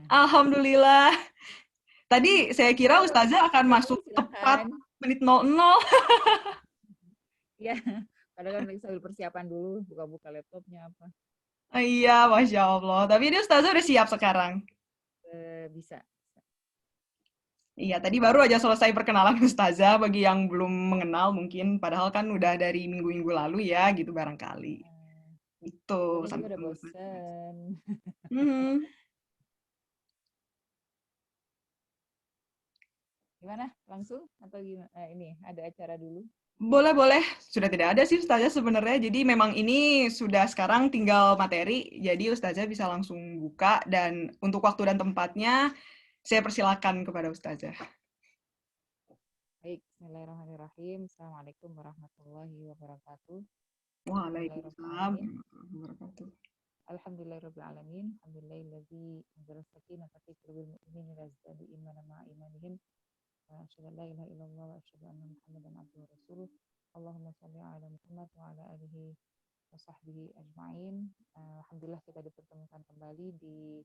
Alhamdulillah. Tadi saya kira Halo, Ustazah akan masuk tepat silakan. menit 00. Iya, padahal kan lagi sambil persiapan dulu, buka-buka laptopnya apa. Iya, Masya Allah. Tapi ini Ustazah udah siap sekarang. Bisa. Iya, tadi baru aja selesai perkenalan Ustazah bagi yang belum mengenal mungkin. Padahal kan udah dari minggu-minggu lalu ya, gitu barangkali. Eh, Itu Akunya juga sambil udah tunggu Ustazah. bosen. Mhm. Gimana? Langsung atau gimana? Ini ada acara dulu. Boleh, boleh. Sudah tidak ada sih Ustazah sebenarnya. Jadi memang ini sudah sekarang tinggal materi. Jadi Ustazah bisa langsung buka dan untuk waktu dan tempatnya saya persilakan kepada Ustazah. Baik, Bismillahirrahmanirrahim. Assalamualaikum warahmatullahi wabarakatuh. Waalaikumsalam Alhamdulillahirrahmanirrahim. warahmatullahi wabarakatuh. Alhamdulillahirrahmanirrahim. Alhamdulillahilladzi anzala sakinata fi qulubil mu'minina liyazdadu imanan ma'a imanihim. Asyhadu an la ilaha illallah wa asyhadu anna Muhammadan abduhu wa rasuluh. Allahumma shalli ala Muhammad wa ala alihi wa sahbihi ajma'in. Alhamdulillah kita dipertemukan kembali di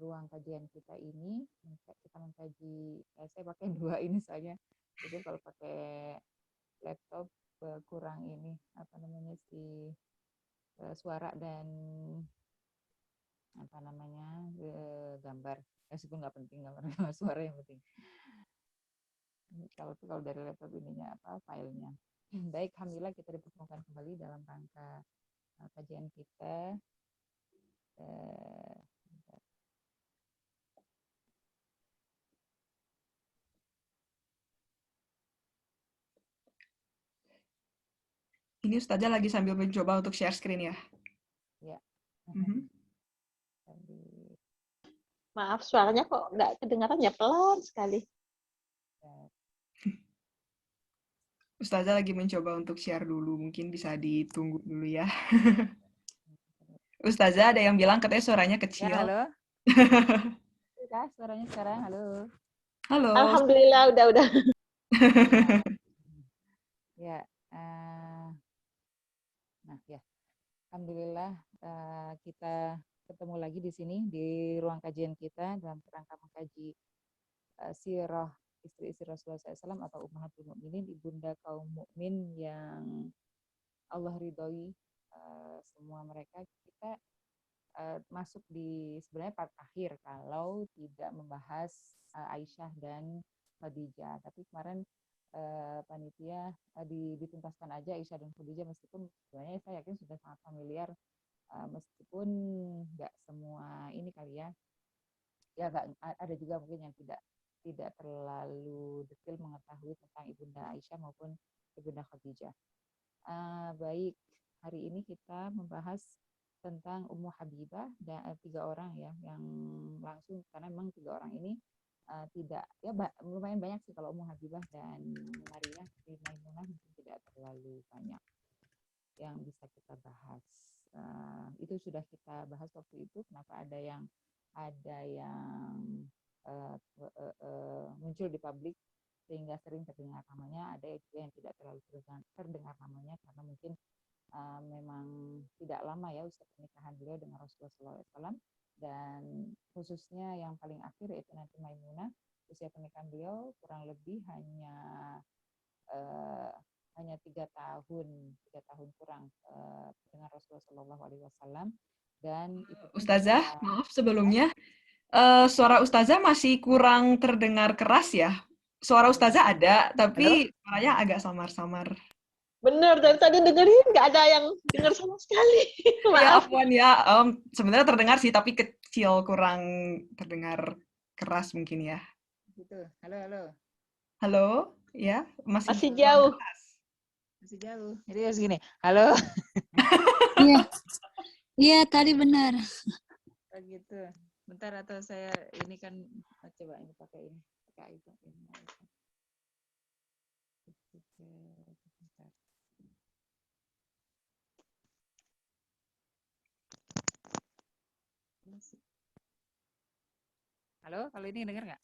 ruang kajian kita ini. Kita mengkaji, saya pakai dua ini saja. Jadi kalau pakai laptop kurang ini apa namanya si suara dan apa namanya gambar. Meskipun nggak penting gambar, suara yang penting. Kalau dari laptop ininya apa filenya. Baik, alhamdulillah kita dipertemukan kembali dalam rangka kajian kita. Eh, Ini Ustazah lagi sambil mencoba untuk share screen ya. ya. Mhm. Tadi, Maaf, suaranya kok nggak kedengaran ya, pelan sekali. Ustazah lagi mencoba untuk share dulu, mungkin bisa ditunggu dulu ya. Ustazah ada yang bilang katanya suaranya ya, kecil. halo. Sudah suaranya sekarang, halo. Halo. Alhamdulillah udah. Ya, nah ya, alhamdulillah kita ketemu lagi di sini di ruang kajian kita dalam kerangka mengkaji sirah istri-istri Rasulullah SAW atau Ummahatul Mukminin, ibunda kaum mukmin yang Allah ridhoi semua mereka. Kita masuk di sebenarnya part akhir kalau tidak membahas Aisyah dan Khadijah. Tapi kemarin panitia dituntaskan aja Aisyah dan Khadijah, meskipun sebenarnya saya yakin sudah sangat familiar, meskipun nggak semua ini kali ya. Ya nggak ada juga mungkin yang tidak terlalu detail mengetahui tentang ibunda Aisyah maupun ibunda Khadijah. Baik, hari ini kita membahas tentang Ummu Habibah dan 3 orang ya yang langsung, karena memang 3 orang ini tidak ya lumayan banyak sih kalau Ummu Habibah dan Maria di Maimunah mungkin tidak terlalu banyak yang bisa kita bahas. Itu sudah kita bahas waktu itu, kenapa ada yang muncul di publik sehingga sering terdengar namanya, ada juga yang tidak terlalu terdengar namanya karena mungkin memang tidak lama ya usia pernikahan beliau dengan Rasulullah SAW, dan khususnya yang paling akhir yaitu nanti Maimunah, usia pernikahan beliau kurang lebih hanya 3 tahun kurang dengan Rasulullah SAW. Dan itu Ustazah, maaf sebelumnya. ya. Suara Ustazah masih kurang terdengar keras ya. Suara Ustazah ada, tapi suaranya agak samar-samar. Bener, dari tadi dengerin nggak ada yang denger sama sekali. Ya, Maaf. afwan ya. Sebenarnya terdengar sih, tapi kecil, kurang terdengar keras mungkin ya. Gitu. Halo. Halo, ya, masih Masih jauh. keras. Masih jauh. Jadi harus gini. Halo. Iya. Iya, tadi benar. Gitu. Bentar, atau saya ini kan coba ini pakai iPhone ini. Halo, kalau ini dengar nggak?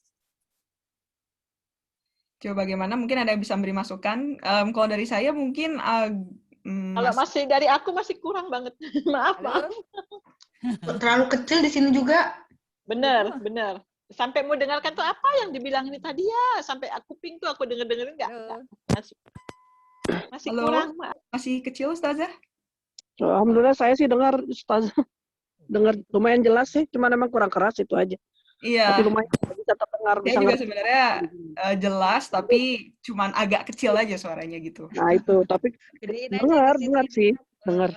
Coba bagaimana? Mungkin ada yang bisa beri masukan. Kalau dari saya mungkin Kalau masih dari aku masih kurang banget. Maaf. Terlalu kecil di sini juga. Bener, Betul. bener. Sampai mau dengarkan tuh apa yang dibilang ini tadi ya, sampai kuping tuh aku dengerin nggak, Halo. masih Halo, kurang, Mak. masih kecil Ustazah? Alhamdulillah saya sih dengar Ustaz, dengar lumayan jelas sih, cuma memang kurang keras itu aja. Tapi Iya, lumayan bisa terdengar, saya bisa juga ngerti. sebenarnya jelas, tapi cuman agak kecil aja suaranya gitu. Nah itu, tapi Gedein aja dengar di sih, sini dengar.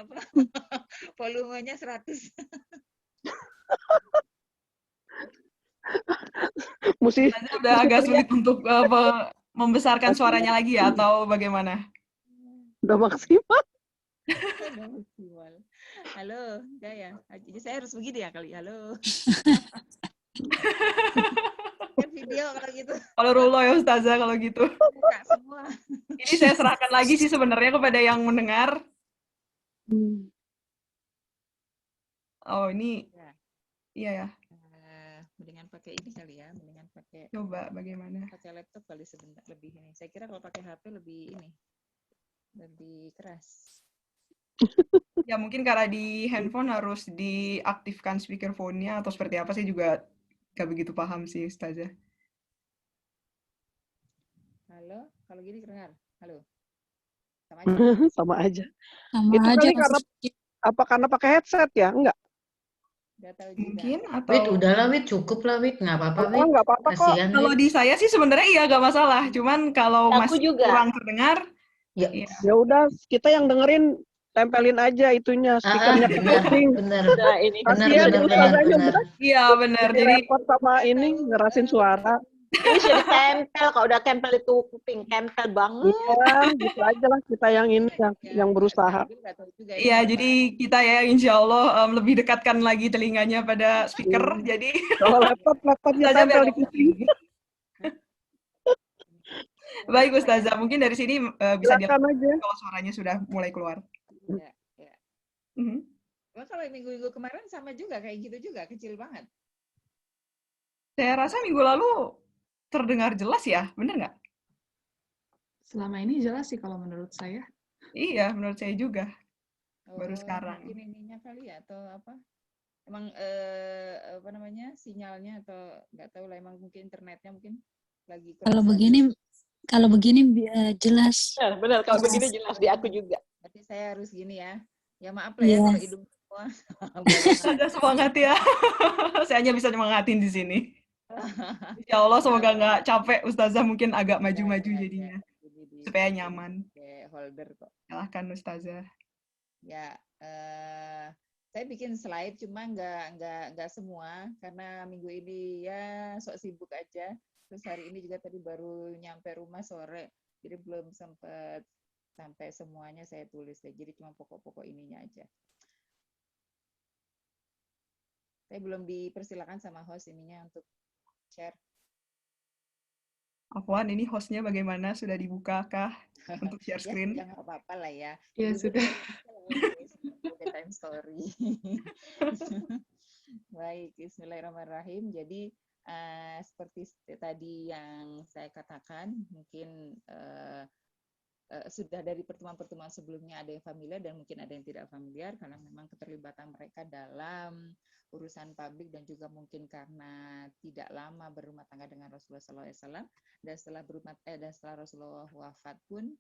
volumenya 100. Mesti Ustazah udah agak sulit untuk membesarkan suaranya lagi ya, atau bagaimana? udah maksimal. Udah maksimal. Halo, Jaya. Jadi saya harus begini ya kali. Halo. Kan video kalau gitu. Kalau Rulo ya Ustazah kalau gitu. Buka semua. Ini saya serahkan lagi sih sebenarnya kepada yang mendengar. Oh ini, Ya. iya ya. Mendingan pakai ini kali ya. Mendingan pakai Coba bagaimana? laptop kali sebentar lebih ini. Saya kira kalau pakai HP lebih ini. Lebih keras. Ya mungkin karena di handphone harus diaktifkan speakerphone-nya atau seperti apa, saya juga gak begitu paham sih Ustazah. Halo, kalau gini kedengar. Halo. Sama aja. Sama aja. Sama Itu aja kali masih karena sedikit. apa karena pakai headset ya? Enggak. Udah tahu juga. Mungkin atau Wit, udahlah Wit, cukup lah Wit, nggak apa-apa Oh, Wit, enggak apa-apa kok. kasihan kalau Wit. di saya sih sebenarnya iya gak masalah. Cuman kalau Aku masih juga. kurang terdengar, Ya, ya Ya udah, kita yang dengerin tempelin aja itunya, speakernya ke benar, kuping. benar, Udah ini. benar, Kasihan benar, benar, ustazahnya benar. iya benar. jadi Jadi repot sama ini ngerasin suara. Ini sudah ditempel, kalau udah tempel itu kuping, tempel banget. Iya, gitu aja lah kita yang ini yang berusaha. iya, jadi kita ya insya Allah lebih dekatkan lagi telinganya pada speaker. Jadi Kalau laptopnya Ustazah tempel biar di kuping. baik Ustazah, mungkin dari sini bisa Silakan dilihat aja. kalau suaranya sudah mulai keluar. Ya, ya. Mhm. Wah, kalau minggu-minggu kemarin sama juga kayak gitu juga, kecil banget. Saya rasa minggu lalu terdengar jelas ya, benar nggak? Selama ini jelas sih kalau menurut saya. Iya, menurut saya juga. Baru Oh, sekarang. mungkin ininya kali ya atau apa? Emang apa namanya sinyalnya atau nggak tahu lah, emang mungkin internetnya mungkin lagi kurang Kalau begini jelas. Benar, kalau begini jelas di aku juga. Berarti saya harus gini ya. Ya maaf lah ya Iya. kalau hidung semua. Ada semangat ya. Saya hanya bisa nyemangatin di sini. Insya Allah semoga nggak capek Ustazah, mungkin agak maju-maju jadinya. Supaya nyaman. Kayak holder kok. Silahkan Ustazah. Ya, saya bikin slide cuma nggak semua karena minggu ini ya sok sibuk aja. Terus hari ini juga tadi baru nyampe rumah sore, jadi belum sempat sampai semuanya saya tulis ya. Jadi cuma pokok-pokok ininya aja. Saya belum dipersilakan sama host ininya untuk share. Afwan, ini hostnya bagaimana? Sudah dibuka kah untuk share screen? Ya nggak apa-apa lah ya. Ya sudah. Time story. Baik, bismillahirrahmanirrahim. Jadi seperti tadi yang saya katakan, mungkin sudah dari pertemuan-pertemuan sebelumnya ada yang familiar dan mungkin ada yang tidak familiar karena memang keterlibatan mereka dalam urusan publik dan juga mungkin karena tidak lama berumah tangga dengan Rasulullah SAW dan setelah Rasulullah wafat pun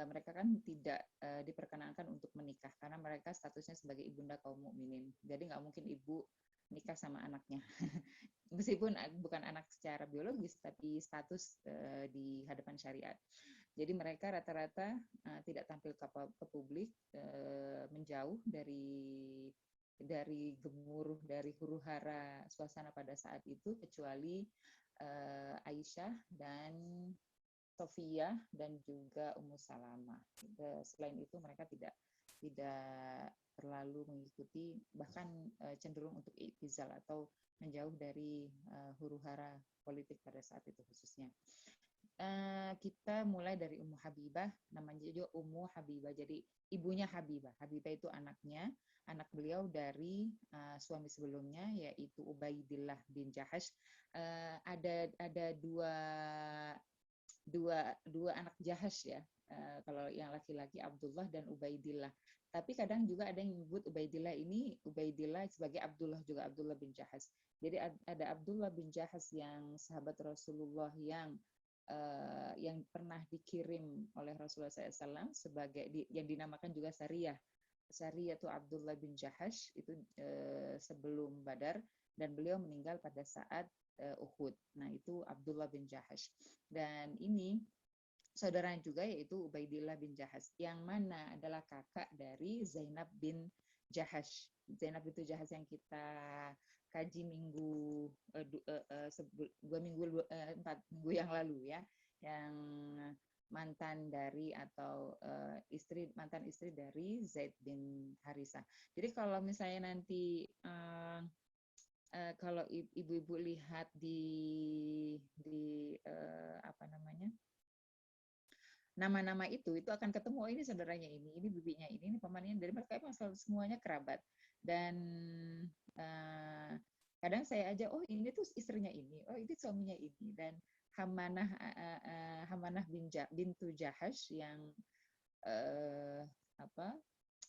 mereka kan tidak diperkenankan untuk menikah karena mereka statusnya sebagai ibunda kaum mukminin. Jadi nggak mungkin ibu nikah sama anaknya. Meskipun bukan anak secara biologis tapi status di hadapan syariat. Jadi mereka rata-rata tidak tampil ke publik, menjauh dari gemuruh, dari huru-hara suasana pada saat itu, kecuali Aisyah dan Sofia dan juga Ummu Salamah. Selain itu mereka tidak terlalu mengikuti, bahkan cenderung untuk i'tizal atau menjauh dari huru-hara politik pada saat itu khususnya. Kita mulai dari Ummu Habibah, namanya juga Ummu Habibah, jadi ibunya Habibah. Habibah itu anak beliau dari suami sebelumnya yaitu Ubaidillah bin Jahash. Ada dua anak Jahash ya. Kalau yang laki-laki Abdullah dan Ubaidillah. Tapi kadang juga ada yang menyebut Ubaidillah ini Ubaidillah sebagai Abdullah juga, Abdullah bin Jahas. Jadi ada Abdullah bin Jahas yang sahabat Rasulullah yang pernah dikirim oleh Rasulullah SAW sebagai yang dinamakan juga Sariyah. Sariyah itu Abdullah bin Jahash itu sebelum Badar, dan beliau meninggal pada saat Uhud. Nah, itu Abdullah bin Jahash. Dan ini saudaranya juga yaitu Ubaidillah bin Jahash, yang mana adalah kakak dari Zainab bin Jahash. Zainab bin Jahash yang kita kaji empat minggu yang lalu ya, yang mantan dari atau mantan istri dari Zaid bin Harisah. Jadi kalau misalnya nanti kalau ibu-ibu lihat di apa namanya, nama-nama itu akan ketemu, oh ini saudaranya ini bibinya ini pamannya, dari mereka emang semuanya kerabat. Dan kadang saya aja, oh ini tuh istrinya ini, oh ini suaminya ini. Dan Hamanah bintu Jahash yang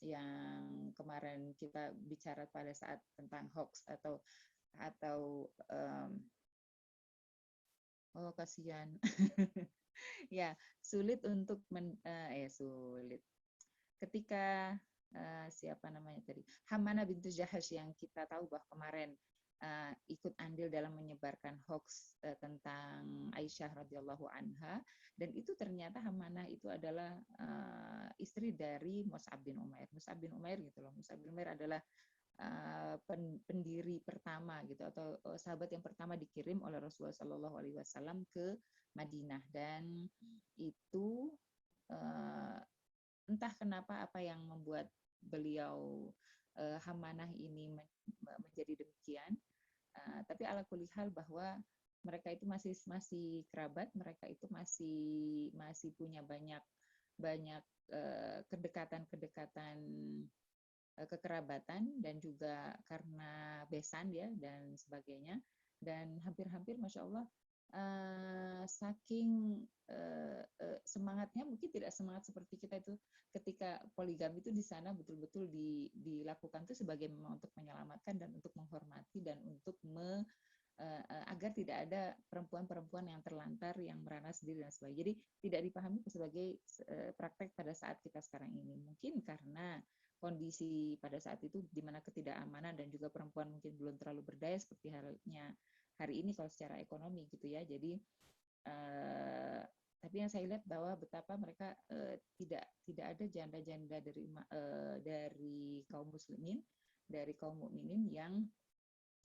yang kemarin kita bicara pada saat tentang hoax atau oh kasihan. Ya, sulit untuk sulit. Ketika siapa namanya tadi? Hamanah bintu Jahash yang kita tahu bahwa kemarin ikut andil dalam menyebarkan hoax tentang Aisyah radhiyallahu anha, dan itu ternyata Hamanah itu adalah istri dari Mus'ab bin Umair. Mus'ab bin Umair gitu loh. Mus'ab bin Umair adalah pendiri pertama gitu, atau sahabat yang pertama dikirim oleh Rasulullah SAW ke Madinah. Dan itu entah kenapa apa yang membuat beliau Hamanah ini menjadi demikian, tapi ala kulli hal bahwa mereka itu masih kerabat, mereka itu masih punya banyak kedekatan kekerabatan, dan juga karena besan ya dan sebagainya. Dan hampir-hampir Masya Allah saking semangatnya, mungkin tidak semangat seperti kita itu ketika poligami itu di sana betul-betul dilakukan itu sebagai memang untuk menyelamatkan dan untuk menghormati dan untuk agar tidak ada perempuan-perempuan yang terlantar, yang merana sendiri dan sebagainya. Jadi tidak dipahami sebagai praktek pada saat kita sekarang ini. Mungkin karena kondisi pada saat itu di mana ketidakamanan dan juga perempuan mungkin belum terlalu berdaya seperti halnya hari ini kalau secara ekonomi gitu ya. Jadi tapi yang saya lihat bahwa betapa mereka tidak ada janda-janda dari kaum muslimin, dari kaum mukminin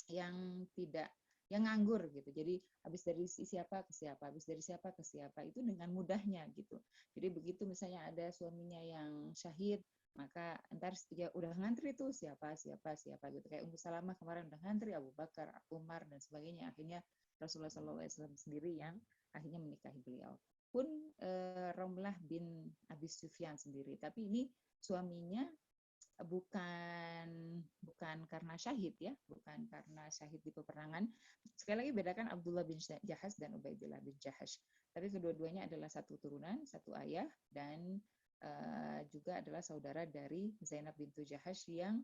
yang tidak, yang nganggur gitu. Jadi habis dari siapa ke siapa, habis dari siapa ke siapa, itu dengan mudahnya gitu. Jadi begitu misalnya ada suaminya yang syahid, maka entar ya udah ngantri tuh siapa gitu. Kayak Ummu Salamah kemarin udah ngantri, Abu Bakar, Umar dan sebagainya. Akhirnya Rasulullah SAW sendiri yang akhirnya menikahi beliau. Pun Romlah bin Abi Sufyan sendiri, tapi ini suaminya bukan karena syahid ya, bukan karena syahid di peperangan. Sekali lagi bedakan Abdullah bin Jahash dan Ubaidillah bin Jahash. Tapi kedua-duanya adalah satu turunan, satu ayah, dan juga adalah saudara dari Zainab bintu Jahash yang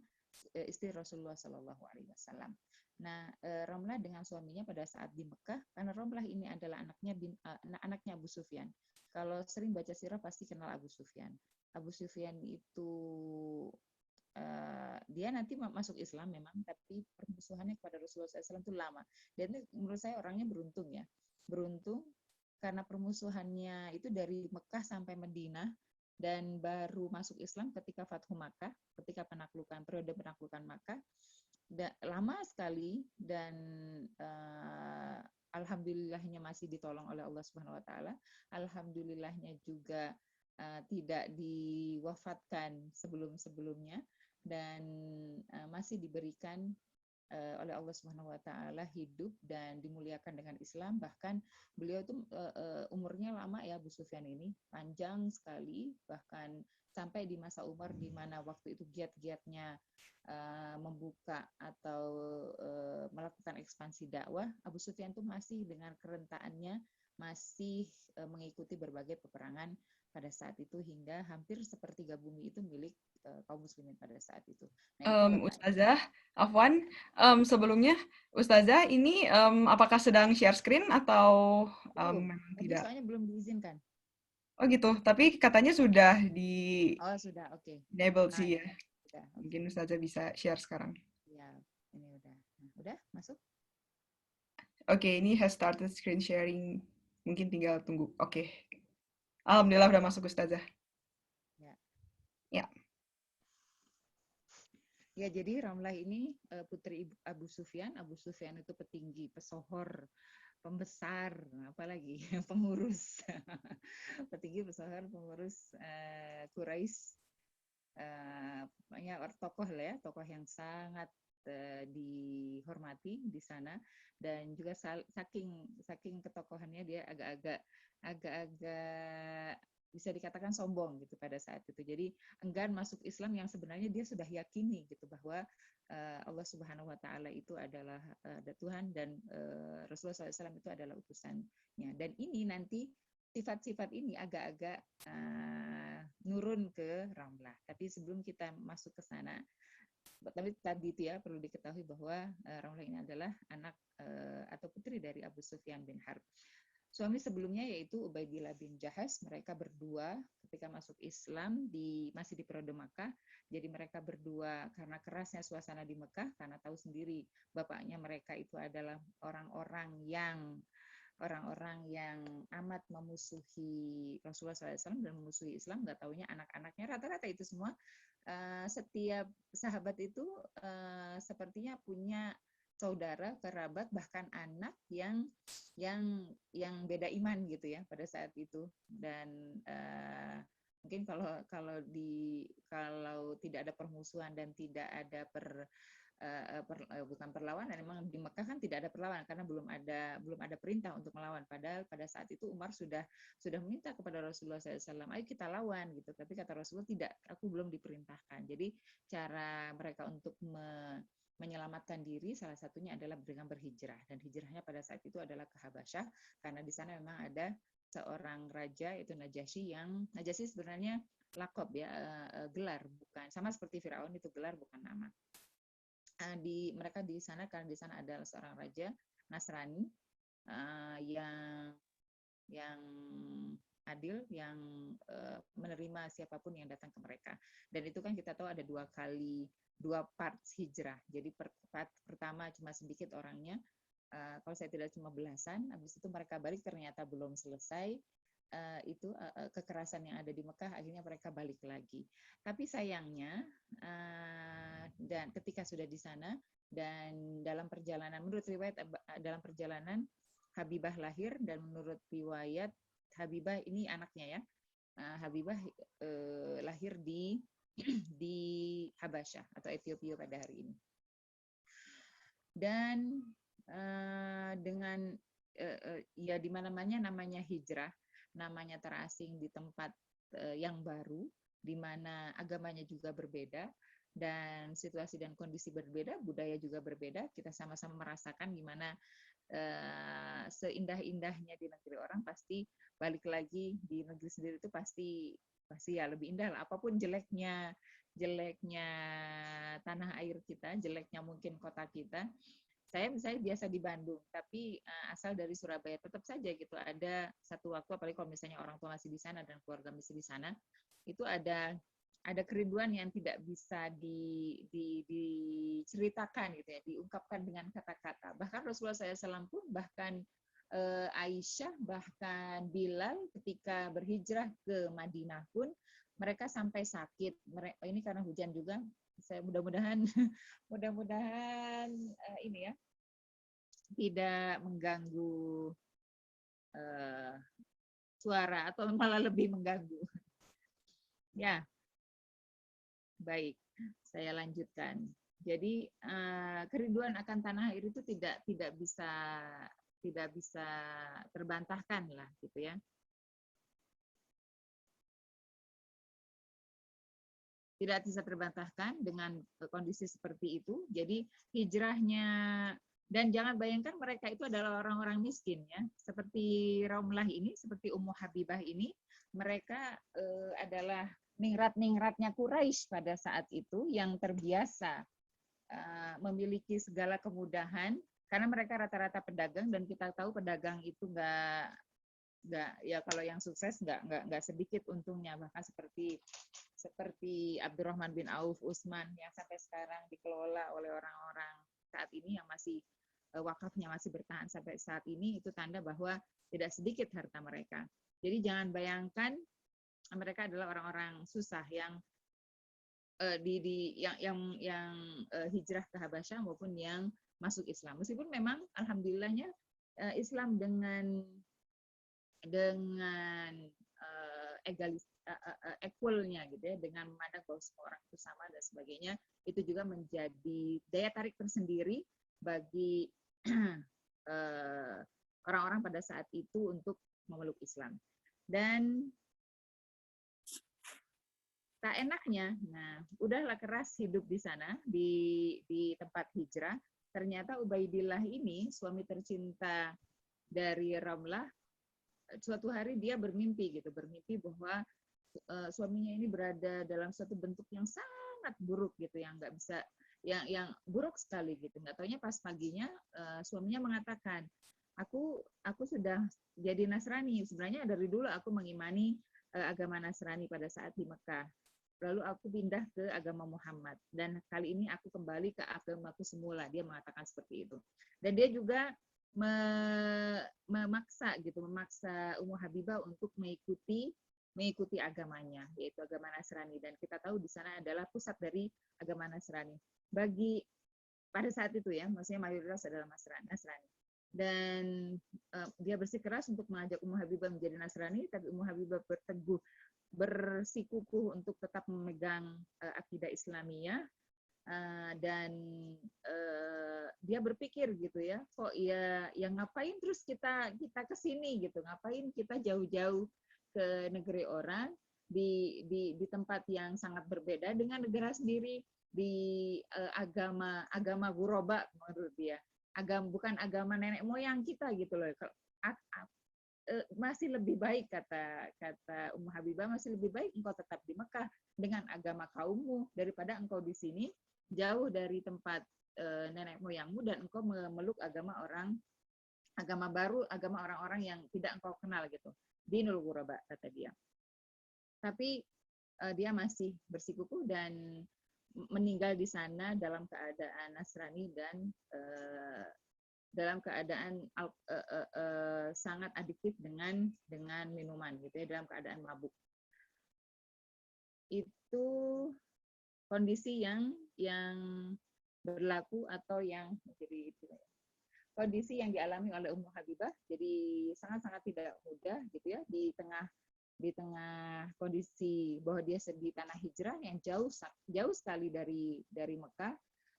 istri Rasulullah SAW. Nah, Romlah dengan suaminya pada saat di Mekah, karena Romlah ini adalah anaknya Abu Sufyan. Kalau sering baca sirah pasti kenal Abu Sufyan. Abu Sufyan itu dia nanti masuk Islam memang, tapi permusuhannya kepada Rasulullah SAW itu lama. Dan menurut saya orangnya beruntung ya. Beruntung karena permusuhannya itu dari Mekah sampai Madinah, dan baru masuk Islam ketika Fathu Makkah, ketika periode penaklukan Makkah, lama sekali. Dan alhamdulillahnya masih ditolong oleh Allah Subhanahu Wa Taala. Alhamdulillahnya juga tidak diwafatkan sebelumnya, dan masih diberikan oleh Allah Subhanahu Wa Taala hidup dan dimuliakan dengan Islam. Bahkan beliau itu umurnya lama ya, Abu Sufyan ini panjang sekali, bahkan sampai di masa Umar di mana waktu itu giat-giatnya membuka atau melakukan ekspansi dakwah, Abu Sufyan tuh masih dengan kerentaannya masih mengikuti berbagai peperangan pada saat itu hingga hampir sepertiga bumi itu milik kaum muslimin pada saat itu. Nah, itu letaknya. Ustazah, Afwan, sebelumnya Ustazah ini apakah sedang share screen atau Belum, memang tadi tidak? soalnya belum diizinkan. Oh gitu, tapi katanya sudah di Oh sudah, oke. enabled Nah, sih ya. sudah, oke. Mungkin Ustazah bisa share sekarang. Ya, ini udah. Nah, udah masuk? Oke, ini has started screen sharing. Mungkin tinggal tunggu. Oke. Alhamdulillah udah masuk Ustazah. Ya. Ya. Ya, jadi Ramlah ini putri Abu Sufyan. Abu Sufyan itu petinggi, pesohor, pembesar, apalagi pengurus, petinggi, pesohor, pengurus Quraisy. Pokoknya tokoh lah ya, tokoh yang sangat dihormati di sana, dan juga saking ketokohannya dia agak-agak bisa dikatakan sombong gitu pada saat itu. Jadi enggan masuk Islam yang sebenarnya dia sudah yakini gitu bahwa Allah Subhanahu wa taala itu adalah Tuhan dan Rasulullah SAW itu adalah utusannya. Dan ini nanti sifat-sifat ini agak-agak nurun ke Ramlah. Tapi sebelum kita masuk ke sana, tapi tadi itu ya perlu diketahui bahwa Ramlah ini adalah anak atau putri dari Abu Sufyan bin Harb. Suami sebelumnya yaitu Ubaidillah bin Jahas. Mereka berdua ketika masuk Islam masih di periode Makkah. Jadi mereka berdua karena kerasnya suasana di Mekah, karena tahu sendiri bapaknya mereka itu adalah orang-orang yang amat memusuhi Rasulullah SAW dan memusuhi Islam, nggak taunya anak-anaknya rata-rata itu semua setiap sahabat itu sepertinya punya saudara, kerabat, bahkan anak yang beda iman gitu ya pada saat itu. Dan mungkin kalau tidak ada permusuhan dan tidak ada bukan perlawanan, memang di Mekah kan tidak ada perlawanan karena belum ada perintah untuk melawan. Padahal pada saat itu Umar sudah meminta kepada Rasulullah SAW, ayo kita lawan gitu. Tapi kata Rasulullah, tidak, aku belum diperintahkan. Jadi cara mereka untuk menyelamatkan diri salah satunya adalah dengan berhijrah, dan hijrahnya pada saat itu adalah ke Habasyah karena di sana memang ada seorang raja yaitu Najasyi sebenarnya lakob ya, gelar, bukan sama seperti Firaun, itu gelar bukan nama. Mereka di sana karena di sana ada seorang raja Nasrani yang adil, yang menerima siapapun yang datang ke mereka. Dan itu kan kita tahu ada dua parts hijrah. Jadi part pertama cuma sedikit orangnya, kalau saya tidak cuma belasan, habis itu mereka balik ternyata belum selesai kekerasan yang ada di Mekah, akhirnya mereka balik lagi. Tapi sayangnya dan ketika sudah di sana dan dalam perjalanan, menurut riwayat dalam perjalanan Habibah lahir, dan menurut riwayat Habibah ini anaknya ya, Habibah lahir di Habasyah atau Ethiopia pada hari ini. Dan dengan ya di mana-mana namanya hijrah, namanya terasing di tempat yang baru, di mana agamanya juga berbeda dan situasi dan kondisi berbeda, budaya juga berbeda. Kita sama-sama merasakan gimana seindah-indahnya di negeri orang, pasti balik lagi di negeri sendiri itu pasti ya lebih indah lah. Apapun jeleknya tanah air kita, jeleknya mungkin kota kita. Saya misalnya biasa di Bandung, tapi asal dari Surabaya, tetap saja gitu ada satu waktu, apalagi kalau misalnya orang tua masih di sana dan keluarga masih di sana, itu ada kerinduan yang tidak bisa diceritakan gitu ya, diungkapkan dengan kata-kata. Bahkan Rasulullah SAW pun, bahkan Aisyah, bahkan Bilal ketika berhijrah ke Madinah pun mereka sampai sakit. Ini karena hujan juga. Saya mudah-mudahan ini ya tidak mengganggu suara atau malah lebih mengganggu. Ya, baik, saya lanjutkan. Jadi kerinduan akan tanah air itu tidak bisa terbantahkan lah gitu ya. tidak bisa terbantahkan dengan kondisi seperti itu. Jadi hijrahnya, dan jangan bayangkan mereka itu adalah orang-orang miskin ya. Seperti Romlah ini, seperti Ummu Habibah ini, mereka adalah ningrat-ningratnya Quraisy pada saat itu yang terbiasa memiliki segala kemudahan karena mereka rata-rata pedagang, dan kita tahu pedagang itu nggak ya, kalau yang sukses nggak sedikit untungnya, bahkan seperti Abdurrahman bin Auf, Utsman yang sampai sekarang dikelola oleh orang-orang saat ini yang masih wakafnya masih bertahan sampai saat ini, itu tanda bahwa tidak sedikit harta mereka. Jadi jangan bayangkan mereka adalah orang-orang susah yang hijrah ke Habasyah maupun yang masuk Islam. Meskipun memang alhamdulillahnya Islam dengan equalnya gitu ya, dengan memandang bahwa semua orang itu sama dan sebagainya, itu juga menjadi daya tarik tersendiri bagi orang-orang pada saat itu untuk memeluk Islam. Dan tak enaknya, nah udahlah keras hidup di sana di tempat hijrah. Ternyata Ubaidillah ini suami tercinta dari Ramlah, suatu hari dia bermimpi bahwa suaminya ini berada dalam suatu bentuk yang sangat buruk gitu, yang nggak bisa, yang buruk sekali gitu. Nggak taunya pas paginya suaminya mengatakan, aku sudah jadi Nasrani. Sebenarnya dari dulu aku mengimani agama Nasrani pada saat di Mekah. Lalu aku pindah ke agama Muhammad, dan kali ini aku kembali ke agamaku semula. Dia mengatakan seperti itu. Dan dia juga memaksa Ummu Habibah untuk mengikuti agamanya, yaitu agama Nasrani. Dan kita tahu di sana adalah pusat dari agama Nasrani. Pada saat itu ya, maksudnya mayoritas adalah Nasrani. Dan dia bersikeras untuk mengajak Ummu Habibah menjadi Nasrani, tapi Ummu Habibah bersikukuh untuk tetap memegang akidah Islamiyah, dan dia berpikir gitu ya, kok ya ngapain terus kita ke sini gitu, ngapain kita jauh-jauh ke negeri orang di tempat yang sangat berbeda dengan negara sendiri, di agama guroba menurut dia, bukan agama nenek moyang kita gitu loh. Masih lebih baik, kata Ummu Habibah, masih lebih baik engkau tetap di Mekah dengan agama kaummu daripada engkau di sini jauh dari tempat nenek moyangmu dan engkau memeluk agama baru, agama orang-orang yang tidak engkau kenal gitu. Dinul ghuraba, kata dia. Tapi dia masih bersikukuh dan meninggal di sana dalam keadaan Nasrani dan dalam keadaan sangat adiktif dengan minuman gitu ya, dalam keadaan mabuk. Itu kondisi yang berlaku atau yang menjadi kondisi yang dialami oleh Ummu Habibah. Jadi sangat-sangat tidak mudah gitu ya, di tengah kondisi bahwa dia di tanah hijrah yang jauh sekali dari Mekah.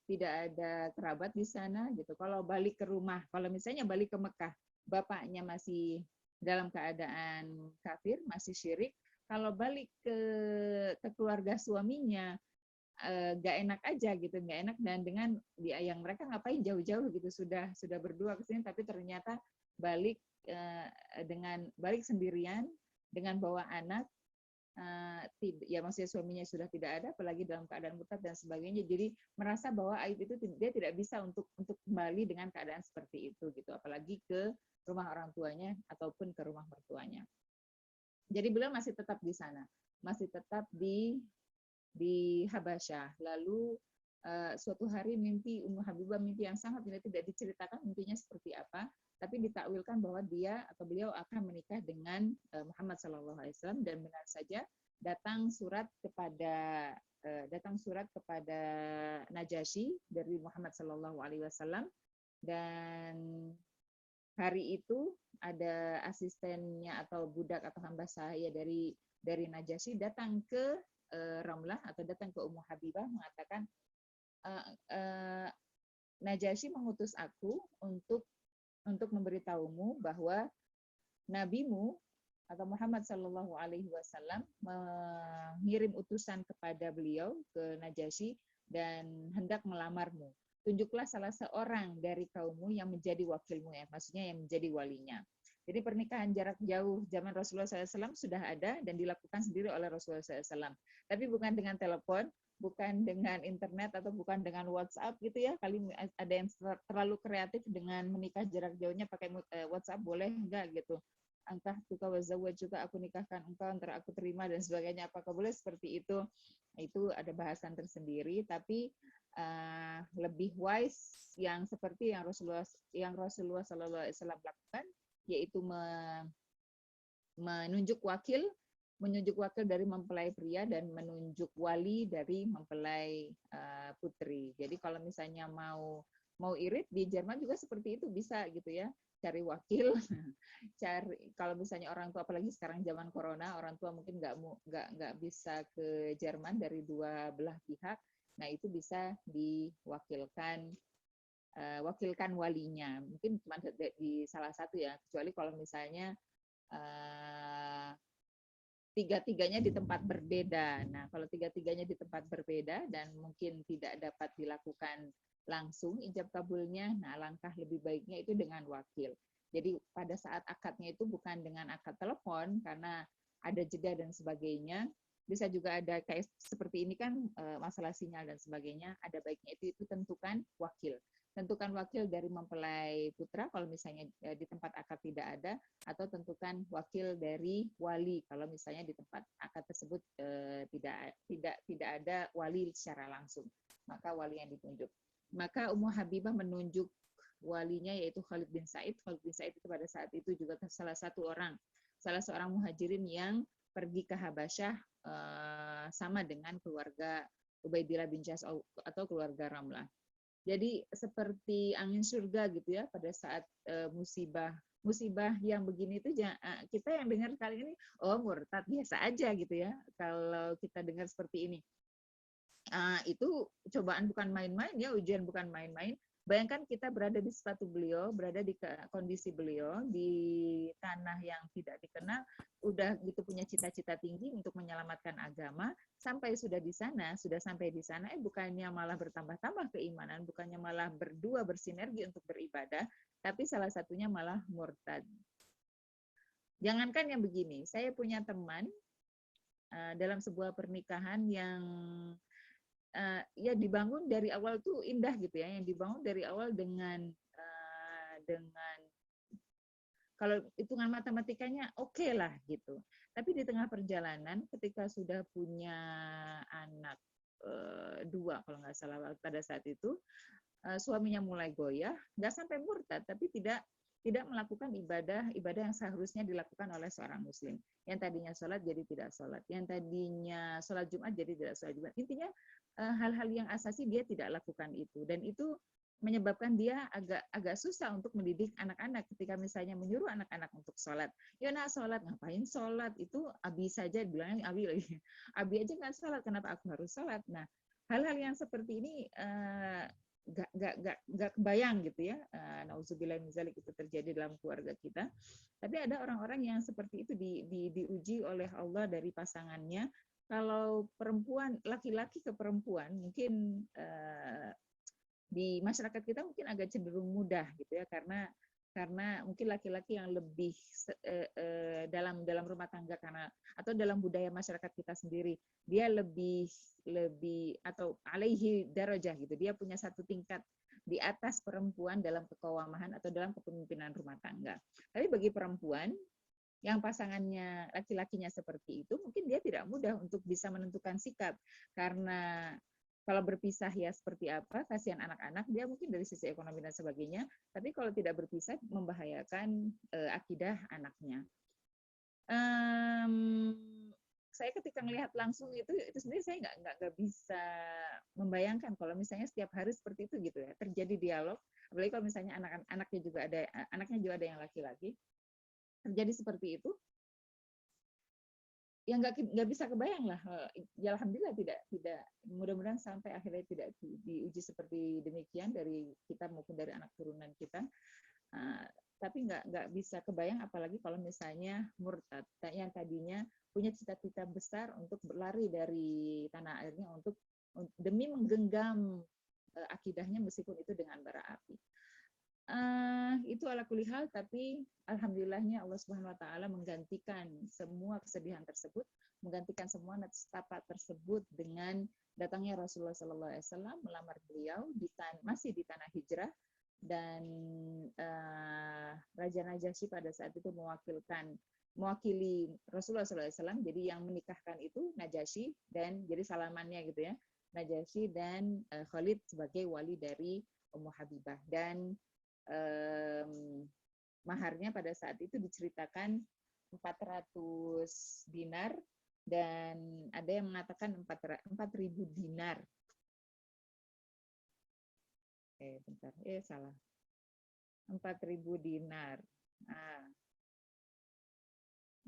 Tidak ada kerabat di sana gitu. Kalau balik ke rumah, kalau misalnya balik ke Mekah, bapaknya masih dalam keadaan kafir, masih syirik. Kalau balik ke keluarga suaminya, nggak enak aja gitu, nggak enak. Dan dengan dia yang mereka ngapain jauh-jauh gitu, sudah berdua ke sini, tapi ternyata balik sendirian dengan bawa anak. Ya maksudnya suaminya sudah tidak ada, apalagi dalam keadaan murtad dan sebagainya. Jadi merasa bahwa aib itu dia tidak bisa untuk kembali dengan keadaan seperti itu gitu, apalagi ke rumah orang tuanya ataupun ke rumah mertuanya. Jadi beliau masih tetap di sana, masih tetap di Habasyah. Lalu suatu hari mimpi Ummu Habibah, mimpi yang sangat tidak diceritakan mimpinya seperti apa, tapi ditakwilkan bahwa beliau akan menikah dengan Muhammad SAW, dan benar saja datang surat kepada Najasyi dari Muhammad SAW, dan hari itu ada asistennya atau budak atau hamba sahaya dari Najasyi datang ke Ramlah atau datang ke Ummu Habibah mengatakan, Najasyi mengutus aku untuk memberitahumu bahwa nabimu atau Muhammad Shallallahu Alaihi Wasallam mengirim utusan kepada beliau ke Najasyi dan hendak melamarmu. Tunjuklah salah seorang dari kaummu yang menjadi wakilmu, ya, maksudnya yang menjadi walinya. Jadi pernikahan jarak jauh zaman Rasulullah SAW sudah ada dan dilakukan sendiri oleh Rasulullah SAW. Tapi bukan dengan telepon, bukan dengan internet atau bukan dengan WhatsApp gitu ya. Kali ada yang terlalu kreatif dengan menikah jarak jauhnya pakai WhatsApp, boleh enggak gitu. Angkah tuka wazawaj juga, aku nikahkan engkau, antara aku terima dan sebagainya. Apakah boleh seperti itu? Itu ada bahasan tersendiri. Tapi lebih wise yang seperti yang Rasulullah SAW lakukan, yaitu menunjuk wakil dari mempelai pria dan menunjuk wali dari mempelai putri. Jadi kalau misalnya mau irit di Jerman juga seperti itu bisa gitu ya, cari wakil, kalau misalnya orang tua, apalagi sekarang zaman corona, orang tua mungkin nggak bisa ke Jerman dari dua belah pihak, nah itu bisa diwakilkan walinya, mungkin cuma di salah satu ya, kecuali kalau misalnya tiga-tiganya di tempat berbeda. Nah, kalau tiga-tiganya di tempat berbeda dan mungkin tidak dapat dilakukan langsung ijab kabulnya, nah langkah lebih baiknya itu dengan wakil. Jadi pada saat akadnya itu bukan dengan akad telepon karena ada jeda dan sebagainya. Bisa juga ada kayak seperti ini kan masalah sinyal dan sebagainya, ada baiknya itu tentukan wakil. Tentukan wakil dari mempelai putra kalau misalnya di tempat akad tidak ada, atau tentukan wakil dari wali kalau misalnya di tempat akad tersebut tidak ada wali secara langsung, maka wali yang ditunjuk. Maka Ummu Habibah menunjuk walinya yaitu Khalid bin Sa'id. Khalid bin Sa'id itu pada saat itu juga salah seorang muhajirin yang pergi ke Habasyah sama dengan keluarga Ubaidillah bin Jas atau keluarga Ramlah. Jadi seperti angin surga gitu ya pada saat musibah yang begini itu kita yang dengar kali ini murtad biasa aja gitu ya kalau kita dengar seperti ini. Itu cobaan bukan main-main ya, ujian bukan main-main. Bayangkan kita berada di sepatu beliau, berada di kondisi beliau di tanah yang tidak dikenal, udah gitu punya cita-cita tinggi untuk menyelamatkan agama, sampai sudah sampai di sana, bukannya malah bertambah-tambah keimanan, bukannya malah berdua bersinergi untuk beribadah, tapi salah satunya malah murtad. Jangankan yang begini, saya punya teman dalam sebuah pernikahan yang ya dibangun dari awal tuh indah gitu ya, yang dibangun dari awal dengan kalau hitungan matematikanya oke lah gitu. Tapi di tengah perjalanan ketika sudah punya anak 2 kalau nggak salah pada saat itu, suaminya mulai goyah, nggak sampai murtad, tapi tidak melakukan ibadah yang seharusnya dilakukan oleh seorang muslim. Yang tadinya sholat jadi tidak sholat, yang tadinya sholat Jumat jadi tidak sholat Jumat. Intinya hal-hal yang asasi dia tidak lakukan itu, dan itu menyebabkan dia agak susah untuk mendidik anak-anak ketika misalnya menyuruh anak-anak untuk sholat. Ya nak sholat, ngapain sholat? Itu Abi saja, bilangnya Abi lagi. Abi aja nggak sholat, kenapa aku harus sholat? Nah, hal-hal yang seperti ini gak kebayang gitu ya. Nauzubillah min dzalik itu terjadi dalam keluarga kita. Tapi ada orang-orang yang seperti itu diuji oleh Allah dari pasangannya. Kalau perempuan, laki-laki ke perempuan, mungkin di masyarakat kita mungkin agak cenderung mudah gitu ya, karena mungkin laki-laki yang lebih dalam rumah tangga, karena atau dalam budaya masyarakat kita sendiri, dia lebih atau alaihi darajah gitu, dia punya satu tingkat di atas perempuan dalam kekawamahan atau dalam kepemimpinan rumah tangga. Tapi bagi perempuan yang pasangannya laki-lakinya seperti itu, mungkin dia tidak mudah untuk bisa menentukan sikap, karena kalau berpisah ya seperti apa, kasihan anak-anak, dia mungkin dari sisi ekonomi dan sebagainya, tapi kalau tidak berpisah membahayakan akidah anaknya. Saya ketika melihat langsung itu sendiri saya nggak bisa membayangkan kalau misalnya setiap hari seperti itu gitu ya, terjadi dialog, apalagi kalau misalnya anaknya juga ada yang laki-laki, terjadi seperti itu. Ya nggak bisa kebayang lah. Ya alhamdulillah tidak mudah-mudahan sampai akhirnya tidak diuji seperti demikian dari kita maupun dari anak turunan kita. tapi nggak bisa kebayang apalagi kalau misalnya murtad yang tadinya punya cita-cita besar untuk berlari dari tanah airnya untuk demi menggenggam akidahnya meskipun itu dengan bara api. Itu ala kulli hal, tapi alhamdulillahnya Allah Subhanahu wa taala menggantikan semua kesedihan tersebut, menggantikan semua nestapa tersebut dengan datangnya Rasulullah sallallahu alaihi wasallam melamar beliau masih di tanah hijrah, dan Raja Najasyi pada saat itu mewakili Rasulullah SAW, jadi yang menikahkan itu Najasyi, dan jadi salamannya gitu ya, Najasyi dan Khalid sebagai wali dari Ummu Habibah, dan maharnya pada saat itu diceritakan 400 dinar, dan ada yang mengatakan 4.000 dinar. Bentar, salah. 4.000 dinar.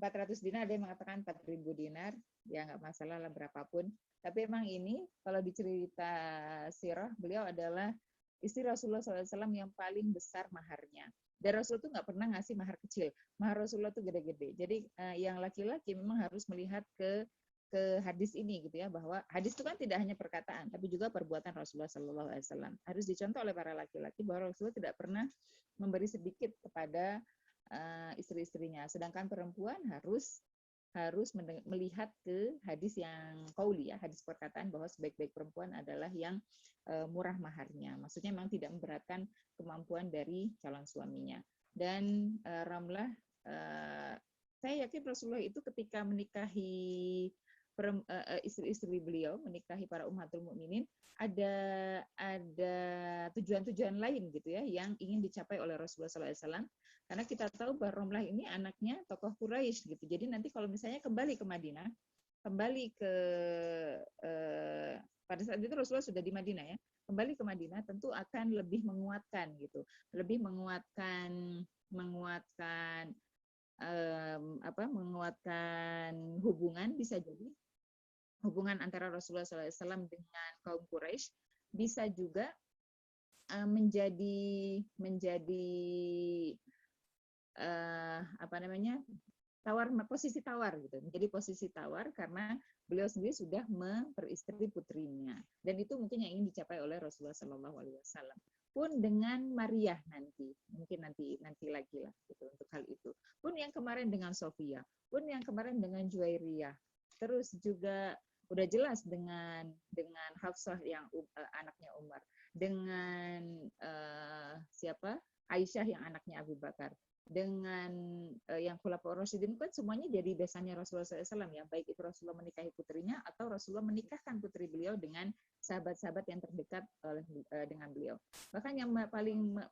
400 dinar, ada yang mengatakan 4.000 dinar, ya nggak masalah lah berapapun. Tapi emang ini, kalau dicerita sirah, beliau adalah istri Rasulullah SAW yang paling besar maharnya. Dan Rasul itu nggak pernah ngasih mahar kecil. Mahar Rasulullah itu gede-gede. Jadi yang laki-laki memang harus melihat ke hadis ini gitu ya, bahwa hadis itu kan tidak hanya perkataan tapi juga perbuatan Rasulullah SAW. Harus dicontoh oleh para laki-laki bahwa Rasulullah tidak pernah memberi sedikit kepada istri-istrinya, sedangkan perempuan harus melihat ke hadis yang qauli ya, hadis perkataan bahwa sebaik-baik perempuan adalah yang murah maharnya. Maksudnya memang tidak memberatkan kemampuan dari calon suaminya. Dan Ramlah, saya yakin Rasulullah itu ketika menikahi istri-istri beliau, menikahi para ummatul mukminin, ada tujuan-tujuan lain gitu ya yang ingin dicapai oleh Rasulullah SAW. Karena kita tahu bahwa Ramlah ini anaknya tokoh Quraisy gitu. Jadi nanti kalau misalnya kembali ke Madinah, pada saat itu Rasulullah sudah di Madinah ya, kembali ke Madinah tentu akan lebih menguatkan gitu, lebih menguatkan hubungan, bisa jadi hubungan antara Rasulullah SAW dengan kaum Quraisy, bisa juga menjadi posisi tawar gitu, menjadi posisi tawar karena beliau sendiri sudah memperistri putrinya, dan itu mungkin yang ingin dicapai oleh Rasulullah SAW. Pun dengan Maryah mungkin nanti lagi lah gitu untuk hal itu. Pun yang kemarin dengan Sofia, pun yang kemarin dengan Juwairiyah, terus juga udah jelas dengan Hafsah yang anaknya Umar, dengan Aisyah yang anaknya Abu Bakar, dengan yang Khulafaur Rasyidin, kan semuanya jadi besannya Rasulullah SAW ya, baik itu Rasulullah menikahi putrinya atau Rasulullah menikahkan putri beliau dengan sahabat-sahabat yang terdekat dengan beliau. Bahkan yang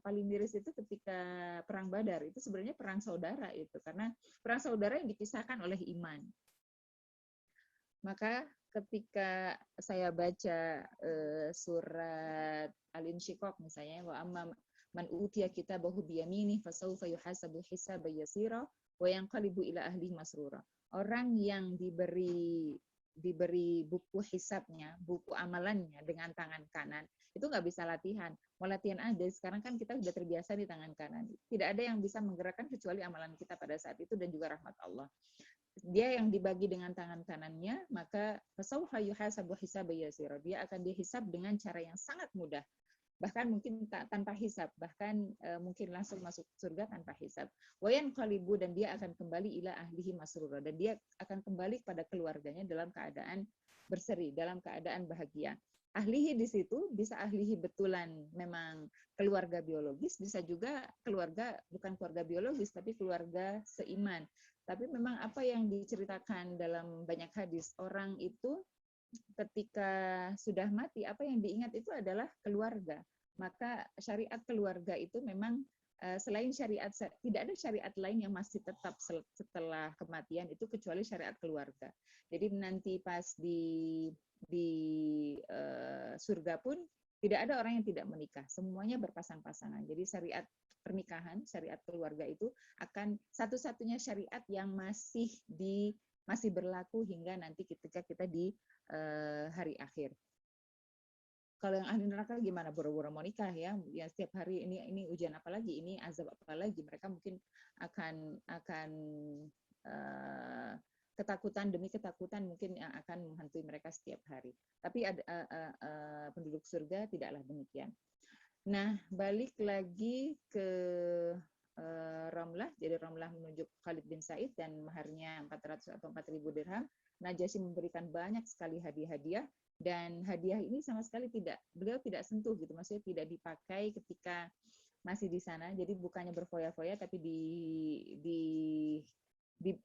paling miris itu ketika perang Badar, itu sebenarnya perang saudara itu, karena perang saudara yang dipisahkan oleh iman. Maka ketika saya baca surat Al-Insyiqaq misalnya, wa amma man utiya kitabahu biyaminih fasawfa yuhasabu hisaban yasira wa yanqalibu ila ahlihi masrura. Orang yang diberi buku hisabnya, buku amalannya dengan tangan kanan, itu nggak bisa latihan. Mau latihan aja, sekarang kan kita sudah terbiasa di tangan kanan. Tidak ada yang bisa menggerakkan kecuali amalan kita pada saat itu, dan juga rahmat Allah. Dia yang dibagi dengan tangan kanannya, maka fasawfa yuhasabu hisaban yasira. Dia akan dihisab dengan cara yang sangat mudah. Bahkan mungkin tanpa hisab, bahkan mungkin langsung masuk surga tanpa hisab. Wayan qalibu, dan dia akan kembali ila ahlihi masrura, dan dia akan kembali pada keluarganya dalam keadaan berseri, dalam keadaan bahagia. Ahlihi di situ bisa ahlihi betulan memang keluarga biologis, bisa juga bukan keluarga biologis tapi keluarga seiman. Tapi memang apa yang diceritakan dalam banyak hadis, orang itu ketika sudah mati, apa yang diingat itu adalah keluarga. Maka syariat keluarga itu memang selain syariat, tidak ada syariat lain yang masih tetap setelah kematian itu kecuali syariat keluarga. Jadi nanti pas di surga pun tidak ada orang yang tidak menikah, semuanya berpasang-pasangan. Jadi syariat pernikahan, syariat keluarga itu akan satu-satunya syariat yang masih berlaku hingga nanti ketika kita di hari akhir. Kalau yang ahli neraka gimana? Boro-boro mau nikah ya, ya setiap hari ini ujian apa lagi, ini azab apa lagi. Mereka mungkin akan ketakutan demi ketakutan mungkin yang akan menghantui mereka setiap hari. Tapi ada penduduk surga tidaklah demikian. Nah, balik lagi ke Ramlah. Jadi Ramlah menunjuk Khalid bin Said dan maharnya 400 atau 4.000 dirham. Najasyi memberikan banyak sekali hadiah-hadiah dan hadiah ini sama sekali beliau tidak sentuh gitu, maksudnya tidak dipakai ketika masih di sana. Jadi bukannya berfoya-foya tapi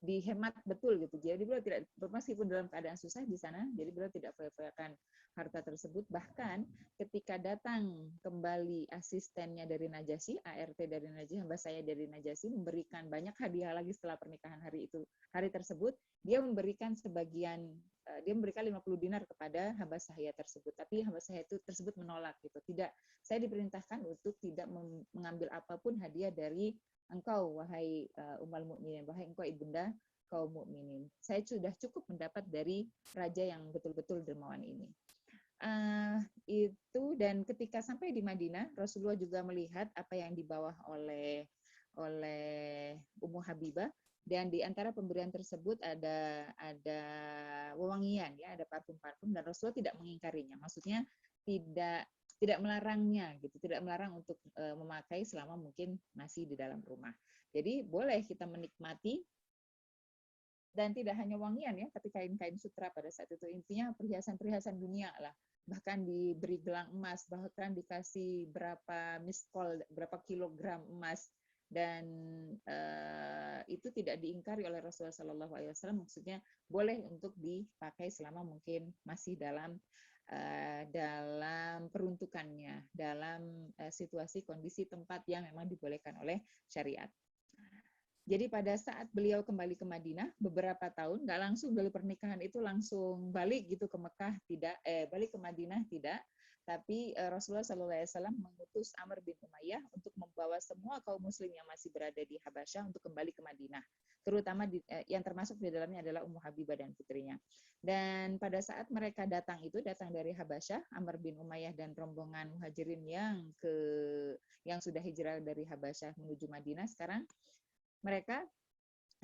dihemat betul gitu. Jadi beliau tidak, meskipun dalam keadaan susah di sana, jadi beliau tidak foya-foyakan harta tersebut. Bahkan ketika datang kembali asistennya dari Najasyi, ART dari Najasyi, hamba saya dari Najasyi, memberikan banyak hadiah lagi setelah pernikahan hari tersebut, dia memberikan sebagian, dia memberikan 50 dinar kepada hamba saya tersebut. Tapi hamba saya tersebut menolak gitu. Tidak, saya diperintahkan untuk tidak mengambil apapun hadiah dari engkau, wahai ummul mukminin, wahai engkau ibunda kaum mukminin. Saya sudah cukup mendapat dari raja yang betul-betul dermawan ini. Itu, dan ketika sampai di Madinah, Rasulullah juga melihat apa yang dibawa oleh Ummu Habibah, dan di antara pemberian tersebut ada wewangian ya, ada parfum-parfum, dan Rasulullah tidak mengingkarinya. Maksudnya tidak melarangnya gitu, tidak melarang untuk memakai selama mungkin masih di dalam rumah. Jadi boleh kita menikmati, dan tidak hanya wangian ya, tapi kain-kain sutra pada saat itu, intinya perhiasan-perhiasan dunia lah. Bahkan diberi gelang emas, bahkan dikasih berapa miskol, berapa kilogram emas, dan itu tidak diingkari oleh Rasulullah SAW. Maksudnya boleh untuk dipakai selama mungkin masih dalam peruntukannya, dalam situasi kondisi tempat yang memang dibolehkan oleh syariat. Jadi pada saat beliau kembali ke Madinah beberapa tahun, nggak langsung dari pernikahan itu langsung balik gitu ke Mekah, tidak, balik ke Madinah tidak, tapi Rasulullah SAW mengutus Amr bin Umayyah untuk membawa semua kaum muslim yang masih berada di Habasyah untuk kembali ke Madinah, terutama yang termasuk di dalamnya adalah Ummu Habibah dan putrinya. Dan pada saat mereka datang dari Habasyah, Amr bin Umayyah dan rombongan muhajirin yang sudah hijrah dari Habasyah menuju Madinah, sekarang mereka,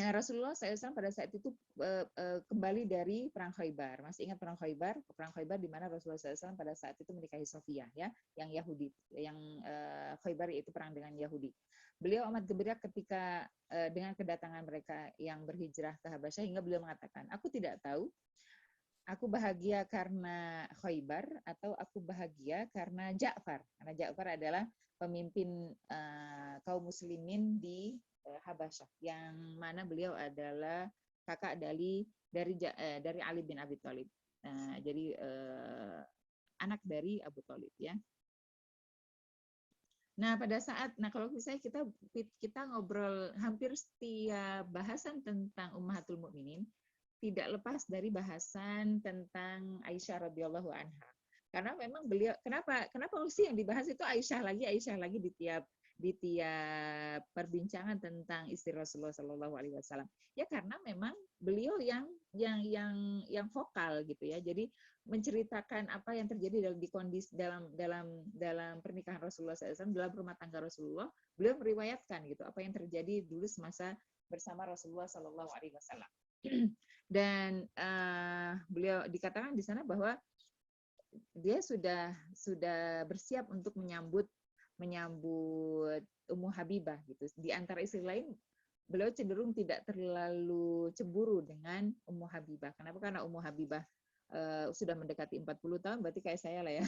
Rasulullah SAW pada saat itu kembali dari perang Khaybar. Masih ingat perang Khaybar? Perang Khaybar di mana Rasulullah SAW pada saat itu menikahi Sofiyah ya, yang Yahudi, yang Khaybar itu perang dengan Yahudi. Beliau amat gembira ketika dengan kedatangan mereka yang berhijrah ke Habasyah, hingga beliau mengatakan, aku tidak tahu aku bahagia karena Khaybar atau aku bahagia karena Ja'far. Karena Ja'far adalah pemimpin kaum muslimin di Habasyah, yang mana beliau adalah kakak dari Ali bin Abi Thalib. Jadi anak dari Abu Thalib ya. Nah, kalau misalnya kita ngobrol hampir setiap bahasan tentang Ummahatul Mukminin, tidak lepas dari bahasan tentang Aisyah radhiyallahu anha. Karena memang beliau, kenapa sih yang dibahas itu Aisyah lagi di tiap perbincangan tentang istri Rasulullah Shallallahu Alaihi Wasallam. Ya karena memang beliau yang vokal gitu ya. Jadi menceritakan apa yang terjadi dalam pernikahan Rasulullah SAW, dalam rumah tangga Rasulullah. Beliau meriwayatkan gitu apa yang terjadi dulu semasa bersama Rasulullah Shallallahu Alaihi Wasallam. Dan beliau dikatakan di sana bahwa dia sudah bersiap untuk menyambut Ummu Habibah gitu. Di antara istri lain, beliau cenderung tidak terlalu cemburu dengan Ummu Habibah. Kenapa? Karena Ummu Habibah sudah mendekati 40 tahun, berarti kayak saya lah ya.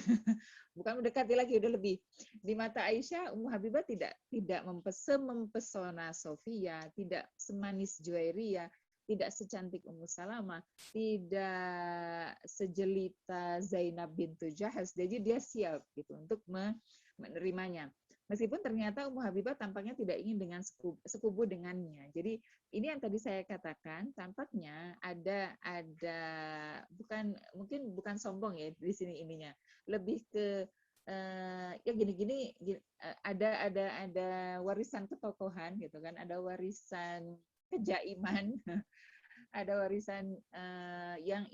Bukan mendekati lagi, udah lebih. Di mata Aisyah, Ummu Habibah tidak mempesona Sofia, tidak semanis Juwairiyah, tidak secantik Ummu Salamah, tidak sejelita Zainab bintu Jahaz. Jadi dia siap gitu untuk menerimanya. Meskipun ternyata Ummu Habibah tampaknya tidak ingin dengan sekubu dengannya. Jadi ini yang tadi saya katakan, tampaknya ada bukan sombong ya di sini ininya. Lebih ke ya gini ada warisan ketokohan gitu kan, ada warisan kejaiman, ada warisan yang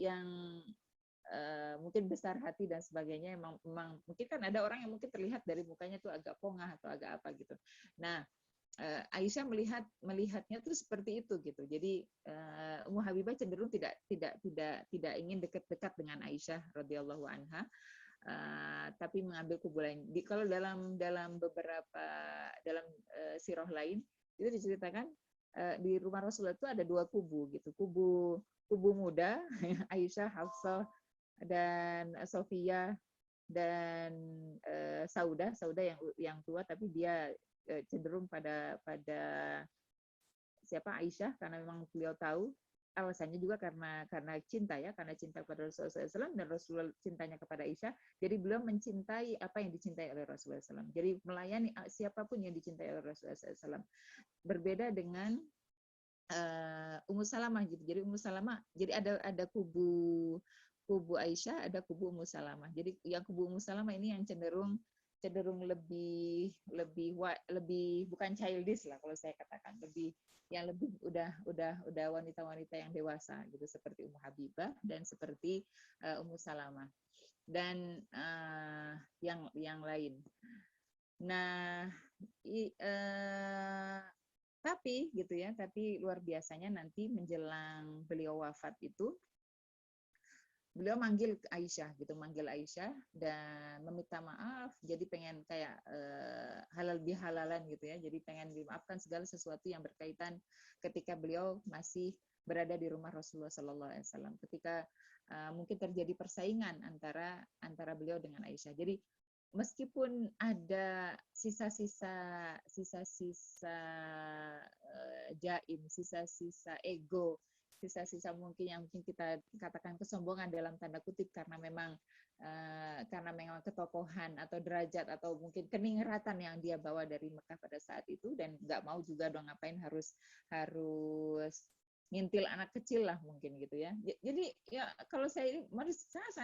mungkin besar hati dan sebagainya. Memang mungkin kan ada orang yang mungkin terlihat dari mukanya tuh agak pongah atau agak apa gitu. Nah, Aisyah melihatnya tuh seperti itu gitu. Jadi Ummu Habibah cenderung tidak ingin dekat-dekat dengan Aisyah radhiyallahu anha, tapi mengambil kubu lain. Kalau dalam beberapa sirah lain itu diceritakan di rumah Rasulullah itu ada 2 kubu gitu. Kubu muda Aisyah, Hafsah dan Sofia dan Saudah yang tua, tapi dia cenderung pada siapa Aisyah, karena memang beliau tahu alasannya juga karena cinta ya, karena cinta kepada Rasulullah SAW dan Rasulullah cintanya kepada Aisyah. Jadi beliau mencintai apa yang dicintai oleh Rasulullah SAW. Jadi melayani siapapun yang dicintai oleh Rasulullah SAW. Berbeda dengan Ummu Salamah gitu. Jadi Ummu Salamah, jadi ada kubu Aisyah, ada kubu Ummu Salamah. Jadi yang kubu Ummu Salamah ini yang cenderung lebih bukan childish lah kalau saya katakan, lebih udah wanita-wanita yang dewasa gitu, seperti Ummu Habibah dan seperti Ummu Salamah dan yang lain. Nah, tapi gitu ya, tapi luar biasanya nanti menjelang beliau wafat itu beliau manggil Aisyah dan meminta maaf. Jadi pengen kayak halal bihalalan gitu ya. Jadi pengen dimaafkan segala sesuatu yang berkaitan ketika beliau masih berada di rumah Rasulullah SAW. Ketika mungkin terjadi persaingan antara beliau dengan Aisyah. Jadi meskipun ada sisa-sisa jaim, sisa-sisa ego, sisa-sisa mungkin yang kita katakan kesombongan dalam tanda kutip, karena memang ketokohan atau derajat atau mungkin keningratan yang dia bawa dari Mekah pada saat itu, dan nggak mau juga dong ngapain harus ngintil anak kecil lah mungkin gitu ya. Jadi ya kalau saya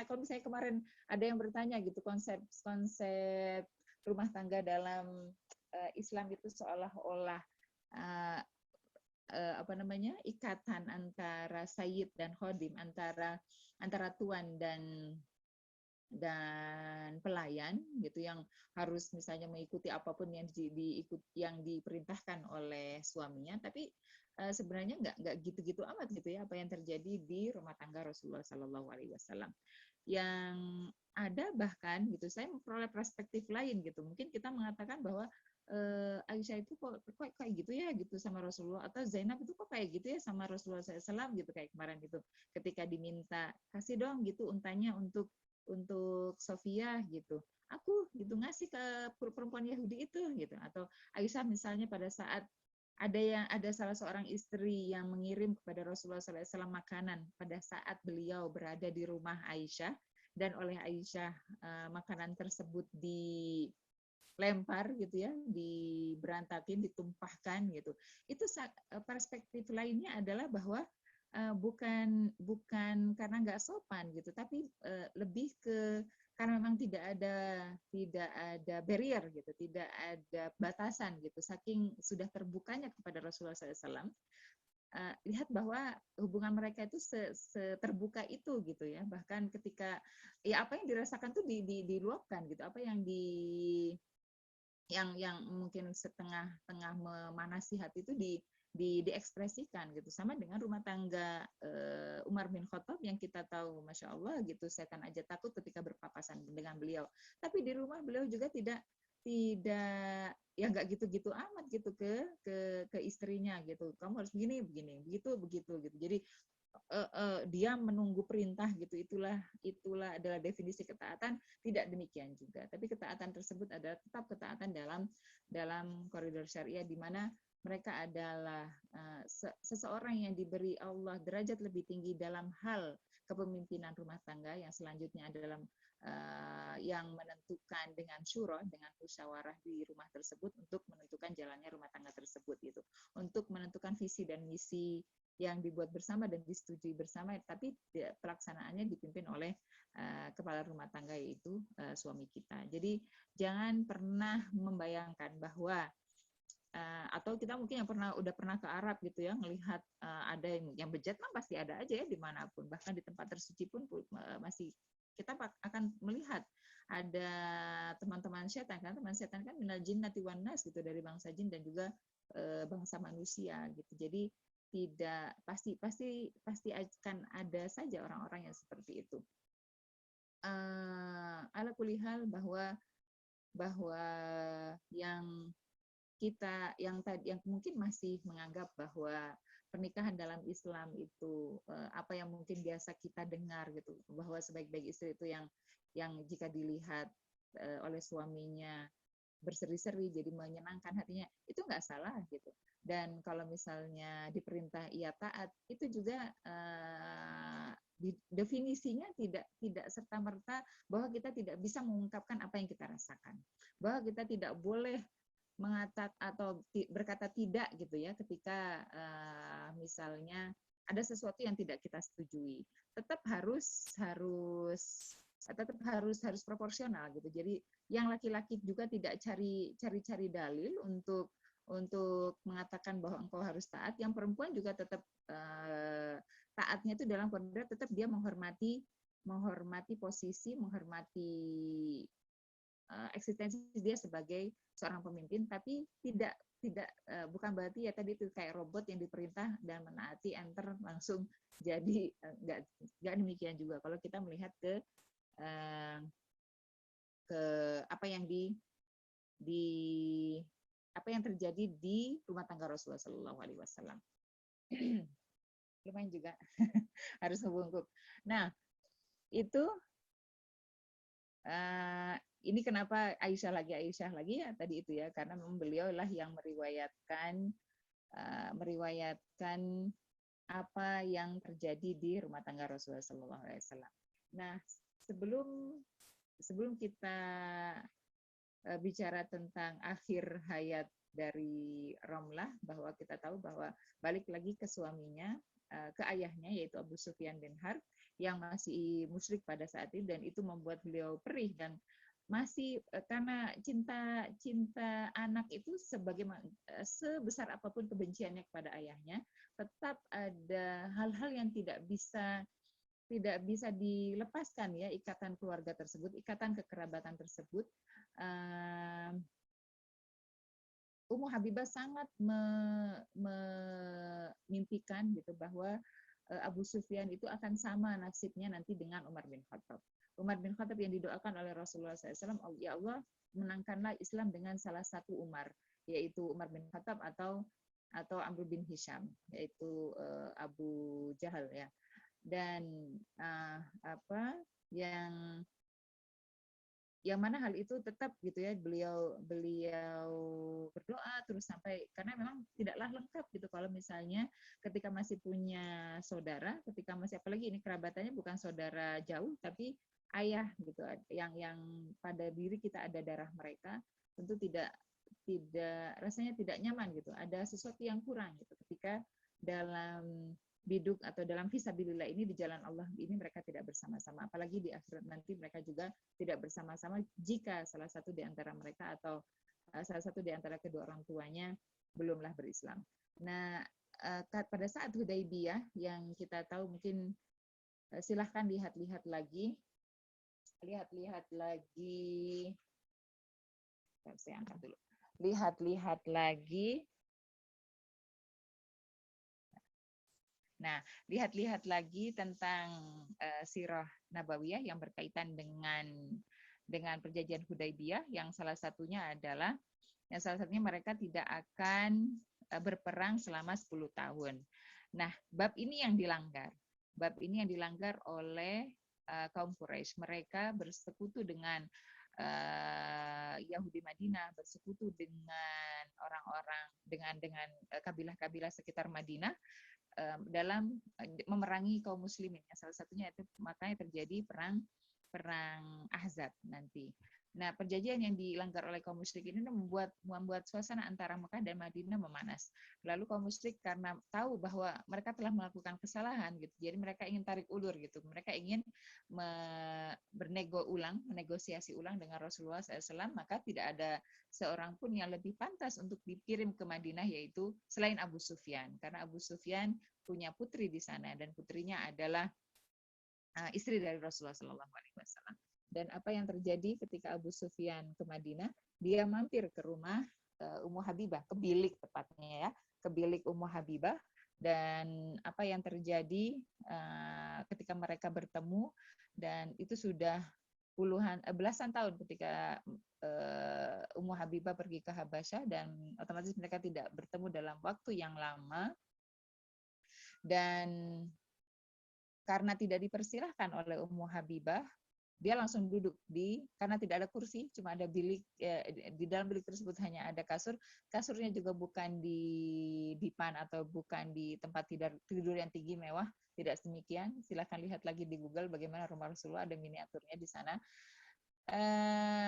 kalau misalnya kemarin ada yang bertanya gitu, konsep rumah tangga dalam Islam itu seolah-olah ikatan antara sayyid dan khodim, antara tuan dan pelayan gitu, yang harus misalnya mengikuti apapun yang diperintahkan oleh suaminya. Tapi sebenarnya nggak gitu-gitu amat gitu ya apa yang terjadi di rumah tangga Rasulullah Sallallahu Alaihi Wasallam. Yang ada bahkan gitu, saya memperoleh perspektif lain gitu. Mungkin kita mengatakan bahwa Aisyah itu kok kayak gitu ya gitu sama Rasulullah, atau Zainab itu kok kayak gitu ya sama Rasulullah SAW gitu, kayak kemarin gitu ketika diminta kasih dong gitu untanya untuk Sofia gitu, aku gitu ngasih ke perempuan Yahudi itu gitu. Atau Aisyah misalnya pada saat ada salah seorang istri yang mengirim kepada Rasulullah SAW makanan pada saat beliau berada di rumah Aisyah, dan oleh Aisyah makanan tersebut dilempar gitu ya, diberantakin, ditumpahkan gitu. Itu perspektif lainnya adalah bahwa bukan karena nggak sopan gitu, tapi lebih ke karena memang tidak ada barrier gitu, tidak ada batasan gitu, saking sudah terbukanya kepada Rasulullah SAW. Lihat bahwa hubungan mereka itu terbuka itu gitu ya, bahkan ketika ya apa yang dirasakan tuh diluapkan gitu, apa yang yang mungkin setengah memanasi hati itu diekspresikan gitu. Sama dengan rumah tangga Umar bin Khattab yang kita tahu, Masya Allah gitu, setan aja takut ketika berpapasan dengan beliau. Tapi di rumah beliau juga tidak ya nggak gitu-gitu amat gitu ke istrinya gitu. Kamu harus begini, begitu gitu. Jadi dia menunggu perintah gitu, itulah adalah definisi ketaatan. Tidak demikian juga, tapi ketaatan tersebut adalah tetap ketaatan dalam koridor syariah, di mana mereka adalah seseorang yang diberi Allah derajat lebih tinggi dalam hal kepemimpinan rumah tangga, yang selanjutnya adalah yang menentukan dengan syura, dengan musyawarah di rumah tersebut untuk menentukan jalannya rumah tangga tersebut gitu, untuk menentukan visi dan misi yang dibuat bersama dan disetujui bersama, tapi pelaksanaannya dipimpin oleh kepala rumah tangga, yaitu suami kita. Jadi jangan pernah membayangkan bahwa atau kita mungkin udah pernah ke Arab gitu ya, ngelihat ada yang bejat mah pasti ada aja ya dimanapun, bahkan di tempat tersuci pun masih kita akan melihat ada teman-teman setan, kan teman setan kan minal jinnati wan nas gitu, dari bangsa jin dan juga bangsa manusia gitu. Jadi tidak pasti akan ada saja orang-orang yang seperti itu. Ala kulihal bahwa yang mungkin masih menganggap bahwa pernikahan dalam Islam itu apa yang mungkin biasa kita dengar gitu, bahwa sebaik-baik istri itu yang jika dilihat oleh suaminya berseri-seri jadi menyenangkan hatinya, itu nggak salah gitu. Dan kalau misalnya diperintah ia taat, itu juga definisinya tidak serta-merta bahwa kita tidak bisa mengungkapkan apa yang kita rasakan, bahwa kita tidak boleh mengatakan atau berkata tidak gitu ya ketika misalnya ada sesuatu yang tidak kita setujui. Tetap harus proporsional gitu. Jadi yang laki-laki juga tidak cari dalil untuk mengatakan bahwa engkau harus taat. Yang perempuan juga tetap taatnya itu dalam koridor, tetap dia menghormati posisi, menghormati eksistensi dia sebagai seorang pemimpin, tapi bukan berarti ya tadi itu kayak robot yang diperintah dan menaati enter langsung jadi, enggak demikian juga kalau kita melihat ke apa yang apa yang terjadi di rumah tangga Rasulullah Shallallahu Alaihi Wasallam. Lumayan juga harus ngebungkuk. Nah itu ini kenapa Aisyah lagi ya tadi itu ya, karena memang beliau lah yang meriwayatkan apa yang terjadi di rumah tangga Rasulullah SAW. Nah, sebelum kita bicara tentang akhir hayat dari Romlah, bahwa kita tahu bahwa balik lagi ke suaminya, ke ayahnya yaitu Abu Sufyan bin Harb yang masih musyrik pada saat itu, dan itu membuat beliau perih dan masih karena cinta anak itu sebesar apapun kebenciannya kepada ayahnya, tetap ada hal-hal yang tidak bisa dilepaskan ya, ikatan keluarga tersebut, ikatan kekerabatan tersebut. Ummu Habibah sangat memimpikan gitu bahwa Abu Sufyan itu akan sama nasibnya nanti dengan Umar bin Khattab. Umar bin Khattab yang didoakan oleh Rasulullah SAW, ya Allah menangkanlah Islam dengan salah satu Umar, yaitu Umar bin Khattab atau Amr bin Hisham, yaitu Abu Jahal ya. Dan yang mana hal itu tetap gitu ya, beliau berdoa terus sampai, karena memang tidaklah lengkap gitu kalau misalnya ketika masih punya saudara, ketika masih, apalagi ini kerabatannya bukan saudara jauh tapi ayah gitu, yang pada diri kita ada darah mereka, tentu tidak rasanya tidak nyaman gitu, ada sesuatu yang kurang gitu ketika dalam biduk atau dalam fisabilillah ini, di jalan Allah ini mereka tidak bersama-sama, apalagi di akhirat nanti mereka juga tidak bersama-sama jika salah satu di antara mereka atau salah satu di antara kedua orang tuanya belumlah berislam. Nah, pada saat Hudaybiyah yang kita tahu, mungkin silahkan lihat-lihat lagi, saya angkat dulu, lihat-lihat lagi. Nah, lihat-lihat lagi tentang sirah nabawiyah yang berkaitan dengan perjanjian Hudaybiyah, yang salah satunya mereka tidak akan berperang selama 10 tahun. Nah, bab ini yang dilanggar. Bab ini yang dilanggar oleh kaum Quraisy. Mereka bersekutu dengan Yahudi Madinah, bersekutu dengan orang-orang dengan kabilah-kabilah sekitar Madinah dalam memerangi kaum muslimin. Salah satunya itu makanya terjadi perang Ahzab nanti. Nah, perjanjian yang dilanggar oleh kaum musyrik ini membuat suasana antara Mekah dan Madinah memanas. Lalu kaum musyrik karena tahu bahwa mereka telah melakukan kesalahan gitu, jadi mereka ingin tarik ulur gitu. Mereka ingin menegosiasi ulang dengan Rasulullah SAW, maka tidak ada seorang pun yang lebih pantas untuk dikirim ke Madinah, yaitu selain Abu Sufyan, karena Abu Sufyan punya putri di sana dan putrinya adalah istri dari Rasulullah SAW. Dan apa yang terjadi ketika Abu Sufyan ke Madinah? Dia mampir ke rumah Ummu Habibah, ke bilik tepatnya ya, ke bilik Ummu Habibah. Dan apa yang terjadi ketika mereka bertemu, dan itu sudah belasan tahun ketika Ummu Habibah pergi ke Habasyah, dan otomatis mereka tidak bertemu dalam waktu yang lama. Dan karena tidak dipersilahkan oleh Ummu Habibah, dia langsung duduk karena tidak ada kursi, cuma ada bilik, di dalam bilik tersebut hanya ada kasur. Kasurnya juga bukan di dipan atau bukan di tempat tidur yang tinggi mewah, tidak demikian. Silahkan lihat lagi di Google bagaimana rumah Rasulullah, ada miniaturnya di sana.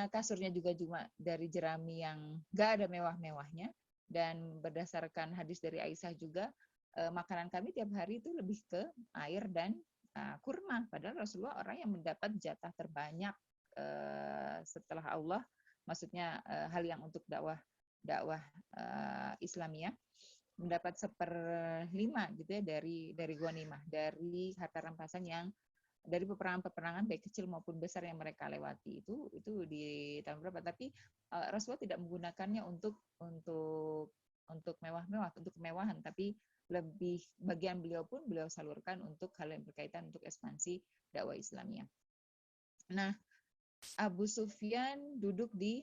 Kasurnya juga cuma dari jerami yang nggak ada mewah-mewahnya. Dan berdasarkan hadis dari Aisyah juga, makanan kami tiap hari itu lebih ke air dan kurma. Padahal Rasulullah orang yang mendapat jatah terbanyak setelah Allah, maksudnya hal yang untuk dakwah Islamiyah, mendapat 1/5 gitu ya dari ghanimah, dari harta rampasan yang dari peperangan baik kecil maupun besar yang mereka lewati. Itu di tahun berapa, tapi Rasulullah tidak menggunakannya untuk mewah-mewah, untuk kemewahan, tapi lebih bagian beliau pun beliau salurkan untuk hal yang berkaitan untuk ekspansi dakwah Islamiyah. Nah, Abu Sufyan duduk di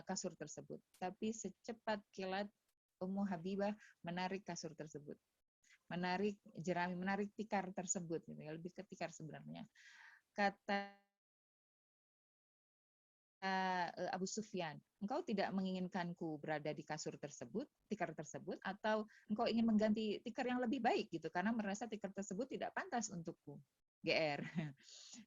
kasur tersebut, tapi secepat kilat Ummu Habibah menarik kasur tersebut, menarik jerami, menarik tikar tersebut, lebih ke tikar sebenarnya. Kata Abu Sufyan, engkau tidak menginginkanku berada di kasur tersebut, tikar tersebut, atau engkau ingin mengganti tikar yang lebih baik gitu, karena merasa tikar tersebut tidak pantas untukku, GR.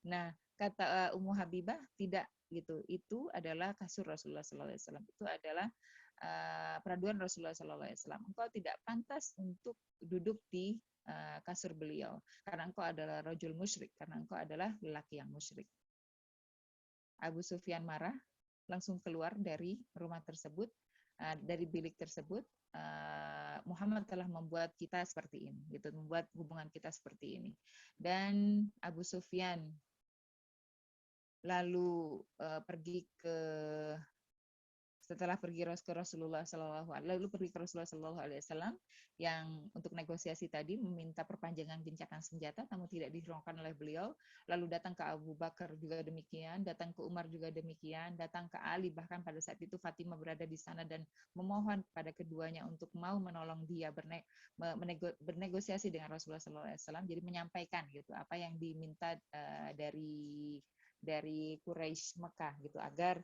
Nah, kata Ummu Habibah, tidak gitu. Itu adalah kasur Rasulullah SAW. Itu adalah peraduan Rasulullah SAW. Engkau tidak pantas untuk duduk di kasur beliau, karena engkau adalah rajul musyrik, karena engkau adalah lelaki yang musyrik. Abu Sufyan marah, langsung keluar dari rumah tersebut, dari bilik tersebut. Muhammad telah membuat kita seperti ini, gitu, membuat hubungan kita seperti ini. Dan Abu Sufyan lalu setelah pergi ke Rasulullah SAW, yang untuk negosiasi tadi meminta perpanjangan gencatan senjata, namun tidak dihiraukan oleh beliau. Lalu datang ke Abu Bakar juga demikian, datang ke Umar juga demikian, datang ke Ali, bahkan pada saat itu Fatimah berada di sana dan memohon kepada keduanya untuk mau menolong dia bernegosiasi dengan Rasulullah SAW. Jadi menyampaikan gitu apa yang diminta dari Quraisy Mekah gitu, agar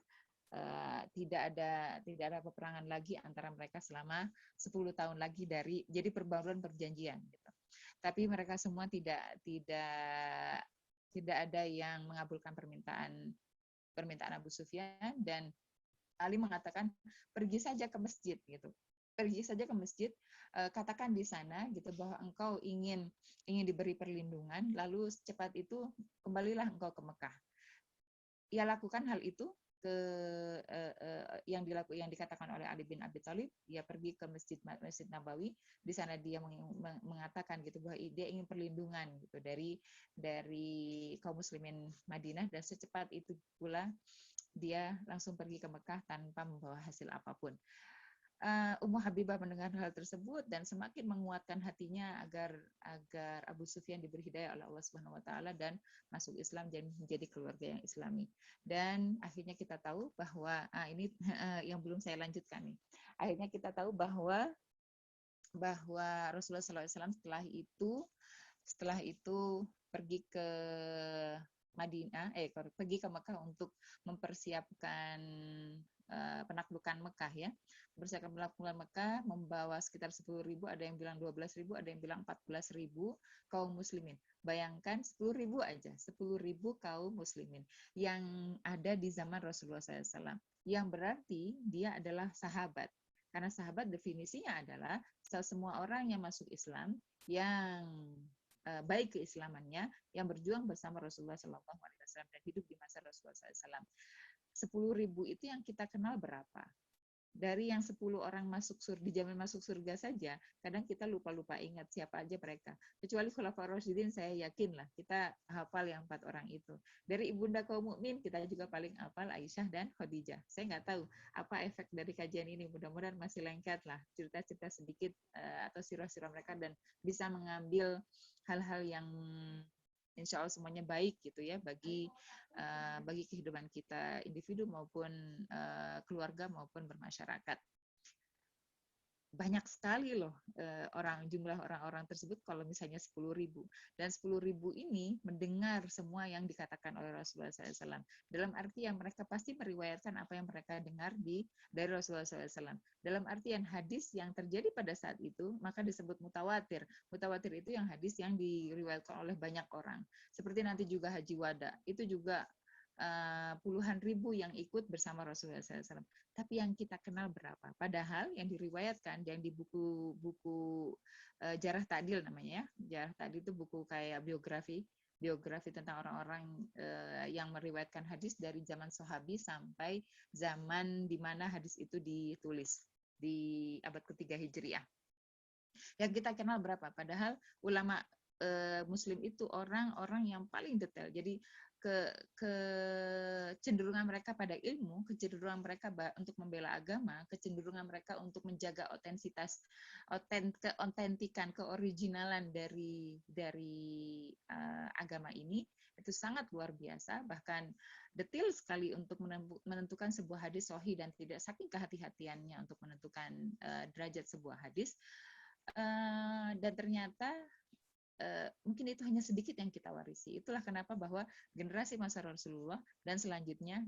tidak ada peperangan lagi antara mereka selama 10 tahun lagi jadi perbaruan perjanjian gitu. Tapi mereka semua tidak ada yang mengabulkan permintaan Abu Sufyan, dan Ali mengatakan pergi saja ke masjid gitu. Pergi saja ke masjid, katakan di sana gitu bahwa engkau ingin diberi perlindungan, lalu secepat itu kembalilah engkau ke Mekah. Ia lakukan hal itu yang dikatakan oleh Ali bin Abi Thalib. Dia pergi ke Masjid Nabawi. Di sana dia mengatakan gitu bahwa dia ingin perlindungan gitu dari kaum muslimin Madinah, dan secepat itu pula dia langsung pergi ke Mekah tanpa membawa hasil apapun. Ummu Habibah mendengar hal tersebut dan semakin menguatkan hatinya agar Abu Sufyan diberi hidayah oleh Allah Subhanahu wa taala dan masuk Islam dan menjadi keluarga yang Islami. Dan akhirnya kita tahu bahwa ini yang belum saya lanjutkan nih. Akhirnya kita tahu bahwa Rasulullah SAW setelah itu pergi ke pergi ke Mekah untuk mempersiapkan penaklukan Mekah ya. Mempersiapkan penaklukan Mekah membawa sekitar 10.000, ada yang bilang 12.000, ada yang bilang 14.000 kaum muslimin. Bayangkan 10.000 aja, 10.000 kaum muslimin yang ada di zaman Rasulullah SAW. Yang berarti dia adalah sahabat. Karena sahabat definisinya adalah semua orang yang masuk Islam, yang baik keislamannya, yang berjuang bersama Rasulullah SAW dan hidup di masa Rasulullah SAW. 10.000 itu yang kita kenal berapa? Dari yang 10 orang masuk surga, di zaman masuk surga saja, kadang kita lupa-lupa ingat siapa aja mereka. Kecuali Khulafaur Rasyidin, saya yakin lah kita hafal yang 4 orang itu. Dari ibunda kaum mukmin kita juga paling hafal Aisyah dan Khadijah. Saya nggak tahu apa efek dari kajian ini. Mudah-mudahan masih lengkap lah cerita-cerita sedikit atau sirah-sirah mereka dan bisa mengambil hal-hal yang insya Allah semuanya baik gitu ya bagi kehidupan kita individu maupun keluarga maupun bermasyarakat. Banyak sekali loh jumlah orang-orang tersebut kalau misalnya 10.000. Dan 10.000 ini mendengar semua yang dikatakan oleh Rasulullah SAW. Dalam artian mereka pasti meriwayatkan apa yang mereka dengar dari Rasulullah SAW. Dalam artian hadis yang terjadi pada saat itu, maka disebut mutawatir. Mutawatir itu yang hadis yang diriwayatkan oleh banyak orang. Seperti nanti juga Haji Wada, itu juga puluhan ribu yang ikut bersama Rasulullah SAW. Tapi yang kita kenal berapa? Padahal yang diriwayatkan, yang di buku Jarah Ta'dil namanya ya. Jarah Ta'dil itu buku kayak biografi tentang orang-orang yang meriwayatkan hadis dari zaman Sahabi sampai zaman di mana hadis itu ditulis di abad ketiga Hijriah. Yang kita kenal berapa? Padahal ulama Muslim itu orang-orang yang paling detail. Jadi kecenderungan mereka pada ilmu, kecenderungan mereka untuk membela agama, kecenderungan mereka untuk menjaga keotentikan, keoriginalan dari agama ini itu sangat luar biasa, bahkan detail sekali untuk menentukan sebuah hadis sahih dan tidak, saking kehati-hatiannya untuk menentukan derajat sebuah hadis. Dan ternyata mungkin itu hanya sedikit yang kita warisi. Itulah kenapa bahwa generasi masa Rasulullah dan selanjutnya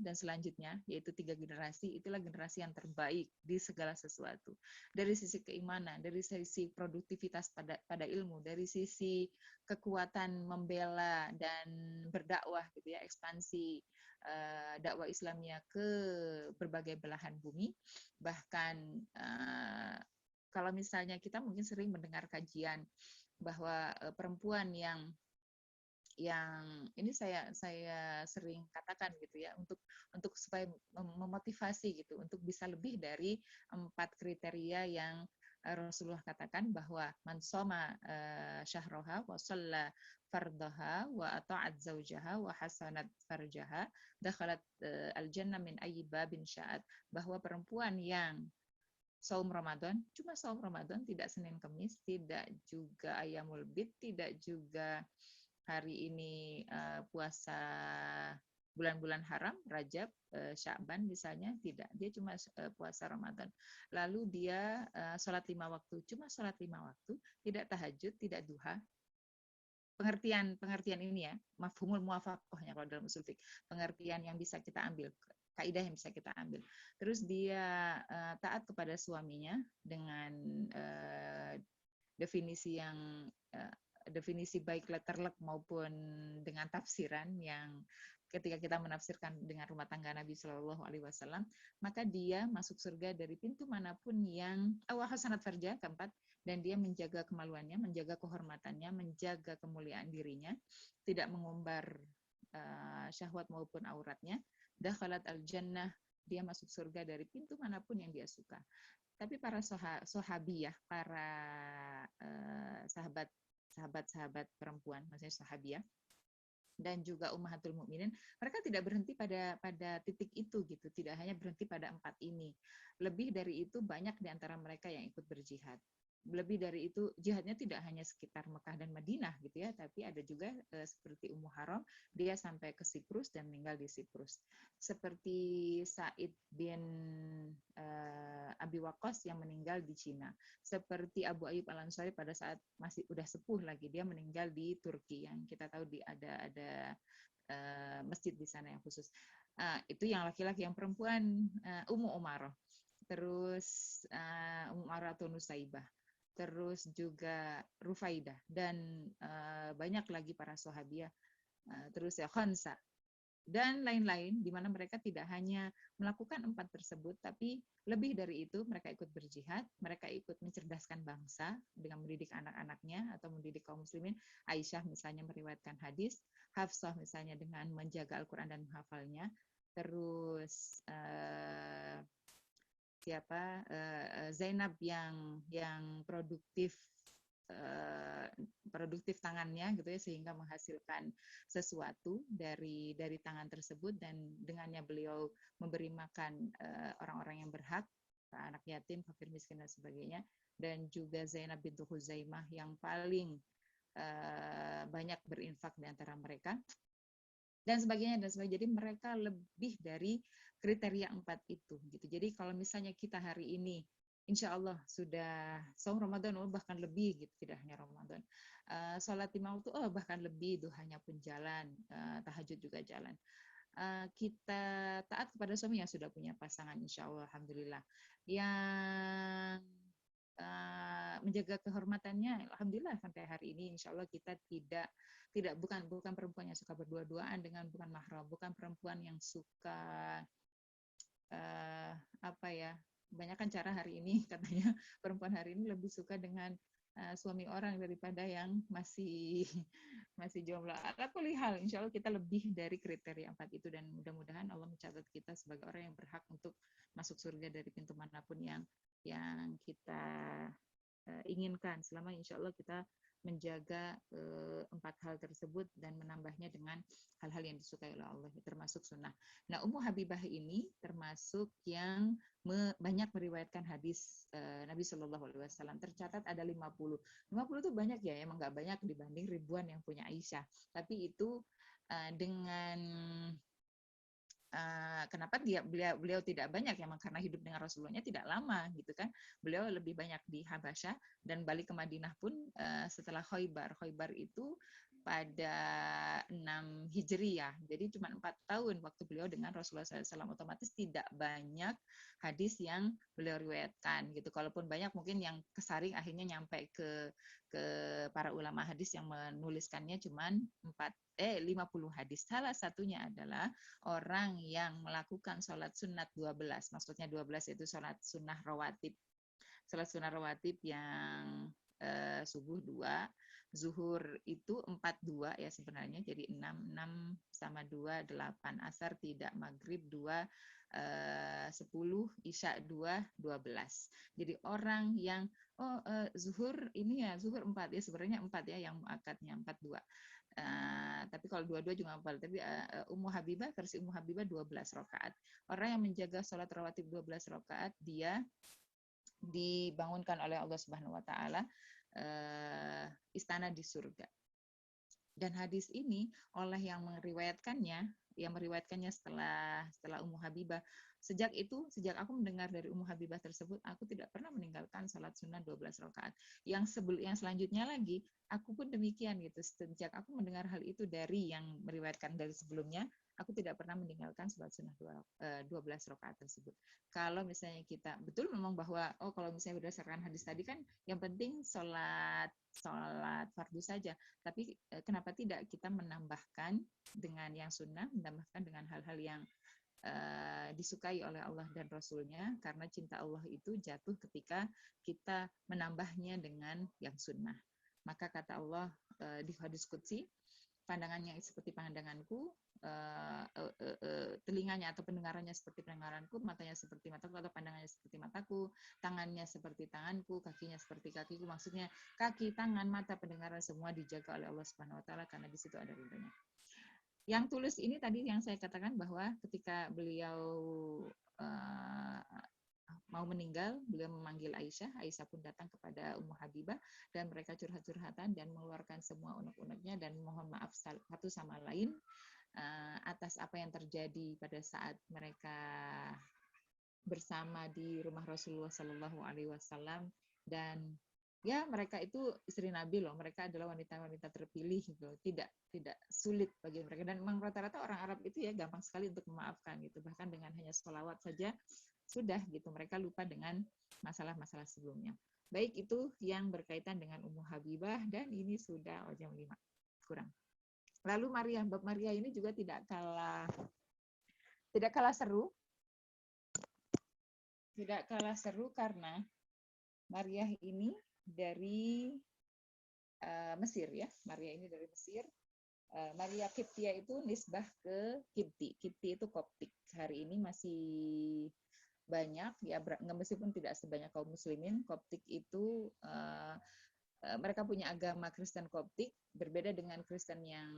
yaitu 3 generasi, itulah generasi yang terbaik di segala sesuatu. Dari sisi keimanan, dari sisi produktivitas pada ilmu, dari sisi kekuatan membela dan berdakwah gitu ya, ekspansi dakwah Islamnya ke berbagai belahan bumi. Bahkan kalau misalnya kita mungkin sering mendengar kajian bahwa perempuan yang ini saya sering katakan gitu ya, untuk supaya memotivasi gitu untuk bisa lebih dari 4 kriteria yang Rasulullah katakan, bahwa man shoma syahroha wa shalla fardaha wa ata'at zaujaha wa hasanat farjaha dakhalat al-jannah min ayyi babin sya'at. Bahwa perempuan yang saum Ramadan, cuma saum Ramadan, tidak Senin Kemis, tidak juga Ayyamul Bid, tidak juga hari ini puasa bulan-bulan haram, Rajab, Sya'ban misalnya, tidak. Dia cuma puasa Ramadan. Lalu dia sholat 5 waktu, cuma sholat 5 waktu, tidak tahajud, tidak duha. Pengertian ini ya, mafhumul muwafaqahnya kalau dalam usul fiqh, pengertian yang bisa kita ambil, kaidah yang bisa kita ambil. Terus dia taat kepada suaminya dengan definisi baik letterlek maupun dengan tafsiran yang ketika kita menafsirkan dengan rumah tangga Nabi Shallallahu Alaihi Wasallam, maka dia masuk surga dari pintu manapun yang hasanat farja, keempat, dan dia menjaga kemaluannya, menjaga kehormatannya, menjaga kemuliaan dirinya, tidak mengumbar syahwat maupun auratnya. Dakhalat al-jannah, dia masuk surga dari pintu manapun yang dia suka. Tapi para sahabiyah, para sahabat perempuan, maksudnya sahabiyah, dan juga ummahatul mukminin, mereka tidak berhenti pada titik itu gitu, tidak hanya berhenti pada 4 ini. Lebih dari itu, banyak di antara mereka yang ikut berjihad. Lebih dari itu, jihadnya tidak hanya sekitar Mekah dan Madinah gitu ya, tapi ada juga seperti Ummu Haram, dia sampai ke Siprus dan meninggal di Siprus. Seperti Sa'id bin Abi Waqqas yang meninggal di Cina. Seperti Abu Ayyub Al-Ansari pada saat masih udah sepuh lagi, dia meninggal di Turki, yang kita tahu ada masjid di sana yang khusus. Itu yang laki-laki. Yang perempuan Ummu Umaroh, terus Ummu Umaroh atau Nusaibah, terus juga Rufaidah, dan banyak lagi para sahabiah, terus ya Khansa dan lain-lain, di mana mereka tidak hanya melakukan 4 tersebut, tapi lebih dari itu mereka ikut berjihad, mereka ikut mencerdaskan bangsa dengan mendidik anak-anaknya atau mendidik kaum muslimin. Aisyah misalnya meriwayatkan hadis, Hafsah misalnya dengan menjaga Al-Quran dan menghafalnya, terus Zainab yang produktif tangannya gitu ya, sehingga menghasilkan sesuatu dari tangan tersebut, dan dengannya beliau memberi makan orang-orang yang berhak, anak yatim, fakir miskin dan sebagainya. Dan juga Zainab bintu Huzaimah yang paling banyak berinfak di antara mereka, dan sebagainya. Jadi mereka lebih dari kriteria 4 itu gitu. Jadi kalau misalnya kita hari ini insya Allah sudah saum Ramadan, bahkan lebih gitu, tidak hanya Ramadan, sholat 5 waktu, bahkan lebih, duhanya pun jalan, tahajud juga jalan, kita taat kepada suami yang sudah punya pasangan, insya Allah, alhamdulillah, yang menjaga kehormatannya, alhamdulillah sampai hari ini insya Allah kita bukan perempuan yang suka berdua-duaan dengan bukan mahram, bukan perempuan yang suka kebanyakan cara hari ini katanya perempuan hari ini lebih suka dengan suami orang daripada yang masih jomblo. Alapun hal, insya Allah kita lebih dari kriteria 4 itu, dan mudah-mudahan Allah mencatat kita sebagai orang yang berhak untuk masuk surga dari pintu manapun yang kita inginkan, selama insya Allah kita menjaga 4 hal tersebut dan menambahnya dengan hal-hal yang disukai oleh Allah, termasuk sunnah. Nah, Ummu Habibah ini termasuk yang banyak meriwayatkan hadis Nabi Shallallahu Alaihi Wasallam. Tercatat ada 50 itu banyak ya, emang nggak banyak dibanding ribuan yang punya Aisyah. Tapi itu dengan kenapa beliau tidak banyak, ya karena hidup dengan Rasulullahnya tidak lama gitu kan. Beliau lebih banyak di Habasyah, dan balik ke Madinah pun setelah Khaybar itu pada 6 Hijriyah, jadi cuma 4 tahun waktu beliau dengan Rasulullah SAW. Otomatis tidak banyak hadis yang beliau riwayatkan gitu. Kalaupun banyak, mungkin yang kesaring akhirnya nyampe ke para ulama hadis yang menuliskannya cuma 50 hadis. Salah satunya adalah orang yang melakukan sholat sunat 12, maksudnya 12 itu sholat sunnah rawatib. Sholat sunnah rawatib yang subuh 2, zuhur itu 4-2 ya sebenarnya, jadi 6 sama 2, 8, asar tidak, maghrib 2, 10, isya 2, 12. Jadi orang yang zuhur ini ya, zuhur 4 ya, sebenarnya 4 ya, yang akadnya 4-2. Tapi kalau 2-2 juga hafal. Tapi Ummu Habibah, versi Ummu Habibah 12 rakaat. Orang yang menjaga sholat rawatib 12 rakaat, dia dibangunkan oleh Allah Subhanahu wa taala istana di surga. Dan hadis ini oleh yang meriwayatkannya setelah Ummu Habibah. Sejak aku mendengar dari Ummu Habibah tersebut, aku tidak pernah meninggalkan salat sunnah 12 rakaat. Yang selanjutnya lagi, aku pun demikian gitu. Sejak aku mendengar hal itu dari yang meriwayatkan dari sebelumnya, aku tidak pernah meninggalkan salat sunnah 12 rakaat tersebut. Kalau misalnya kita betul memang bahwa kalau misalnya berdasarkan hadis tadi kan yang penting salat fardu saja, tapi kenapa tidak kita menambahkan dengan yang sunnah, menambahkan dengan hal-hal yang disukai oleh Allah dan Rasulnya, karena cinta Allah itu jatuh ketika kita menambahnya dengan yang sunnah. Maka kata Allah di hadis qudsi, pandangannya seperti pandanganku, telinganya atau pendengarannya seperti pendengaranku, matanya seperti mataku atau pandangannya seperti mataku, tangannya seperti tanganku, kakinya seperti kakiku. Maksudnya kaki, tangan, mata, pendengaran semua dijaga oleh Allah Subhanahu wa taala, karena di situ ada ridhonya. Yang tulis ini tadi yang saya katakan bahwa ketika beliau mau meninggal, beliau memanggil Aisyah. Aisyah pun datang kepada Ummu Habibah dan mereka curhat-curhatan dan mengeluarkan semua unek-uneknya dan mohon maaf satu sama lain atas apa yang terjadi pada saat mereka bersama di rumah Rasulullah Shallallahu Alaihi Wasallam, dan ya mereka itu istri Nabi loh, mereka adalah wanita-wanita terpilih gitu, tidak sulit bagi mereka, dan memang rata-rata orang Arab itu ya gampang sekali untuk memaafkan gitu, bahkan dengan hanya sholawat saja sudah gitu, mereka lupa dengan masalah-masalah sebelumnya. Baik, itu yang berkaitan dengan Ummu Habibah, dan ini sudah jam 5 kurang. Lalu Maria, bab Maria ini juga tidak kalah seru. Tidak kalah seru karena Maria ini dari Mesir ya. Maria ini dari Mesir. Maria Kiptia itu nisbah ke Kipti. Kipti itu Koptik. Hari ini masih banyak ya, meskipun tidak sebanyak kaum muslimin. Koptik itu mereka punya agama Kristen Koptik, berbeda dengan Kristen yang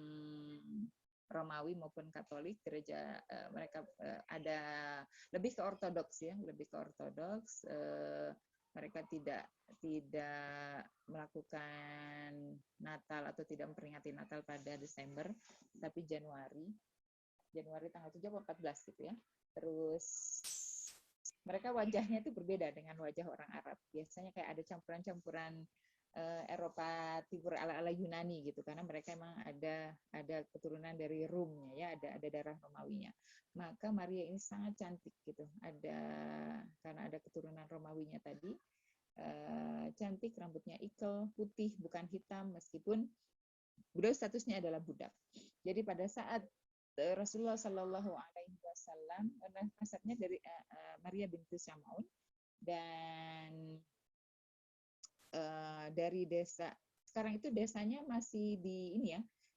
Romawi maupun Katolik. Gereja mereka ada lebih ke Ortodoks ya, lebih ke Ortodoks. Mereka tidak melakukan Natal atau tidak memperingati Natal pada Desember, tapi Januari tanggal 7 atau 14 gitu ya. Terus mereka wajahnya itu berbeda dengan wajah orang Arab. Biasanya kayak ada campuran-campuran Eropa Timur ala-ala Yunani gitu, karena mereka emang ada keturunan dari Rumnya ya, ada darah Romawinya. Maka Maria ini sangat cantik gitu. Karena ada keturunan Romawinya tadi. Cantik, rambutnya ikel, putih bukan hitam, meskipun beliau statusnya adalah budak. Jadi pada saat Rasulullah Shallallahu Alaihi Wasallam, nasabnya dari Maria binti Syam'un, dan dari desa, sekarang itu desanya masih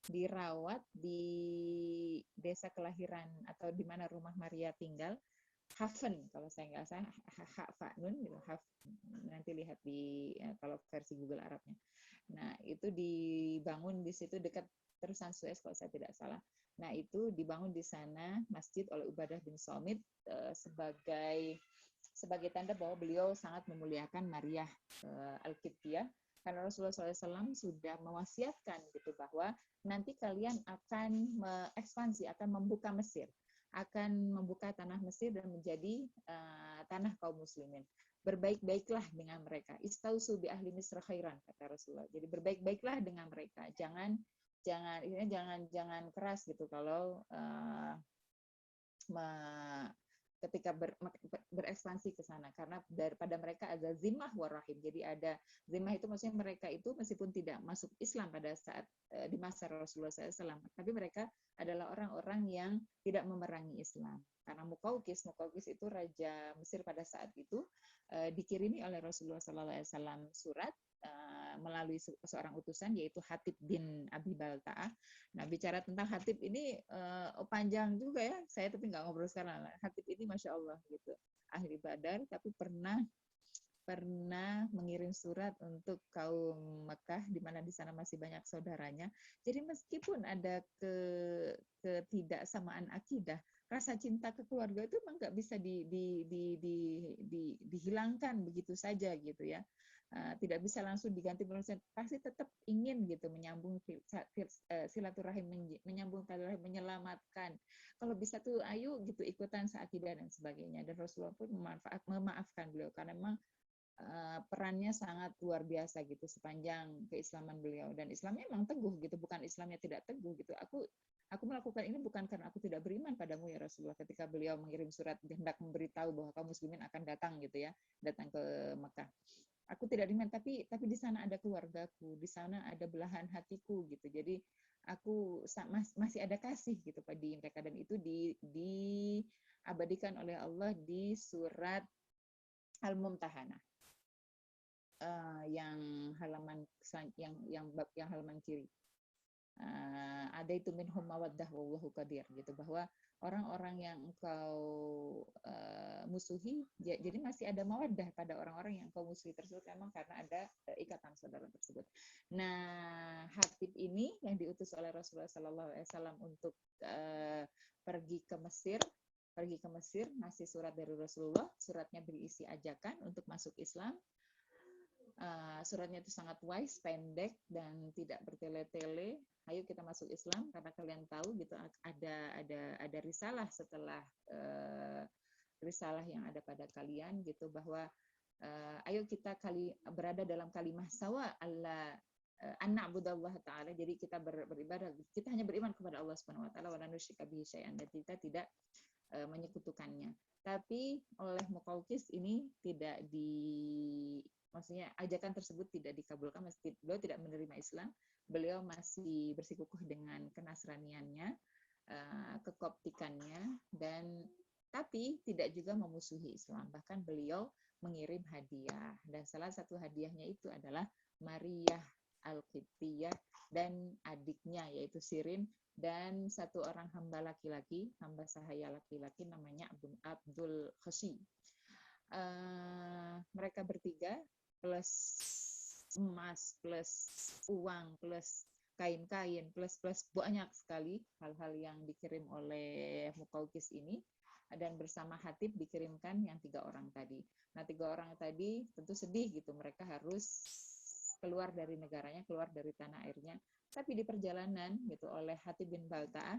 dirawat di desa kelahiran atau di mana rumah Maria tinggal, Hafen kalau saya nggak salah, Hafa'nun gitu, nanti lihat di kalau versi Google Arabnya. Nah itu dibangun di situ dekat terusan Suez kalau saya tidak salah. Nah itu dibangun di sana masjid oleh Ubadah bin Samit sebagai tanda bahwa beliau sangat memuliakan Maria Al-Qibtiyah, karena Rasulullah SAW sudah mewasiatkan gitu bahwa nanti kalian akan mengekspansi, akan membuka Mesir, akan membuka tanah Mesir dan menjadi tanah kaum muslimin. Berbaik-baiklah dengan mereka. Istausu bi ahli Misr khairan, kata Rasulullah. Jadi berbaik-baiklah dengan mereka. Jangan keras gitu kalau ketika berekspansi ke sana, karena daripada mereka ada zimmah warahim. Jadi ada zimmah itu maksudnya mereka itu meskipun tidak masuk Islam pada saat di masa Rasulullah SAW, tapi mereka adalah orang-orang yang tidak memerangi Islam. Karena Muqawqis itu raja Mesir pada saat itu dikirimi oleh Rasulullah SAW surat melalui seorang utusan yaitu Hatib bin Abi Balta'ah. Nah, bicara tentang Hatib ini panjang juga ya. Saya tapi nggak ngobrol sekarang. Hatib ini Masya Allah gitu. Ahli Badar, tapi pernah mengirim surat untuk kaum Mekah, di mana di sana masih banyak saudaranya. Jadi meskipun ada ketidaksamaan akidah, rasa cinta ke keluarga itu memang nggak bisa dihilangkan begitu saja gitu ya. Tidak bisa langsung diganti, pasti tetap ingin gitu menyambung silaturahim, menyambung tali rahim, menyelamatkan. Kalau bisa tuh ayo gitu ikutan seakidah dan sebagainya. Dan Rasulullah pun memaafkan beliau karena memang perannya sangat luar biasa gitu sepanjang keislaman beliau, dan Islamnya memang teguh gitu, bukan Islamnya tidak teguh gitu. Aku melakukan ini bukan karena aku tidak beriman padamu ya Rasulullah, ketika beliau mengirim surat hendak memberitahu bahwa kaum muslimin akan datang gitu ya, datang ke Mekah. Aku tidak beriman, tapi di sana ada keluargaku, di sana ada belahan hatiku gitu. Jadi aku masih ada kasih gitu pada mereka, dan itu diabadikan oleh Allah di surat Al-Mumtahanah. Yang halaman kiri. Ada itu minhum mawaddah wallahu qadir gitu, bahwa orang-orang yang engkau musuhi, jadi masih ada mawaddah pada orang-orang yang engkau musuhi tersebut, memang karena ada ikatan saudara tersebut. Nah, Hatib ini yang diutus oleh Rasulullah SAW untuk pergi ke Mesir, ngasih surat dari Rasulullah. Suratnya berisi ajakan untuk masuk Islam. Suratnya itu sangat wise, pendek dan tidak bertele-tele. Ayo kita masuk Islam karena kalian tahu gitu ada risalah setelah risalah yang ada pada kalian gitu, bahwa ayo kita berada dalam kalimah sawa alla an na'budallaha ta'ala. Jadi kita beribadah, kita hanya beriman kepada Allah Subhanahu wa taala wa la nusyrika bihi syai'an, dan kita tidak menyekutukannya. Tapi oleh Muqawqis ini tidak maksudnya ajakan tersebut tidak dikabulkan, meski beliau tidak menerima Islam, beliau masih bersikukuh dengan kenasraniannya, kekoptikannya, tapi tidak juga memusuhi Islam. Bahkan beliau mengirim hadiah, dan salah satu hadiahnya itu adalah Maryah Al-Qibtiyah dan adiknya yaitu Sirin, dan satu orang hamba laki-laki, hamba sahaya laki-laki namanya Abdul Khashi. Mereka bertiga plus emas, plus uang, plus kain-kain, plus banyak sekali hal-hal yang dikirim oleh Muqawqis ini, dan bersama Hatib dikirimkan yang 3 orang tadi. Nah, 3 orang tadi tentu sedih gitu, mereka harus keluar dari negaranya, keluar dari tanah airnya. Tapi di perjalanan gitu oleh Hatib bin Balta'ah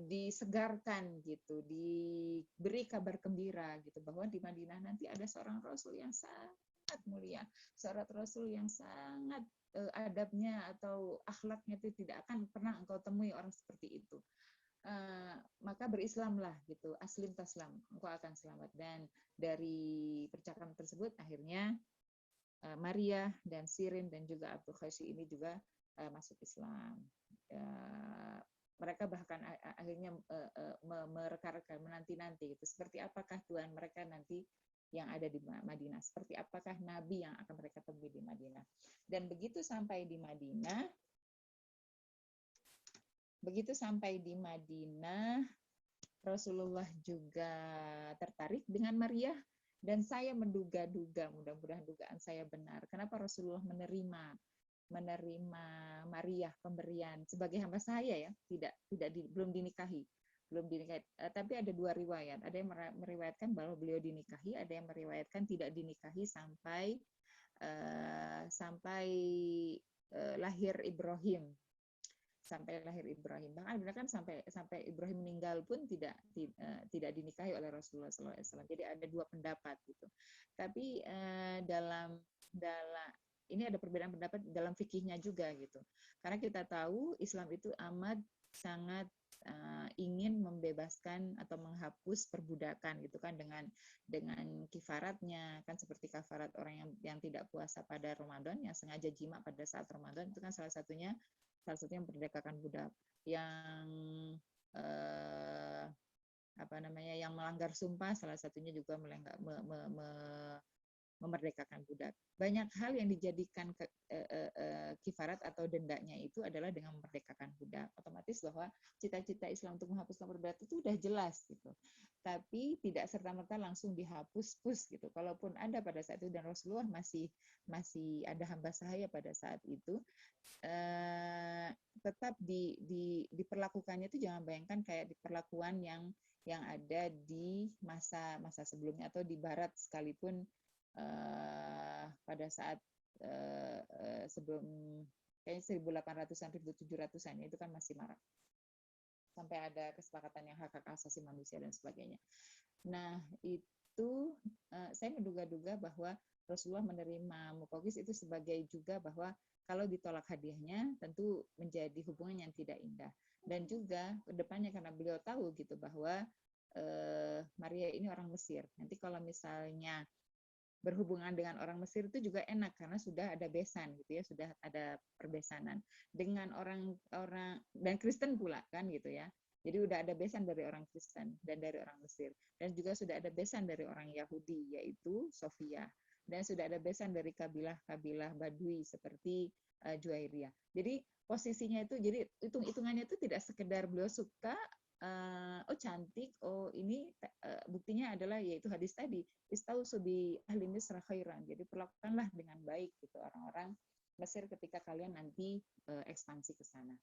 disegarkan gitu, diberi kabar gembira gitu bahwa di Madinah nanti ada seorang Rasul yang sangat mulia, seorang Rasul yang sangat adabnya atau akhlaknya itu tidak akan pernah engkau temui orang seperti itu. Maka berislamlah gitu, aslim taslam, engkau akan selamat. Dan dari percakapan tersebut akhirnya Maryah dan Sirin dan juga Abdul Khashi ini juga masuk Islam. Mereka bahkan akhirnya mereka-reka menanti-nanti gitu, seperti apakah Tuhan mereka nanti yang ada di Madinah, seperti apakah Nabi yang akan mereka temui di Madinah. Dan begitu sampai di Madinah, Rasulullah juga tertarik dengan Maryah, dan saya menduga-duga, mudah-mudahan dugaan saya benar, kenapa Rasulullah menerima Maryah pemberian sebagai hamba sahaya ya, belum dinikahi. Tapi ada 2 riwayat. Ada yang meriwayatkan bahwa beliau dinikahi, ada yang meriwayatkan tidak dinikahi sampai lahir Ibrahim. Bahkan benar kan sampai Ibrahim meninggal pun tidak dinikahi oleh Rasulullah SAW. Jadi ada 2 pendapat gitu. Tapi dalam ini ada perbedaan pendapat dalam fikihnya juga gitu. Karena kita tahu Islam itu amat sangat ingin membebaskan atau menghapus perbudakan gitu kan, dengan kifaratnya kan, seperti kafarat orang yang tidak puasa pada Ramadan, yang sengaja jima pada saat Ramadan, itu kan salah satunya memperdekakan budak. Yang yang melanggar sumpah salah satunya juga memerdekakan budak. Banyak hal yang dijadikan kifarat atau dendanya itu adalah dengan memerdekakan budak. Otomatis bahwa cita-cita Islam untuk menghapuskan perbudakan itu sudah jelas gitu. Tapi tidak serta-merta langsung dihapus gitu. Kalaupun ada pada saat itu, dan Rasulullah masih ada hamba sahaya pada saat itu, tetap diperlakukannya itu jangan bayangkan kayak diperlakuan yang ada di masa sebelumnya atau di Barat sekalipun. Pada saat sebelum kayaknya 1800-an 1700-an itu kan masih marak, sampai ada kesepakatan yang hak asasi manusia dan sebagainya. Nah itu saya menduga-duga bahwa Rasulullah menerima Muqawqis itu sebagai juga bahwa kalau ditolak hadiahnya tentu menjadi hubungan yang tidak indah, dan juga kedepannya karena beliau tahu gitu bahwa Maria ini orang Mesir, nanti kalau misalnya berhubungan dengan orang Mesir itu juga enak karena sudah ada besan gitu ya, sudah ada perbesanan dengan orang dan Kristen pula kan gitu ya. Jadi udah ada besan dari orang Kristen dan dari orang Mesir, dan juga sudah ada besan dari orang Yahudi yaitu Sofia, dan sudah ada besan dari kabilah Badui seperti Juwairiyah. Jadi posisinya itu, jadi hitung-hitungannya itu tidak sekedar beliau suka, oh cantik, oh ini buktinya adalah yaitu hadis tadi, istausu bi ahli Misr khairan. Jadi perlakukanlah dengan baik gitu orang-orang Mesir ketika kalian nanti ekspansi ke sana.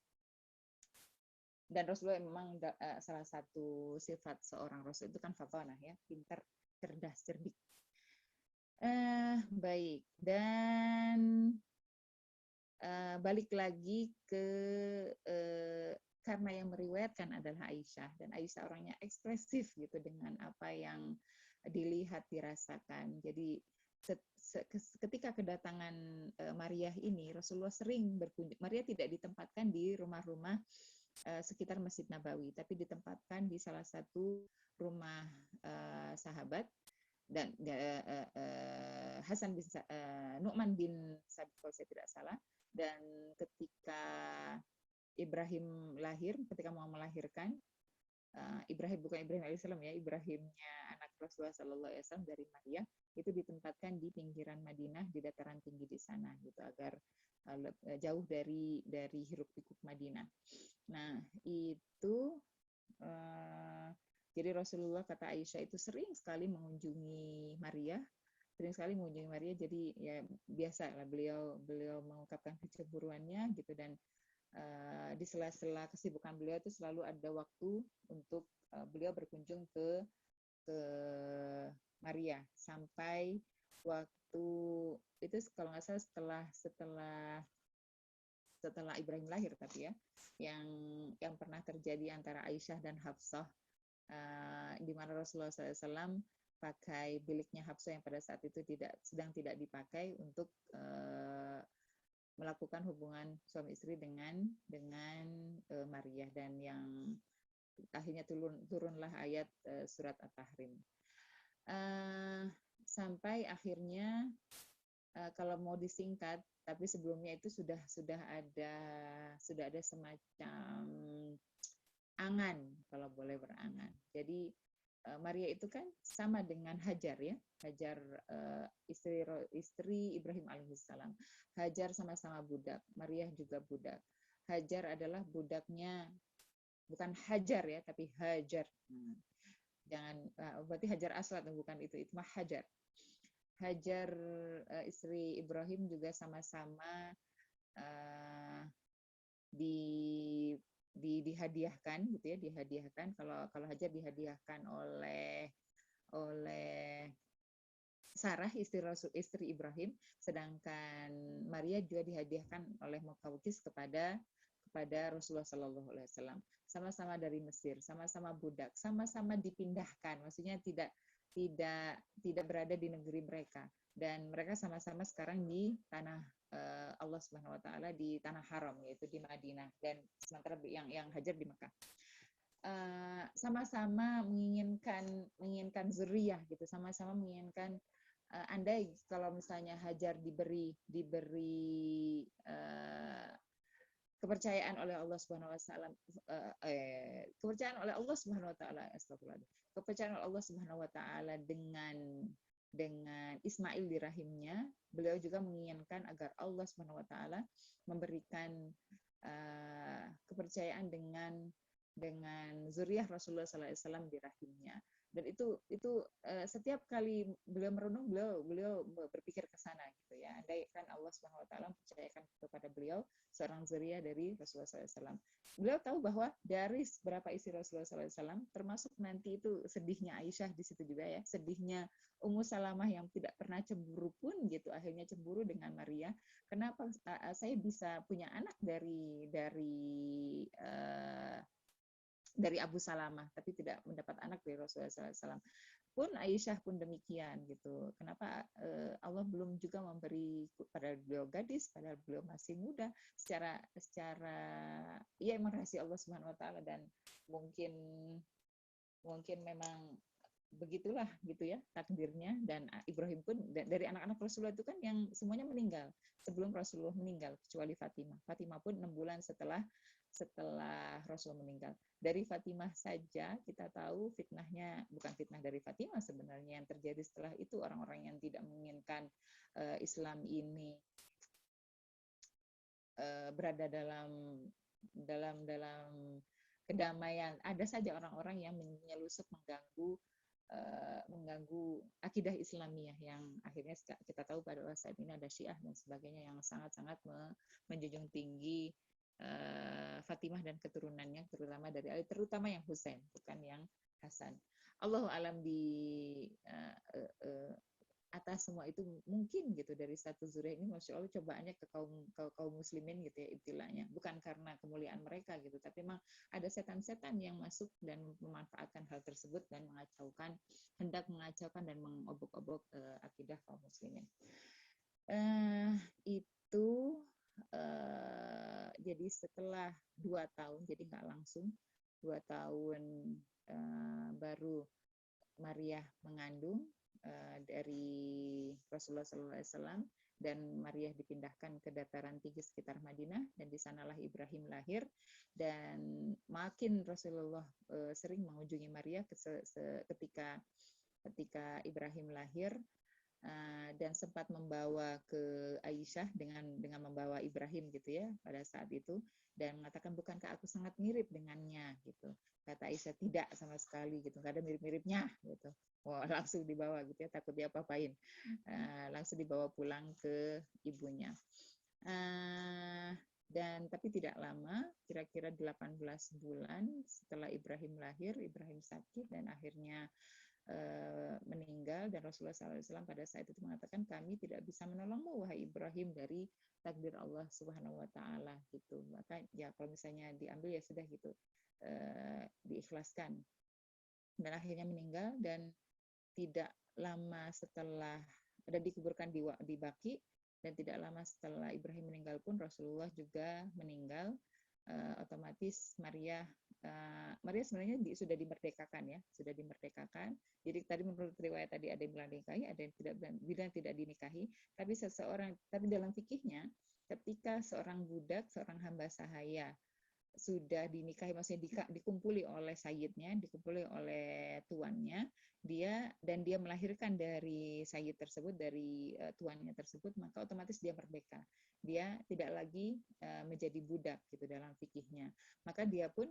Dan Rasulullah memang salah satu sifat seorang Rasul itu kan fatanah ya, pintar, cerdas, cerdik. Baik, dan balik lagi ke karena yang meriwayatkan adalah Aisyah, dan Aisyah orangnya ekspresif gitu dengan apa yang dilihat, dirasakan. Jadi ketika kedatangan Maria ini, Rasulullah sering berkunjung. Maria tidak ditempatkan di rumah-rumah sekitar Masjid Nabawi, tapi ditempatkan di salah satu rumah sahabat, dan Hasan bin Nu'man bin Sabit kalau saya tidak salah. Dan ketika Ibrahim lahir, ketika mau melahirkan, Ibrahim bukan Ibrahim alaihissalam ya, Ibrahimnya anak Rasulullah Sallallahu Alaihi Wasallam dari Maria, itu ditempatkan di pinggiran Madinah, di dataran tinggi di sana gitu, agar jauh dari hiruk pikuk Madinah. Nah itu jadi Rasulullah, kata Aisyah, itu sering sekali mengunjungi Maria, jadi ya biasa lah beliau mengungkapkan kecemburuannya gitu. Dan di sela-sela kesibukan beliau itu selalu ada waktu untuk beliau berkunjung ke Maria, sampai waktu itu kalau nggak salah setelah Ibrahim lahir, tapi ya yang pernah terjadi antara Aisyah dan Hafsah, di mana Rasulullah SAW pakai biliknya Hafsah yang pada saat itu sedang tidak dipakai untuk melakukan hubungan suami istri dengan Maria, dan yang akhirnya turunlah ayat surat At-Tahrim. Sampai akhirnya kalau mau disingkat, tapi sebelumnya itu sudah ada semacam angan, kalau boleh berangan. Jadi Maria itu kan sama dengan Hajar ya, Hajar istri Ibrahim alaihissalam. Hajar sama-sama budak, Maria juga budak. Hajar adalah budaknya, bukan Hajar ya, tapi Hajar. Jangan berarti Hajar Aswad, bukan itu mah Hajar. Hajar istri Ibrahim juga sama-sama dihadiahkan gitu ya, dihadiahkan. Kalau Hajar dihadiahkan oleh Sarah istri Ibrahim, sedangkan Maria juga dihadiahkan oleh Muqawqis kepada Rasulullah Sallallahu Alaihi Wasallam. Sama-sama dari Mesir, sama-sama budak, sama-sama dipindahkan, maksudnya tidak berada di negeri mereka, dan mereka sama-sama sekarang di tanah Allah Subhanahu Wa Taala, di tanah haram, yaitu di Madinah, dan sementara yang Hajar di Mekah. Sama-sama menginginkan zuriyah gitu, sama-sama menginginkan, andai kalau misalnya Hajar diberi kepercayaan oleh Allah Subhanahu wa taala, kepercayaan oleh Allah Subhanahu wa taala, kepercayaan oleh Allah Subhanahu wa taala dengan Ismail di rahimnya, beliau juga menginginkan agar Allah Subhanahu wa taala memberikan kepercayaan dengan zuriyah Rasulullah sallallahu alaihi wasallam di rahimnya. Dan itu setiap kali beliau merenung, beliau berpikir ke sana gitu ya. Andai kan Allah Subhanahu wa taala mempercayakan kepada beliau seorang zuriyah dari Rasulullah sallallahu alaihi wasallam. Beliau tahu bahwa dari beberapa istri Rasulullah sallallahu alaihi wasallam, termasuk nanti itu sedihnya Aisyah di situ juga ya, sedihnya Ummu Salamah yang tidak pernah cemburu pun gitu, akhirnya cemburu dengan Maria. Kenapa saya bisa punya anak dari Abu Salamah, tapi tidak mendapat anak dari Rasulullah SAW. Pun Aisyah pun demikian gitu. Kenapa Allah belum juga memberi pada beliau gadis, padahal beliau masih muda. Secara ya emang rahasia Allah Subhanahu Wa Taala, dan mungkin memang begitulah gitu ya takdirnya. Dan Ibrahim pun dari anak-anak Rasulullah itu kan yang semuanya meninggal sebelum Rasulullah meninggal, kecuali Fatimah. Fatimah pun 6 bulan setelah Rasulullah meninggal. Dari Fatimah saja kita tahu fitnahnya, bukan fitnah dari Fatimah sebenarnya, yang terjadi setelah itu, orang-orang yang tidak menginginkan Islam ini berada dalam kedamaian. Ada saja orang-orang yang menyelusup mengganggu akidah Islamiyah, yang akhirnya kita tahu pada saat ini ada Syiah dan sebagainya yang sangat-sangat menjunjung tinggi Fatimah dan keturunannya, terutama dari Ali, terutama yang Husain, bukan yang Hasan. Allahu alam atas semua itu mungkin gitu dari satu zuriyah ini, masya Allah cobaannya ke kaum muslimin gitu ya, ibtilanya bukan karena kemuliaan mereka gitu, tapi memang ada setan-setan yang masuk dan memanfaatkan hal tersebut dan hendak mengacaukan dan mengobok-obok akidah kaum muslimin. Itu jadi setelah 2 tahun, jadi nggak langsung 2 tahun baru Maria mengandung dari Rasulullah SAW, dan Maria dipindahkan ke dataran tinggi sekitar Madinah, dan di sanalah Ibrahim lahir. Dan makin Rasulullah sering mengunjungi Maria ketika Ibrahim lahir, dan sempat membawa ke Aisyah dengan membawa Ibrahim gitu ya pada saat itu, dan mengatakan, bukankah aku sangat mirip dengannya gitu. Kata Aisyah, tidak sama sekali gitu, nggak ada mirip-miripnya gitu. Wah, langsung dibawa gitu ya, takut dia apa-apain. Langsung dibawa pulang ke ibunya. Dan tapi tidak lama, kira-kira 18 bulan setelah Ibrahim lahir, Ibrahim sakit dan akhirnya meninggal, dan Rasulullah SAW pada saat itu mengatakan, kami tidak bisa menolongmu wahai Ibrahim dari takdir Allah Subhanahu Wa Taala gitu. Maka ya kalau misalnya diambil ya sudah gitu, diikhlaskan. Dan akhirnya meninggal, dan tidak lama setelah dan dikuburkan di Baqi, dan tidak lama setelah Ibrahim meninggal pun Rasulullah juga meninggal. Otomatis Maria sebenarnya sudah dimerdekakan ya, sudah dimerdekakan. Jadi tadi menurut riwayat tadi ada yang bilang dinikahi, ada yang bilang tidak dinikahi. Tapi dalam fikihnya, ketika seorang budak, seorang hamba sahaya sudah dinikahi, maksudnya dikumpuli oleh sayyidnya, dikumpuli oleh tuannya, dia melahirkan dari sayyid tersebut, dari tuannya tersebut, maka otomatis dia merdeka. Dia tidak lagi menjadi budak gitu dalam fikihnya. Maka dia pun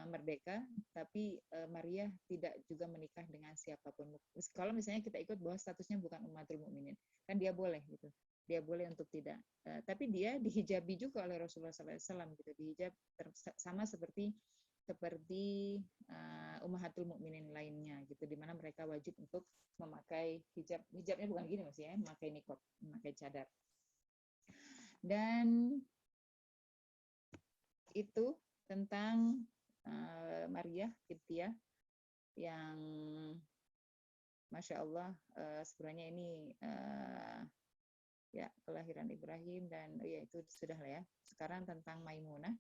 merdeka, tapi Maria tidak juga menikah dengan siapapun. Kalau misalnya kita ikut bahwa statusnya bukan ummatul mukminin, kan dia boleh gitu. Dia boleh untuk tidak, tapi dia dihijabi juga oleh Rasulullah SAW gitu, dihijab sama seperti ummahatul mukminin lainnya gitu, di mana mereka wajib untuk memakai hijab. Hijabnya bukan gini maksudnya, memakai niqab, memakai cadar. Dan itu tentang Maria Qibtiyah yang Masya Allah, sebenarnya ini ya kelahiran Ibrahim, dan ya itu sudah lah ya. Sekarang tentang Maimunah.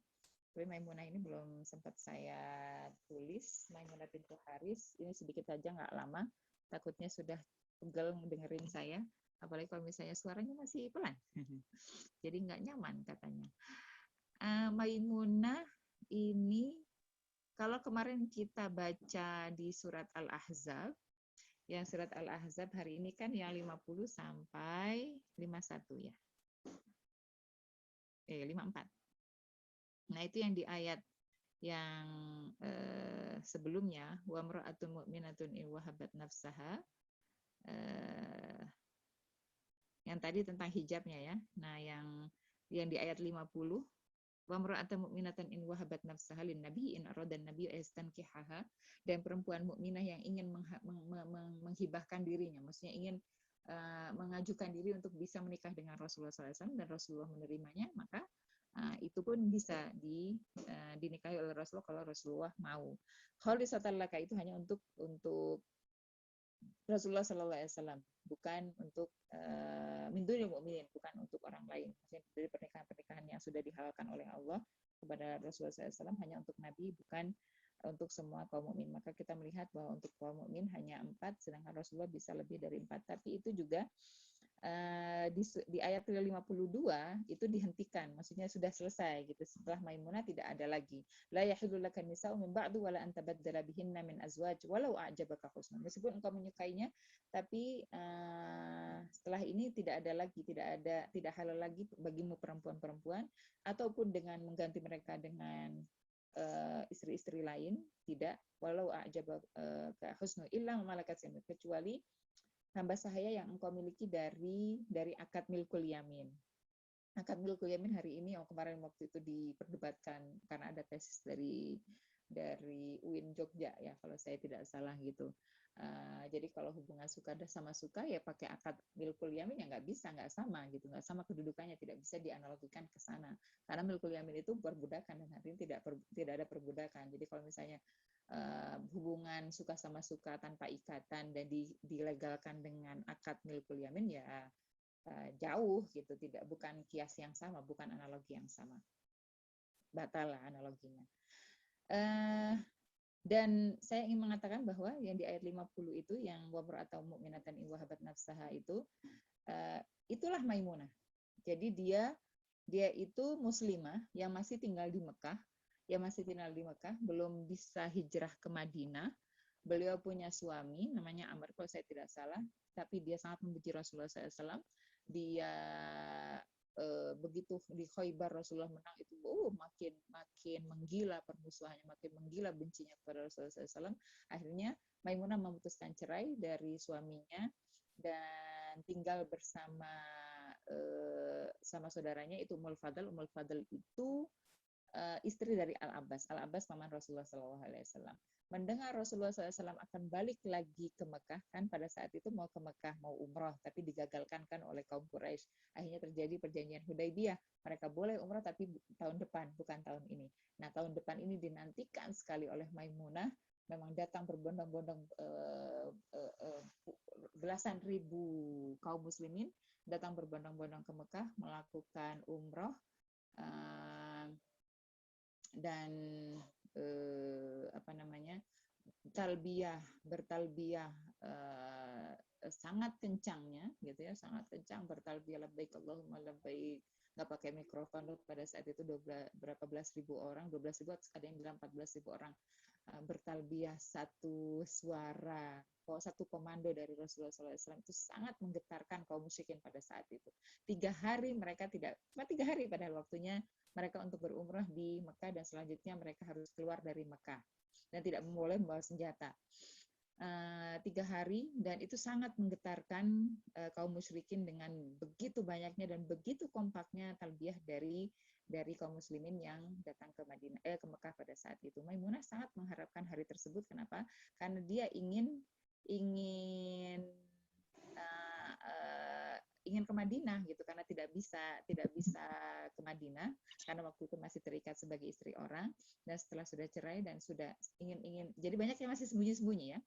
Tapi Maimunah ini belum sempat saya tulis. Maimunah bintu Haris ini sedikit saja, nggak lama. Takutnya sudah pegel dengerin saya. Apalagi kalau misalnya suaranya masih pelan. Jadi nggak nyaman katanya. Maimunah ini, kalau kemarin kita baca di surat Al-Ahzab, yang surat Al-Ahzab hari ini kan yang 50 sampai 51 ya. 54. Nah, itu yang di ayat yang sebelumnya, wa mar'atun mu'minatun in wahabat nafsaha, yang tadi tentang hijabnya ya. Nah, yang di ayat 50, wa mar'atun mu'minatan in wahabat nafsaha lin nabi in aradan nabi astankihaha, dan perempuan mukminah yang ingin menghibahkan dirinya, maksudnya ingin mengajukan diri untuk bisa menikah dengan Rasulullah SAW dan Rasulullah menerimanya, maka itu pun bisa dinikahi oleh Rasulullah kalau Rasulullah mau. Khalisatan laka itu hanya untuk Rasulullah SAW, bukan untuk min dunil mukminin, bukan untuk orang lain. Maksudnya dari pernikahan-pernikahan yang sudah dihalalkan oleh Allah kepada Rasulullah SAW hanya untuk Nabi, bukan untuk semua kaum mukmin. Maka kita melihat bahwa untuk kaum mukmin hanya 4, sedangkan Rasulullah bisa lebih dari 4. Tapi itu juga di ayat 52 itu dihentikan, maksudnya sudah selesai gitu. Setelah Maimunah tidak ada lagi. La yahillu laka nisa'u min ba'du wa la an tabaddala bihinna min azwaj walau a'jabaka husnuhun. Meskipun engkau menyukainya, tapi setelah ini tidak halal lagi bagimu perempuan-perempuan, ataupun dengan mengganti mereka dengan istri-istri lain, tidak, walau a'jabaka husnu illa malakat yamin, kecuali hamba sahaya yang engkau miliki dari akad milkul yamin. Akad milkul yamin hari ini, kemarin waktu itu diperdebatkan karena ada tesis dari UIN Jogja ya kalau saya tidak salah gitu. Jadi kalau hubungan suka sama suka ya pakai akad milkul yamin ya nggak bisa, nggak sama gitu, nggak sama kedudukannya, tidak bisa dianalogikan ke sana. Karena milkul yamin itu perbudakan dan artinya tidak ada perbudakan. Jadi kalau misalnya hubungan suka sama suka tanpa ikatan dan dilegalkan dengan akad milkul yamin ya jauh gitu, bukan kias yang sama, bukan analogi yang sama, batal lah analoginya. Dan saya ingin mengatakan bahwa yang di ayat 50 itu yang wabra atau mu'minatan in wahabat nafsaha itu itulah Maimunah. Jadi dia itu muslimah yang masih tinggal di Mekah, belum bisa hijrah ke Madinah. Beliau punya suami namanya Amr kalau saya tidak salah, tapi dia sangat membenci Rasulullah SAW. Dia begitu di Khaybar Rasulullah menang itu makin menggila permusuhannya, makin menggila bencinya kepada Rasulullah SAW. Akhirnya Maimunah memutuskan cerai dari suaminya dan tinggal bersama sama saudaranya itu Ummul Fadl. Ummul Fadl itu istri dari Al-Abbas. Al-Abbas paman Rasulullah SAW. Mendengar Rasulullah SAW akan balik lagi ke Mekah, kan pada saat itu mau ke Mekah, mau umrah, tapi digagalkan kan oleh kaum Quraisy. Akhirnya terjadi perjanjian Hudaybiyah. Mereka boleh umrah tapi tahun depan, bukan tahun ini. Nah, tahun depan ini dinantikan sekali oleh Maimunah. Memang datang berbondong-bondong belasan ribu kaum muslimin datang berbondong-bondong ke Mekah melakukan umrah dan bertalbiyah sangat kencangnya gitu ya, sangat kencang bertalbiyah labbaik Allahumma labbaik, nggak pakai mikrofon pada saat itu berapa belas ribu orang, 12.000, ada yang bilang 14.000 orang bertalbiyah satu suara, satu komando dari Rasulullah SAW. Itu sangat menggetarkan kaum musyrikin pada saat itu. 3 hari mereka cuma 3 hari padahal waktunya mereka untuk berumrah di Mekah, dan selanjutnya mereka harus keluar dari Mekah dan tidak boleh membawa senjata. 3 hari, dan itu sangat menggetarkan kaum musyrikin dengan begitu banyaknya dan begitu kompaknya talbiyah dari kaum muslimin yang datang ke Mekah pada saat itu. Maimunah sangat mengharapkan hari tersebut. Kenapa? Karena dia ingin ke Madinah gitu, karena tidak bisa ke Madinah karena waktu itu masih terikat sebagai istri orang, dan setelah sudah cerai dan sudah ingin jadi banyak yang masih sembunyi-sembunyi ya.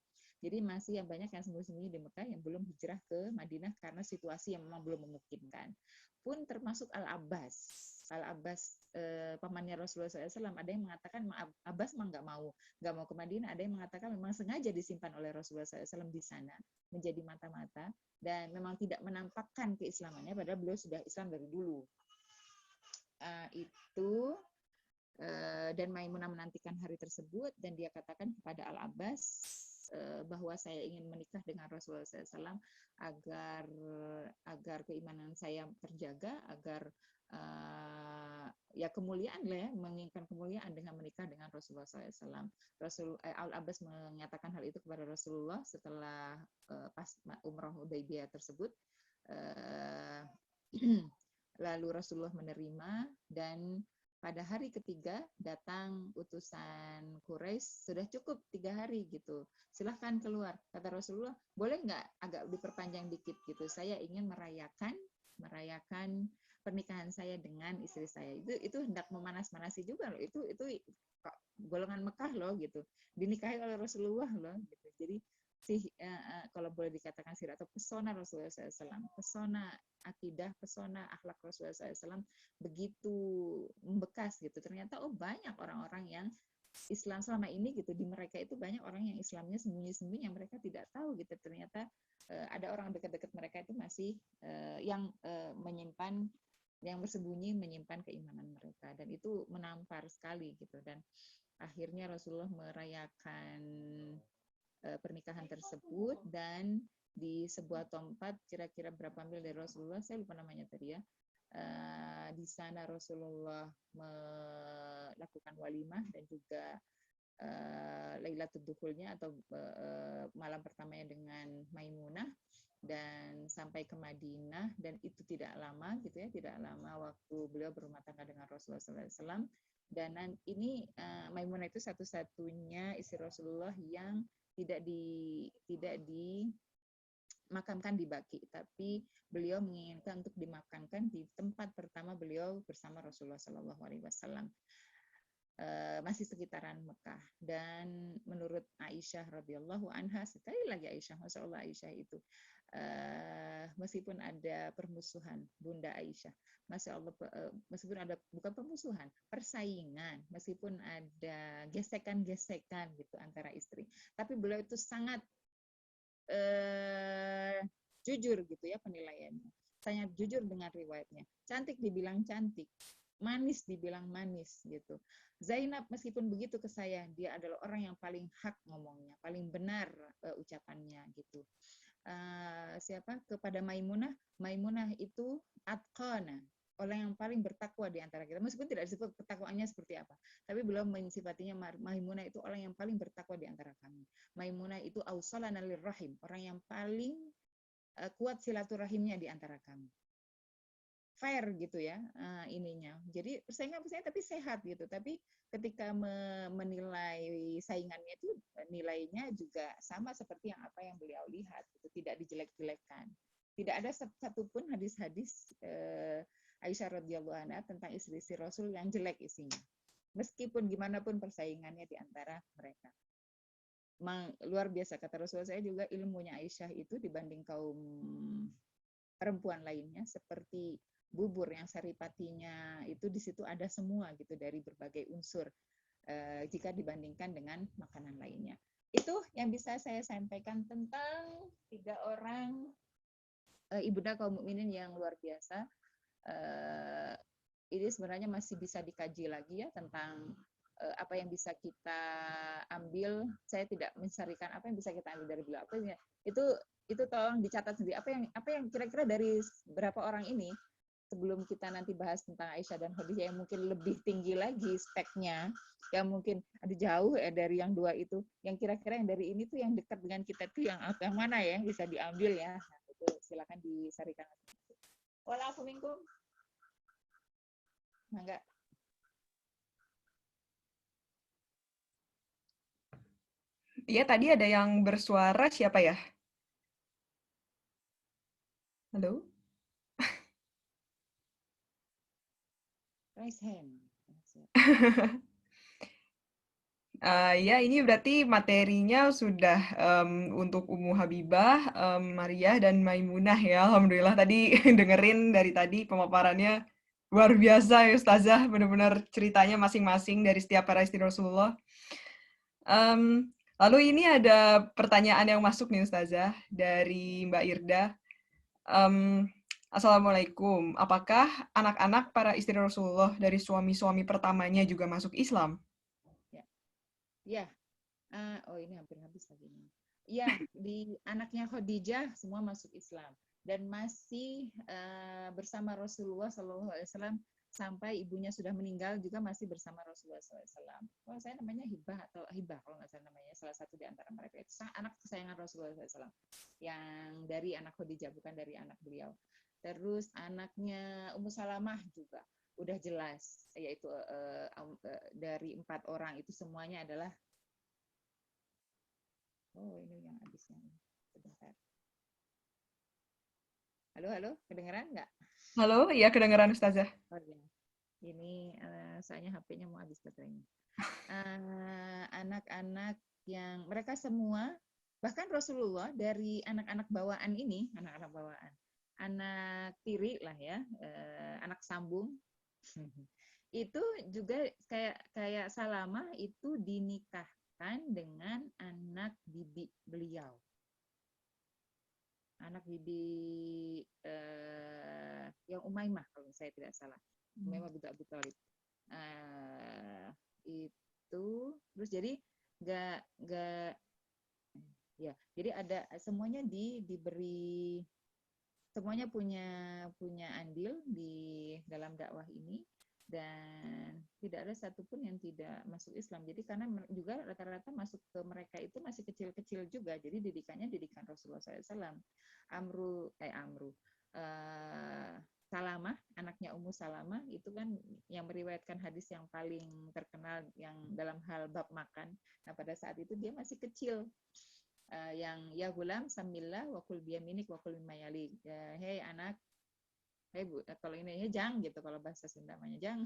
Jadi masih yang banyak yang sembunyi-sembunyi di Mekah yang belum hijrah ke Madinah karena situasi yang memang belum memungkinkan. Pun termasuk Al-Abbas, pamannya Rasulullah SAW. Ada yang mengatakan Abbas memang nggak mau ke Madinah. Ada yang mengatakan memang sengaja disimpan oleh Rasulullah SAW di sana menjadi mata-mata dan memang tidak menampakkan keislamannya, padahal beliau sudah Islam dari dulu. Dan Maimunah menantikan hari tersebut, dan dia katakan kepada Al-Abbas bahwa saya ingin menikah dengan Rasulullah SAW agar keimanan saya terjaga, agar ya kemuliaan lah ya, menginginkan kemuliaan dengan menikah dengan Rasulullah SAW. Al-Abbas mengatakan hal itu kepada Rasulullah setelah pas umrah Hudaybiyah tersebut. Lalu Rasulullah menerima, dan pada hari ketiga datang utusan Quraisy, sudah cukup 3 hari gitu, silahkan keluar. Kata Rasulullah, boleh nggak agak diperpanjang dikit gitu, saya ingin merayakan pernikahan saya dengan istri saya. Itu hendak memanas-manasi juga loh, itu golongan Mekah loh gitu, dinikahi oleh Rasulullah loh gitu. Jadi kalau boleh dikatakan sirah atau pesona Rasulullah SAW, pesona akidah, pesona akhlak Rasulullah SAW begitu membekas gitu. Ternyata banyak orang-orang yang Islam selama ini gitu, di mereka itu banyak orang yang Islamnya sembunyi-sembunyi yang mereka tidak tahu gitu. Ternyata ada orang dekat-dekat mereka itu masih yang bersembunyi menyimpan keimanan mereka, dan itu menampar sekali gitu. Dan akhirnya Rasulullah merayakan pernikahan tersebut, dan di sebuah tempat kira-kira berapa mil dari Rasulullah, saya lupa namanya tadi ya. Di sana Rasulullah melakukan walimah dan juga Lailatul Dukhulnya atau malam pertamanya dengan Maimunah. dan sampai ke Madinah, dan itu tidak lama gitu ya, tidak lama waktu beliau berumah tangga dengan Rasulullah SAW. Dan ini Maimunah itu satu-satunya istri Rasulullah yang tidak dimakamkan di Baqi, tapi beliau menginginkan untuk dimakamkan di tempat pertama beliau bersama Rasulullah SAW. Masih sekitaran Mekah. Dan menurut Aisyah radhiyallahu anha, sekali lagi Aisyah, masya Allah Aisyah itu meskipun ada permusuhan, Bunda Aisyah, masya Allah, meskipun ada bukan permusuhan, persaingan, meskipun ada gesekan-gesekan gitu antara istri, tapi beliau itu sangat jujur gitu ya penilaiannya, sangat jujur dengan riwayatnya. Cantik dibilang cantik, manis dibilang manis gitu. Zainab meskipun begitu ke saya, dia adalah orang yang paling hak ngomongnya, paling benar ucapannya gitu. Siapa? Kepada Maimunah itu atqana, orang yang paling bertakwa di antara kita. Meskipun tidak disebut ketakwaannya seperti apa, tapi beliau mensifatinya Maimunah itu orang yang paling bertakwa di antara kami. Maimunah itu ausalana lirrahim, orang yang paling kuat silaturahimnya di antara kami. Fair gitu ya ininya. Jadi persaingan tapi sehat gitu. Tapi ketika menilai saingannya itu nilainya juga sama seperti apa yang beliau lihat, gitu. Tidak dijelek-jelekkan. Tidak ada satupun hadis-hadis Aisyah radhiyallahu anha tentang istri-istri Rasul yang jelek isinya. Meskipun gimana pun persaingannya di antara mereka. Luar biasa kata Rasulullah, saya juga ilmunya Aisyah itu dibanding kaum perempuan lainnya seperti bubur yang saripatinya itu di situ ada semua gitu dari berbagai unsur jika dibandingkan dengan makanan lainnya. Itu yang bisa saya sampaikan tentang 3 orang ibunda kaum mukminin yang luar biasa. Ini sebenarnya masih bisa dikaji lagi ya tentang apa yang bisa kita ambil. Saya tidak mencarikan apa yang bisa kita ambil dari beliau. Itu tolong dicatat sendiri. Apa yang kira-kira dari berapa orang ini, sebelum kita nanti bahas tentang Aisyah dan Khadijah yang mungkin lebih tinggi lagi speknya, yang mungkin ada jauh dari yang 2 itu, yang kira-kira yang dari ini tuh yang dekat dengan kita tuh yang mana ya bisa diambil ya. Nah, itu silakan disarikan. Walafu minkum. Enggak. Iya, tadi ada yang bersuara, siapa ya? Halo? Raise hand. Ya, ini berarti materinya sudah untuk Ummu Habibah, Mariah, dan Maimunah ya. Alhamdulillah tadi dengerin dari tadi pemaparannya luar biasa ya Ustazah. Benar-benar ceritanya masing-masing dari setiap para istri Rasulullah. Lalu ini ada pertanyaan yang masuk nih Ustazah dari Mbak Irda. Assalamualaikum, apakah anak-anak para istri Rasulullah dari suami-suami pertamanya juga masuk Islam? Ya, ini hampir habis lagi nih. Ya, di anaknya Khadijah semua masuk Islam dan masih bersama Rasulullah SAW sampai ibunya sudah meninggal juga masih bersama Rasulullah SAW. Kalau saya namanya Hibah kalau nggak salah namanya, salah satu di antara mereka itu anak kesayangan Rasulullah SAW yang dari anak Khadijah bukan dari anak beliau. Terus anaknya Ummu Salamah juga udah jelas, yaitu dari 4 orang itu semuanya adalah ini yang habisnya. Sebentar. Halo, kedengeran nggak? Halo, iya kedengeran Ustazah. Oh, ya. Ini soalnya HP-nya mau habis baterainya. Anak-anak yang mereka semua, bahkan Rasulullah dari anak-anak bawaan ini, anak-anak bawaan, anak tiri lah ya, anak sambung, itu juga kayak Salamah itu dinikahkan dengan anak bibi beliau, anak bibi yang Umaymah kalau saya tidak salah, Umaymah bintu Abi Thalib. Itu terus jadi nggak ya, jadi ada semuanya diberi, semuanya punya andil di dalam dakwah ini. dan tidak ada satupun yang tidak masuk Islam. Jadi karena juga rata-rata masuk ke mereka itu masih kecil-kecil juga. Jadi didikannya didikan Rasulullah SAW. Amru, Salamah, anaknya Ummu Salamah itu kan yang meriwayatkan hadis yang paling terkenal yang dalam hal bab makan. Nah pada saat itu dia masih kecil. Yang ya gulam samillah wa kul biyaminik wa kul mimma yalik. Hei anak, hei bu, kalau ini jang gitu kalau bahasa Sunda namanya jang.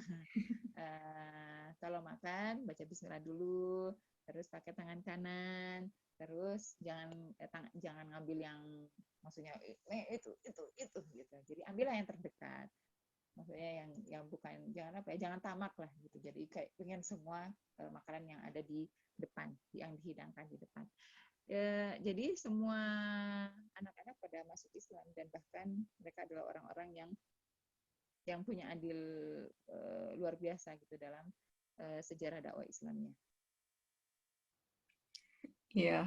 Kalau makan baca bismillah dulu, terus pakai tangan kanan, terus jangan ngambil yang maksudnya itu gitu. Jadi ambillah yang terdekat. Maksudnya yang bukan jangan tamak lah gitu. Jadi kayak pengen semua makanan yang ada di depan, yang dihidangkan di depan. Jadi semua anak-anak pada masuk Islam dan bahkan mereka adalah orang-orang yang punya andil luar biasa gitu dalam sejarah dakwah Islamnya. Iya,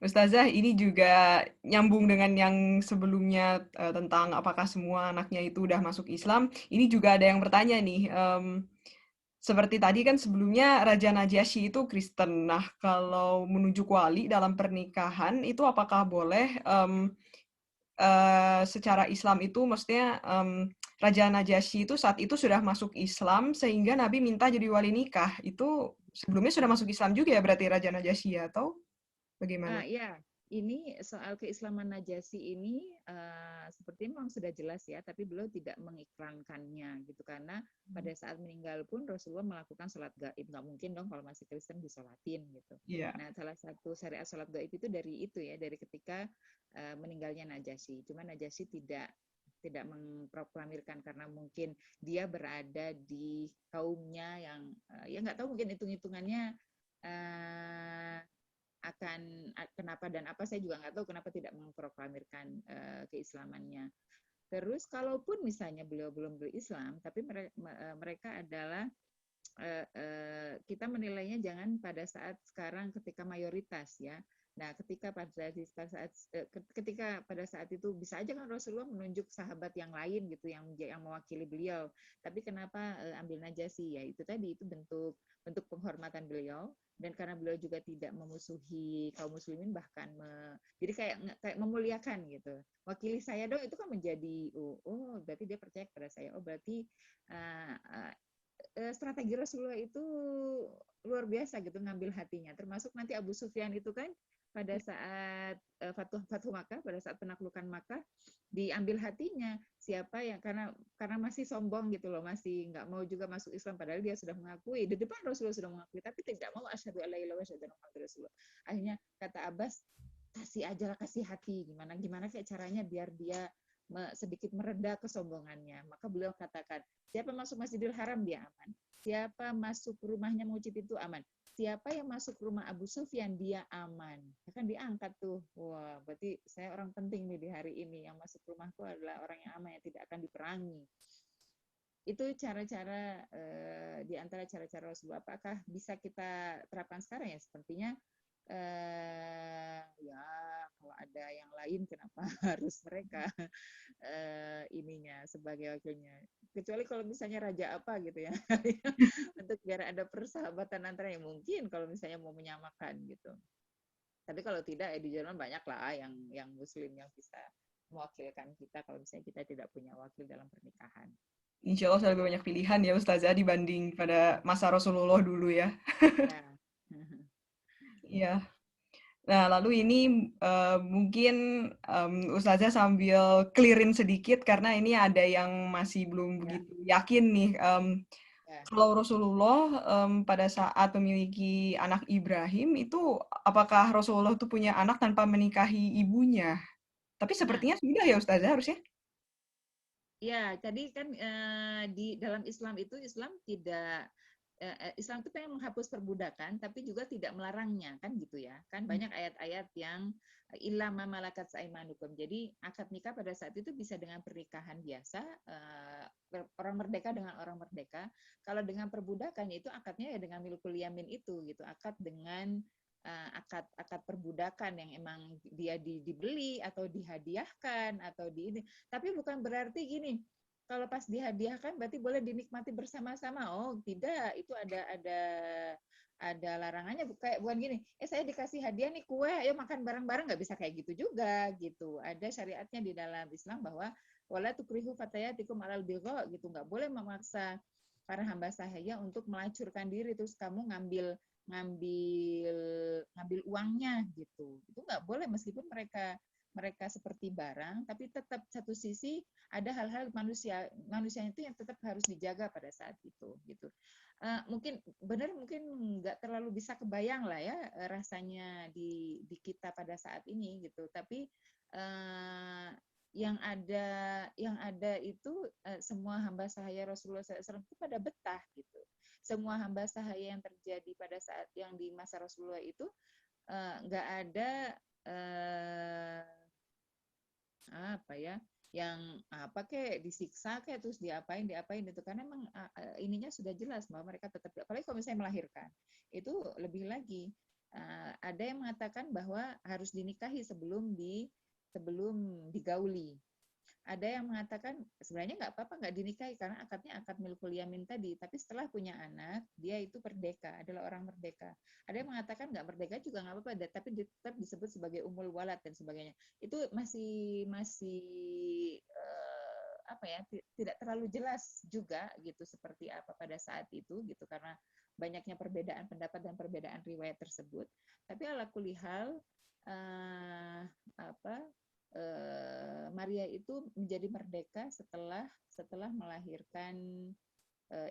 Ustazah ini juga nyambung dengan yang sebelumnya tentang apakah semua anaknya itu udah masuk Islam. Ini juga ada yang bertanya nih, seperti tadi kan sebelumnya Raja Najasyi itu Kristen. Nah, kalau menunjuk wali dalam pernikahan itu apakah boleh secara Islam itu maksudnya Raja Najasyi itu saat itu sudah masuk Islam sehingga Nabi minta jadi wali nikah. Itu sebelumnya sudah masuk Islam juga ya berarti Raja Najasyi atau bagaimana? Ya, ini soal keislaman Najasyi ini seperti memang sudah jelas ya, tapi beliau tidak mengiklankannya gitu karena pada saat meninggal pun Rasulullah melakukan sholat gaib. Nggak mungkin dong kalau masih Kristen disolatin gitu. Iya. Nah, salah satu syariat sholat gaib itu dari itu ya, dari ketika meninggalnya Najasyi. Cuma Najasyi tidak mengproklamirkan karena mungkin dia berada di kaumnya yang ya nggak tahu mungkin hitung-hitungannya akan kenapa dan apa saya juga nggak tahu kenapa tidak memproklamirkan keislamannya. Terus kalaupun misalnya beliau belum berislam, tapi mereka adalah kita menilainya jangan pada saat sekarang ketika mayoritas ya. Nah, ketika pada saat itu bisa aja kan Rasulullah menunjuk sahabat yang lain gitu yang mewakili beliau. Tapi kenapa ambil Najasyi? Ya itu tadi itu bentuk penghormatan beliau dan karena beliau juga tidak memusuhi kaum muslimin bahkan jadi kayak memuliakan gitu. Wakili saya dong itu kan menjadi berarti dia percaya kepada saya. Oh berarti strategi Rasulullah itu luar biasa gitu ngambil hatinya. Termasuk nanti Abu Sufyan itu kan pada saat Fathu Makkah, pada saat penaklukan Makkah diambil hatinya siapa yang karena masih sombong gitu loh, masih nggak mau juga masuk Islam padahal dia sudah mengakui di depan Rasulullah sudah mengakui tapi tidak mau asyhadu alla ilaha illallah wa asyhadu anna muhammadar rasulullah. Akhirnya kata Abbas kasih hati gimana kayak caranya biar dia sedikit mereda kesombongannya. Maka beliau katakan, siapa masuk Masjidil Haram dia aman. Siapa masuk rumahnya Mucid itu aman. Siapa yang masuk rumah Abu Sufyan dia aman. Akan diangkat tuh. Wah, berarti saya orang penting nih di hari ini. Yang masuk rumahku adalah orang yang aman yang tidak akan diperangi. Itu cara-cara di antara cara-cara Rasulullah. Apakah bisa kita terapkan sekarang ya? Sepertinya ya kalau ada yang lain kenapa harus mereka ininya sebagai wakilnya, kecuali kalau misalnya raja apa gitu ya untuk biar ada persahabatan antara yang mungkin kalau misalnya mau menyamakan gitu. Tapi kalau tidak di Jerman banyak lah yang muslim yang bisa mewakilkan kita kalau misalnya kita tidak punya wakil dalam pernikahan. Insya Allah lebih banyak pilihan ya Ustazah dibanding pada masa Rasulullah dulu ya. Ya. Iya. Nah, lalu ini mungkin Ustazah sambil clearin sedikit karena ini ada yang masih belum begitu yakin nih. Kalau Rasulullah pada saat memiliki anak Ibrahim itu apakah Rasulullah itu punya anak tanpa menikahi ibunya? Tapi sepertinya sudah ya Ustazah harusnya. Ya, tadi kan di dalam Islam itu Islam itu pengen menghapus perbudakan, tapi juga tidak melarangnya, kan gitu ya. Kan banyak ayat-ayat yang ilama malakat aimanukum. Jadi akad nikah pada saat itu bisa dengan pernikahan biasa, orang merdeka dengan orang merdeka. Kalau dengan perbudakan itu akadnya ya dengan milkul yamin itu gitu. Akad dengan akad perbudakan yang emang dia dibeli atau dihadiahkan atau ini. Tapi bukan berarti gini. kalau pas dihadiahkan berarti boleh dinikmati bersama-sama. Oh, tidak, itu ada larangannya, kayak bukan gini. Saya dikasih hadiah nih kue, ayo makan bareng-bareng, nggak bisa kayak gitu juga gitu. Ada syariatnya di dalam Islam bahwa wala tukrihu fatayatikum alal bigha gitu, nggak boleh memaksa para hamba sahaya untuk melacurkan diri terus kamu ngambil uangnya gitu. Itu nggak boleh meskipun mereka seperti barang, tapi tetap satu sisi ada hal-hal manusia itu yang tetap harus dijaga pada saat itu gitu. Mungkin nggak terlalu bisa kebayang lah ya rasanya di kita pada saat ini gitu. Tapi yang ada itu semua hamba sahaya Rasulullah SAW itu pada betah gitu. Semua hamba sahaya yang terjadi pada saat yang di masa Rasulullah itu nggak ada yang disiksa terus diapain itu, karena memang ininya sudah jelas bahwa mereka tetap, apalagi kalau misalnya melahirkan itu lebih lagi. Ada yang mengatakan bahwa harus dinikahi sebelum digauli. Ada yang mengatakan sebenarnya nggak apa-apa nggak dinikahi karena akadnya akad milkul yamin tadi, tapi setelah punya anak dia itu merdeka, adalah orang merdeka. Ada yang mengatakan nggak merdeka juga nggak apa-apa, tapi tetap disebut sebagai ummul walad dan sebagainya. Itu masih tidak terlalu jelas juga gitu seperti apa pada saat itu gitu, karena banyaknya perbedaan pendapat dan perbedaan riwayat tersebut. Tapi ala kulli hal Maria itu menjadi merdeka setelah melahirkan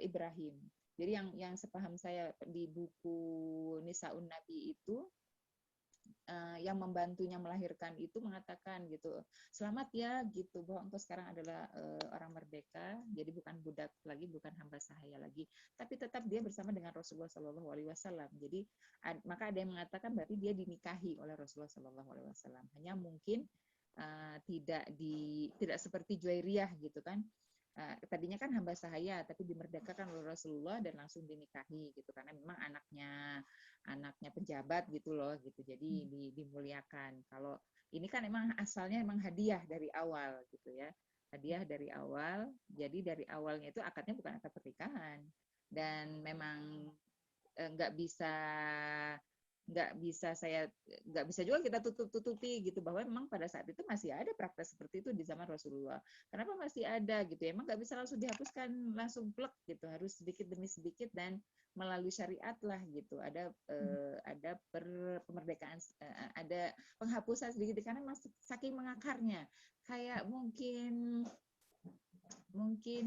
Ibrahim. Jadi yang sepaham saya di buku Nisaun Nabi itu yang membantunya melahirkan itu mengatakan gitu, selamat ya gitu, bahwa engkau sekarang adalah orang merdeka, jadi bukan budak lagi, bukan hamba sahaya lagi, tapi tetap dia bersama dengan Rasulullah SAW. Jadi maka ada yang mengatakan berarti dia dinikahi oleh Rasulullah SAW. Hanya mungkin tidak seperti Juwairiyah gitu kan. Tadinya kan hamba sahaya tapi dimerdekakan oleh Rasulullah dan langsung dinikahi gitu, karena memang anaknya pejabat gitu loh gitu, jadi dimuliakan. Kalau ini kan emang asalnya emang hadiah dari awal gitu ya, hadiah dari awal. Jadi dari awalnya itu akadnya bukan akad pernikahan, dan memang nggak bisa juga kita tutupi gitu, bahwa memang pada saat itu masih ada praktek seperti itu di zaman Rasulullah. Kenapa masih ada gitu? Emang nggak bisa langsung dihapuskan langsung plek gitu, harus sedikit demi sedikit dan melalui syariat lah gitu. Ada pemerdekaan, ada penghapusan sedikit karena masih saking mengakarnya. Kayak mungkin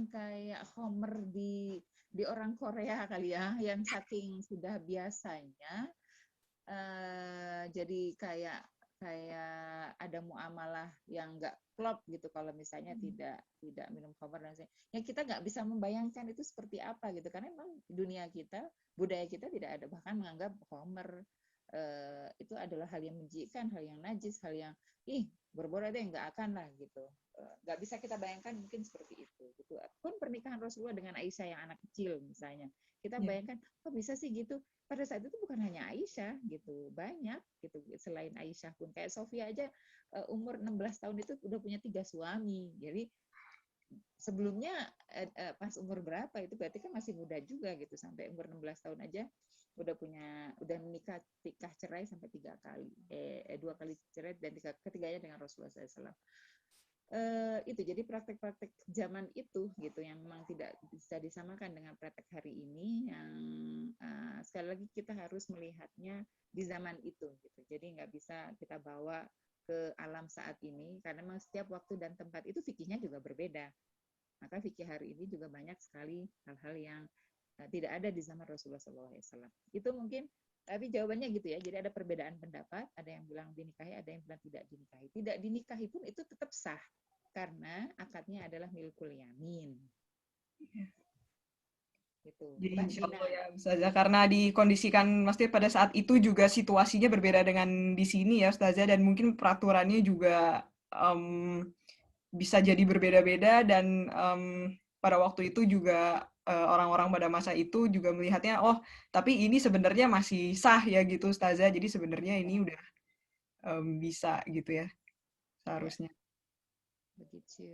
kayak Homer di orang Korea kali ya, yang saking sudah biasanya. Jadi kayak ada muamalah yang nggak klop gitu kalau misalnya tidak minum khamr dan sebagainya. Yang kita nggak bisa membayangkan itu seperti apa gitu, karena memang dunia kita, budaya kita tidak ada, bahkan menganggap khamr itu adalah hal yang menjijikkan, hal yang najis, hal yang boro-boro deh nggak akan lah gitu. Nggak bisa kita bayangkan mungkin seperti itu gitu. Pun pernikahan Rasulullah dengan Aisyah yang anak kecil misalnya, kita bayangkan kok bisa sih gitu. Pada saat itu bukan hanya Aisyah gitu, banyak gitu, selain Aisyah pun kayak Sofia aja umur 16 tahun itu udah punya 3 suami. Jadi sebelumnya pas umur berapa itu berarti kan masih muda juga gitu, sampai umur 16 tahun aja udah menikah, tikah cerai sampai 3 kali, 2 kali cerai dan ketiganya dengan Rasulullah SAW. Itu jadi praktek-praktek zaman itu gitu yang memang tidak bisa disamakan dengan praktek hari ini, yang sekali lagi kita harus melihatnya di zaman itu gitu. Jadi nggak bisa kita bawa ke alam saat ini, karena memang setiap waktu dan tempat itu fikihnya juga berbeda. Maka fikih hari ini juga banyak sekali hal-hal yang tidak ada di zaman Rasulullah SAW. Itu mungkin, tapi jawabannya gitu ya. Jadi ada perbedaan pendapat, ada yang bilang dinikahi, ada yang bilang tidak dinikahi. Tidak dinikahi pun itu tetap sah, karena akadnya adalah milkul yamin. Gitu. Jadi insya Allah ya Ustazah, karena dikondisikan pasti pada saat itu juga situasinya berbeda dengan di sini ya Ustazah, dan mungkin peraturannya juga bisa jadi berbeda-beda, dan pada waktu itu juga orang-orang pada masa itu juga melihatnya, oh tapi ini sebenarnya masih sah ya gitu Ustazah, jadi sebenarnya ini udah bisa gitu ya seharusnya. Begitu.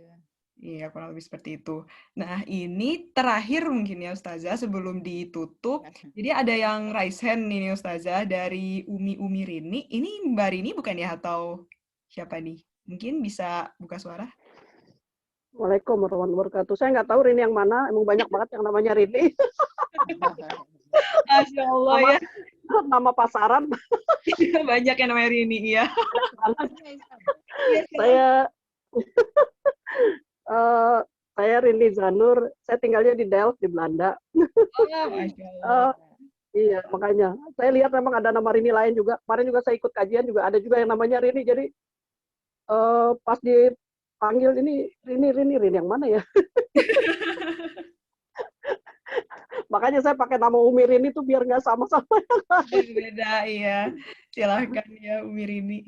Iya, kurang lebih seperti itu. Nah, ini terakhir mungkin ya Ustazah sebelum ditutup. Jadi ada yang raise hand nih Ustazah dari Umi Rini. Ini Mbak Rini bukan ya atau siapa nih? Mungkin bisa buka suara? Waalaikumsalam warahmatullahi wabarakatuh. Saya nggak tahu Rini yang mana, emang banyak banget yang namanya Rini. Masya Allah Nama ya, nama pasaran. banyak yang namanya Rini ya. Iya, silakan. Saya eh, saya Rini Zanur. Saya tinggalnya di Delft di Belanda. Oh, Masya Allah. Iya, makanya saya lihat memang ada nama Rini lain juga. Kemarin juga saya ikut kajian juga ada juga yang namanya Rini. Jadi pas dipanggil ini Rini yang mana ya? Makanya saya pakai nama Umi Rini tuh biar nggak sama-sama. Beda, iya. Silahkan ya Umi Rini.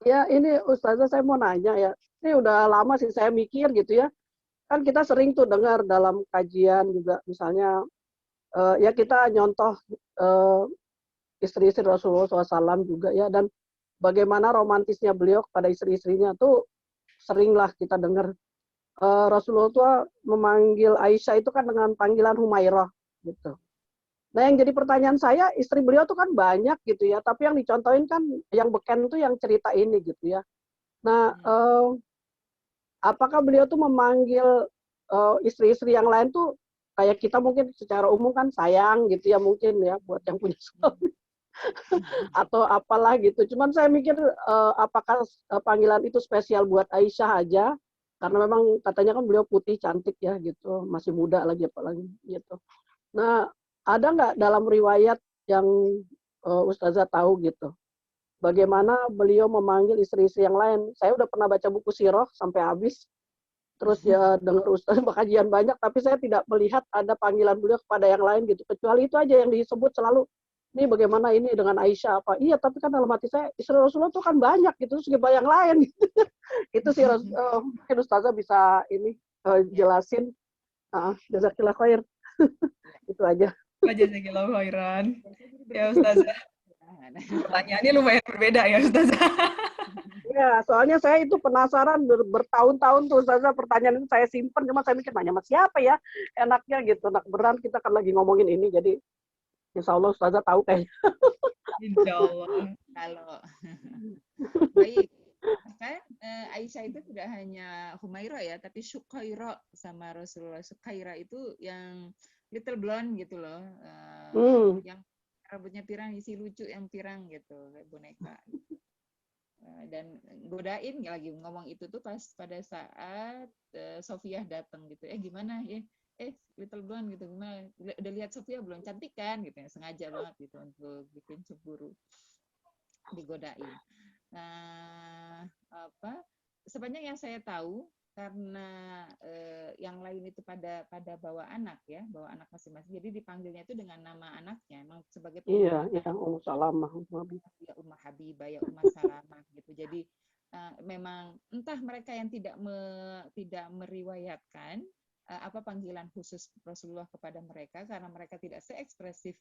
Ya, ini Ustazah saya mau nanya ya. Ini udah lama sih saya mikir gitu ya. Kan kita sering tuh dengar dalam kajian juga misalnya ya kita nyontoh eh, istri-istri Rasulullah SAW juga ya, dan bagaimana romantisnya beliau kepada istri-istrinya tuh seringlah kita dengar Rasulullah tuh memanggil Aisyah itu kan dengan panggilan Humairah gitu. Nah yang jadi pertanyaan saya, istri beliau tuh kan banyak gitu ya, tapi yang dicontohin kan yang beken tuh yang cerita ini gitu ya. Nah apakah beliau tuh memanggil istri-istri yang lain tuh kayak kita mungkin secara umum kan sayang gitu ya mungkin ya buat yang punya suami atau apalah gitu. Cuman saya mikir apakah panggilan itu spesial buat Aisyah aja karena memang katanya kan beliau putih cantik ya gitu, masih muda lagi apalagi gitu. Nah, ada nggak dalam riwayat yang Ustazah tahu gitu? Bagaimana beliau memanggil istri-istri yang lain? Saya udah pernah baca buku Sirah sampai habis. Terus ya dengar Ustaz kajian banyak, tapi saya tidak melihat ada panggilan beliau kepada yang lain gitu. Kecuali itu aja yang disebut selalu, ini bagaimana ini dengan Aisyah apa? Iya, tapi kan dalam hati saya, istri Rasulullah itu kan banyak gitu, terus gimana yang lain gitu. Itu sih mungkin Ustazah bisa ini jelasin. Jazakallah khair. Itu aja. Jazakallahu khairan. Ya Ustazah, pertanyaannya lumayan berbeda ya Ustazah. Ya, soalnya saya itu penasaran bertahun-tahun tuh Ustazah, pertanyaan itu saya simpen, cuma saya mikir nanya sama siapa ya enaknya gitu. Nah, beneran kita kan lagi ngomongin ini, jadi insya Allah Ustazah tahu kayaknya. Insya Allah. Kalau baik, maka Aisyah itu tidak hanya Humairah ya, tapi Sukairah sama Rasulullah. Sukairah itu yang little blonde gitu loh, yang rambutnya pirang, isi lucu yang pirang gitu, kayak boneka. Gitu. Dan godain lagi ngomong itu tuh pas pada saat Sofia datang gitu. Gimana ya? Little blonde gitu, gimana? Udah lihat Sofia belum? Cantik kan gitu ya, sengaja banget gitu untuk bikin cemburu, digodain. Nah, sepanjang yang saya tahu, karena yang lain itu pada bawa anak ya, bawa anak masing-masing. Jadi dipanggilnya itu dengan nama anaknya, memang sebagai Iya, Ummu Salamah, ya Ummah Habibah, ya Ummah Salamah gitu. Jadi memang entah mereka yang tidak meriwayatkan apa panggilan khusus Rasulullah kepada mereka, karena mereka tidak seekspresif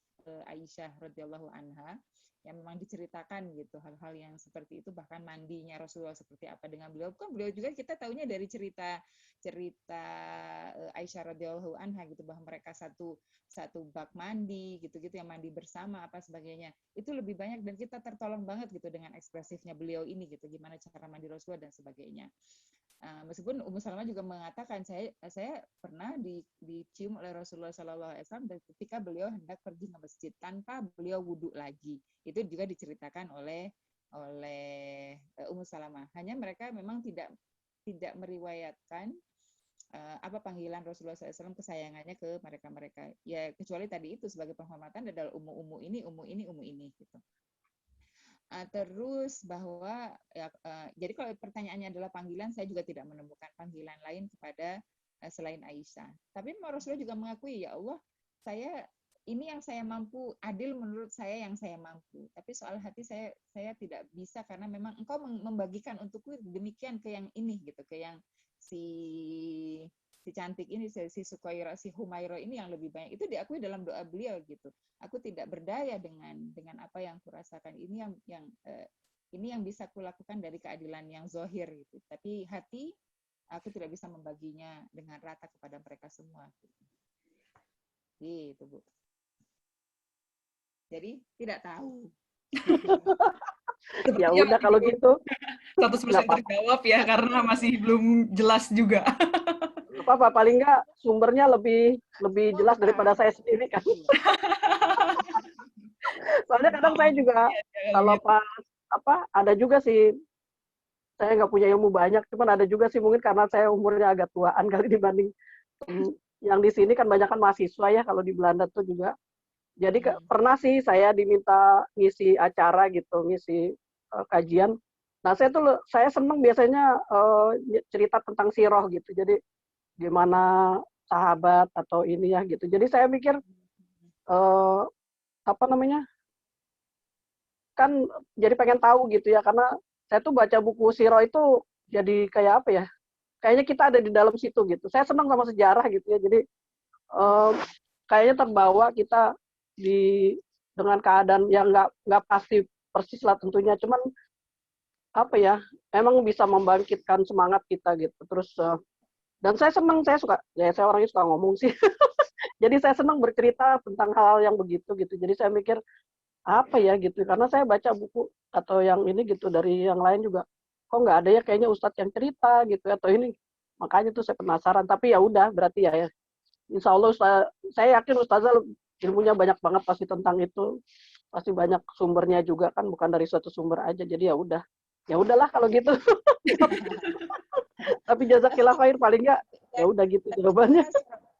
Aisyah radhiyallahu anha, yang memang diceritakan gitu hal-hal yang seperti itu, bahkan mandinya Rasulullah seperti apa dengan beliau. Kan beliau juga kita tahunya dari cerita Aisyah radhiyallahu anha gitu, bahwa mereka satu bak mandi gitu-gitu, yang mandi bersama apa sebagainya. Itu lebih banyak, dan kita tertolong banget gitu dengan ekspresifnya beliau ini gitu, gimana cara mandi Rasulullah dan sebagainya. Meskipun Ummu Salamah juga mengatakan, saya pernah dicium oleh Rasulullah SAW ketika beliau hendak pergi ke masjid tanpa beliau wudhu lagi. Itu juga diceritakan oleh Ummu Salamah. Hanya mereka memang tidak meriwayatkan apa panggilan Rasulullah SAW kesayangannya ke mereka. Ya kecuali tadi itu sebagai penghormatan adalah ummu ini gitu. Terus bahwa jadi kalau pertanyaannya adalah panggilan, saya juga tidak menemukan panggilan lain kepada selain Aisyah. Tapi Rasulullah juga mengakui, ya Allah, ini yang saya mampu, adil menurut saya yang saya mampu. Tapi soal hati saya tidak bisa, karena memang engkau membagikan untukku demikian ke yang ini gitu, ke yang si cantik ini, si Sukairah, si Humairah ini yang lebih banyak. Itu diakui dalam doa beliau gitu. Aku tidak berdaya dengan apa yang kurasakan. Ini yang bisa kulakukan dari keadilan yang zohir gitu. Tapi hati aku tidak bisa membaginya dengan rata kepada mereka semua. Gitu, Bu. Jadi tidak tahu. Ya Sepertinya udah masih kalau belum gitu 100% nggak apa-apa. terjawab ya, karena masih belum jelas juga. Apa-apa, paling nggak sumbernya lebih Oh, jelas daripada bukan. saya sendiri kan. Iya. Soalnya kadang saya juga Iya, kalau kalau gitu. pas ada juga sih, saya nggak punya ilmu banyak, cuman ada juga sih mungkin karena saya umurnya agak tuaan kali dibanding yang di sini kan banyak kan mahasiswa ya, kalau di Belanda tuh juga. Jadi pernah sih saya diminta ngisi acara gitu, ngisi kajian. Nah saya seneng biasanya cerita tentang siroh gitu. Jadi gimana sahabat atau ini ya gitu. Jadi saya mikir apa namanya, kan jadi pengen tahu gitu ya, karena saya tuh baca buku siroh itu jadi kayak apa ya, kayaknya kita ada di dalam situ gitu. Saya senang sama sejarah gitu ya, jadi kayaknya terbawa kita dengan keadaan yang nggak pasti persis lah tentunya, cuman apa ya, emang bisa membangkitkan semangat kita gitu. Terus dan saya senang, saya suka ya, saya orangnya suka ngomong sih. Jadi saya senang bercerita tentang hal-hal yang begitu gitu. Jadi saya mikir apa ya gitu, karena saya baca buku atau yang ini gitu dari yang lain juga, kok nggak ada ya kayaknya ustadz yang cerita gitu atau ini, makanya tuh saya penasaran. Tapi ya udah, berarti ya insya Allah saya yakin ustazah ilmunya banyak banget pasti tentang itu, pasti banyak sumbernya juga kan, bukan dari suatu sumber aja. Jadi ya udahlah kalau gitu. Tapi jazakillah khair, paling nggak ya udah gitu jawabannya.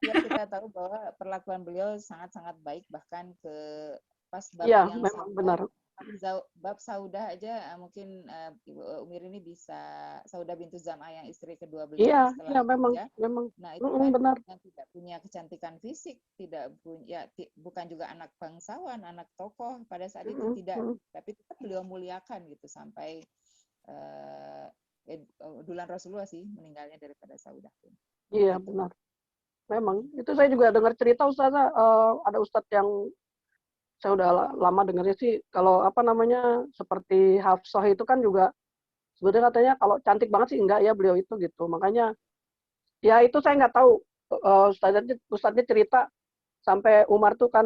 Ya, kita tahu bahwa perlakuan beliau sangat-sangat baik, bahkan ke pas bab Iya, yang memang benar. bab Saudah aja, mungkin Ibu Umir ini bisa, Saudah bintu Zam'ah yang istri kedua beliau Iya, setelah iya memang. Nah, itu kan Benar. yang tidak punya kecantikan fisik, tidak punya, bukan juga anak bangsawan, anak tokoh pada saat itu tidak, tapi tetap beliau muliakan gitu sampai Dulan Rasulullah sih meninggalnya daripada Saudah. Iya, gitu. benar. Memang itu saya juga dengar cerita ustazah, ada ustadz yang saya udah lama dengarnya sih, kalau apa namanya seperti Hafsah itu kan juga sebenarnya katanya kalau cantik banget sih enggak ya beliau itu gitu. Makanya ya itu saya nggak tahu, ustadznya cerita sampai Umar tuh kan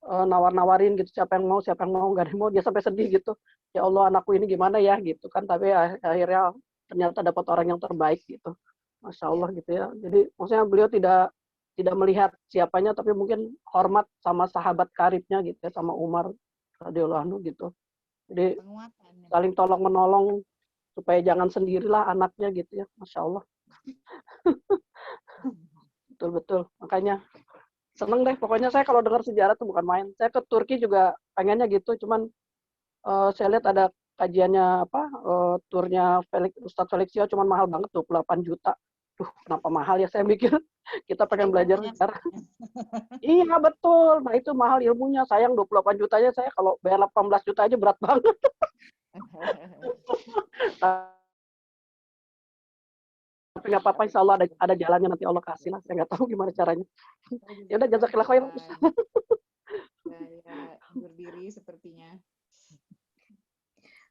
nawar-nawarin gitu, siapa yang mau nggak ada yang mau, dia sampai sedih gitu, ya Allah anakku ini gimana ya gitu kan, tapi akhirnya ternyata dapat orang yang terbaik gitu, Masya Allah gitu ya. Jadi maksudnya beliau tidak melihat siapanya, tapi mungkin hormat sama sahabat karibnya gitu ya, sama Umar radhiyallahu anhu gitu. Jadi saling tolong menolong supaya jangan sendirilah anaknya gitu ya, Masya Allah. Betul-betul, makanya seneng deh. Pokoknya saya kalau dengar sejarah tuh bukan main. Saya ke Turki juga pengennya gitu, cuman saya lihat ada kajiannya turnya Ustadz Felixio, cuman mahal banget, 28 juta. Duh, kenapa mahal ya, saya mikir. Kita pengen belajar sejarah. Iya, betul. Nah, itu mahal ilmunya. Sayang 28 jutanya, saya kalau bayar 18 juta aja berat banget. Tapi nggak apa-apa, insya Allah ada jalannya, nanti Allah kasih lah. Saya nggak tahu gimana caranya. Ya udah, jazakillah khair. Saya berdiri sepertinya.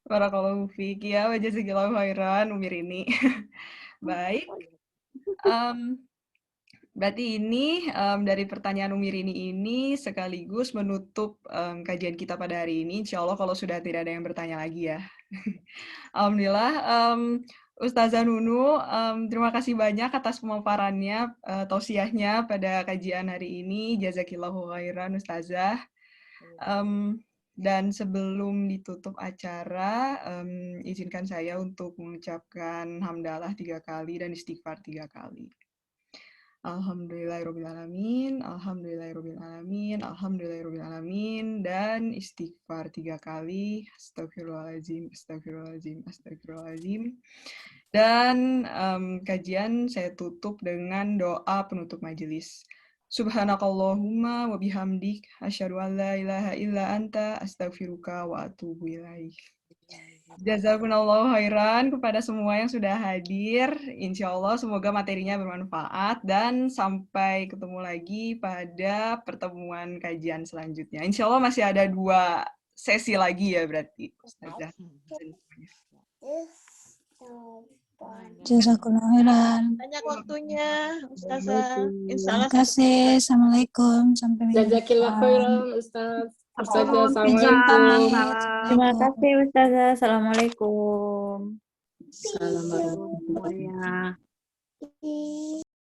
Barakallahu fiik ya, wa jazakillahu khairan Umir ini. Baik. Berarti ini dari pertanyaan Umir ini sekaligus menutup kajian kita pada hari ini. Insya Allah kalau sudah tidak ada yang bertanya lagi ya. Alhamdulillah. Ustazah Nunu, terima kasih banyak atas pemaparannya, tausiahnya pada kajian hari ini. Jazakillahu khairan Ustazah. Dan sebelum ditutup acara, izinkan saya untuk mengucapkan hamdalah 3 kali dan istighfar 3 kali. Alhamdulillahirrabbilalamin, alhamdulillahirrabbilalamin, alhamdulillahirrabbilalamin, dan istighfar 3 kali, astagfirullahaladzim, astagfirullahaladzim, astagfirullahaladzim. Dan kajian saya tutup dengan doa penutup majelis. Subhanakallahumma wa bihamdik, asyhadu an la ilaha illa anta, astaghfiruka wa atubu ilaik. Jazakumullahu khairan kepada semua yang sudah hadir. Insya Allah semoga materinya bermanfaat dan sampai ketemu lagi pada pertemuan kajian selanjutnya. Insya Allah masih ada 2 sesi lagi ya berarti, Ustazah. Jazakallahu khairan. Banyak waktunya, Ustazah. Insya Allah Terima kasih. Assalamualaikum. Sampai minggu Jazakillah depan. khairan Ustaz. Ustazah, Nuhun Assalamualaikum. pisan. Terima kasih Ustazah. Assalamualaikum. Salam warahmatullahi wabarakatuh. Semuanya.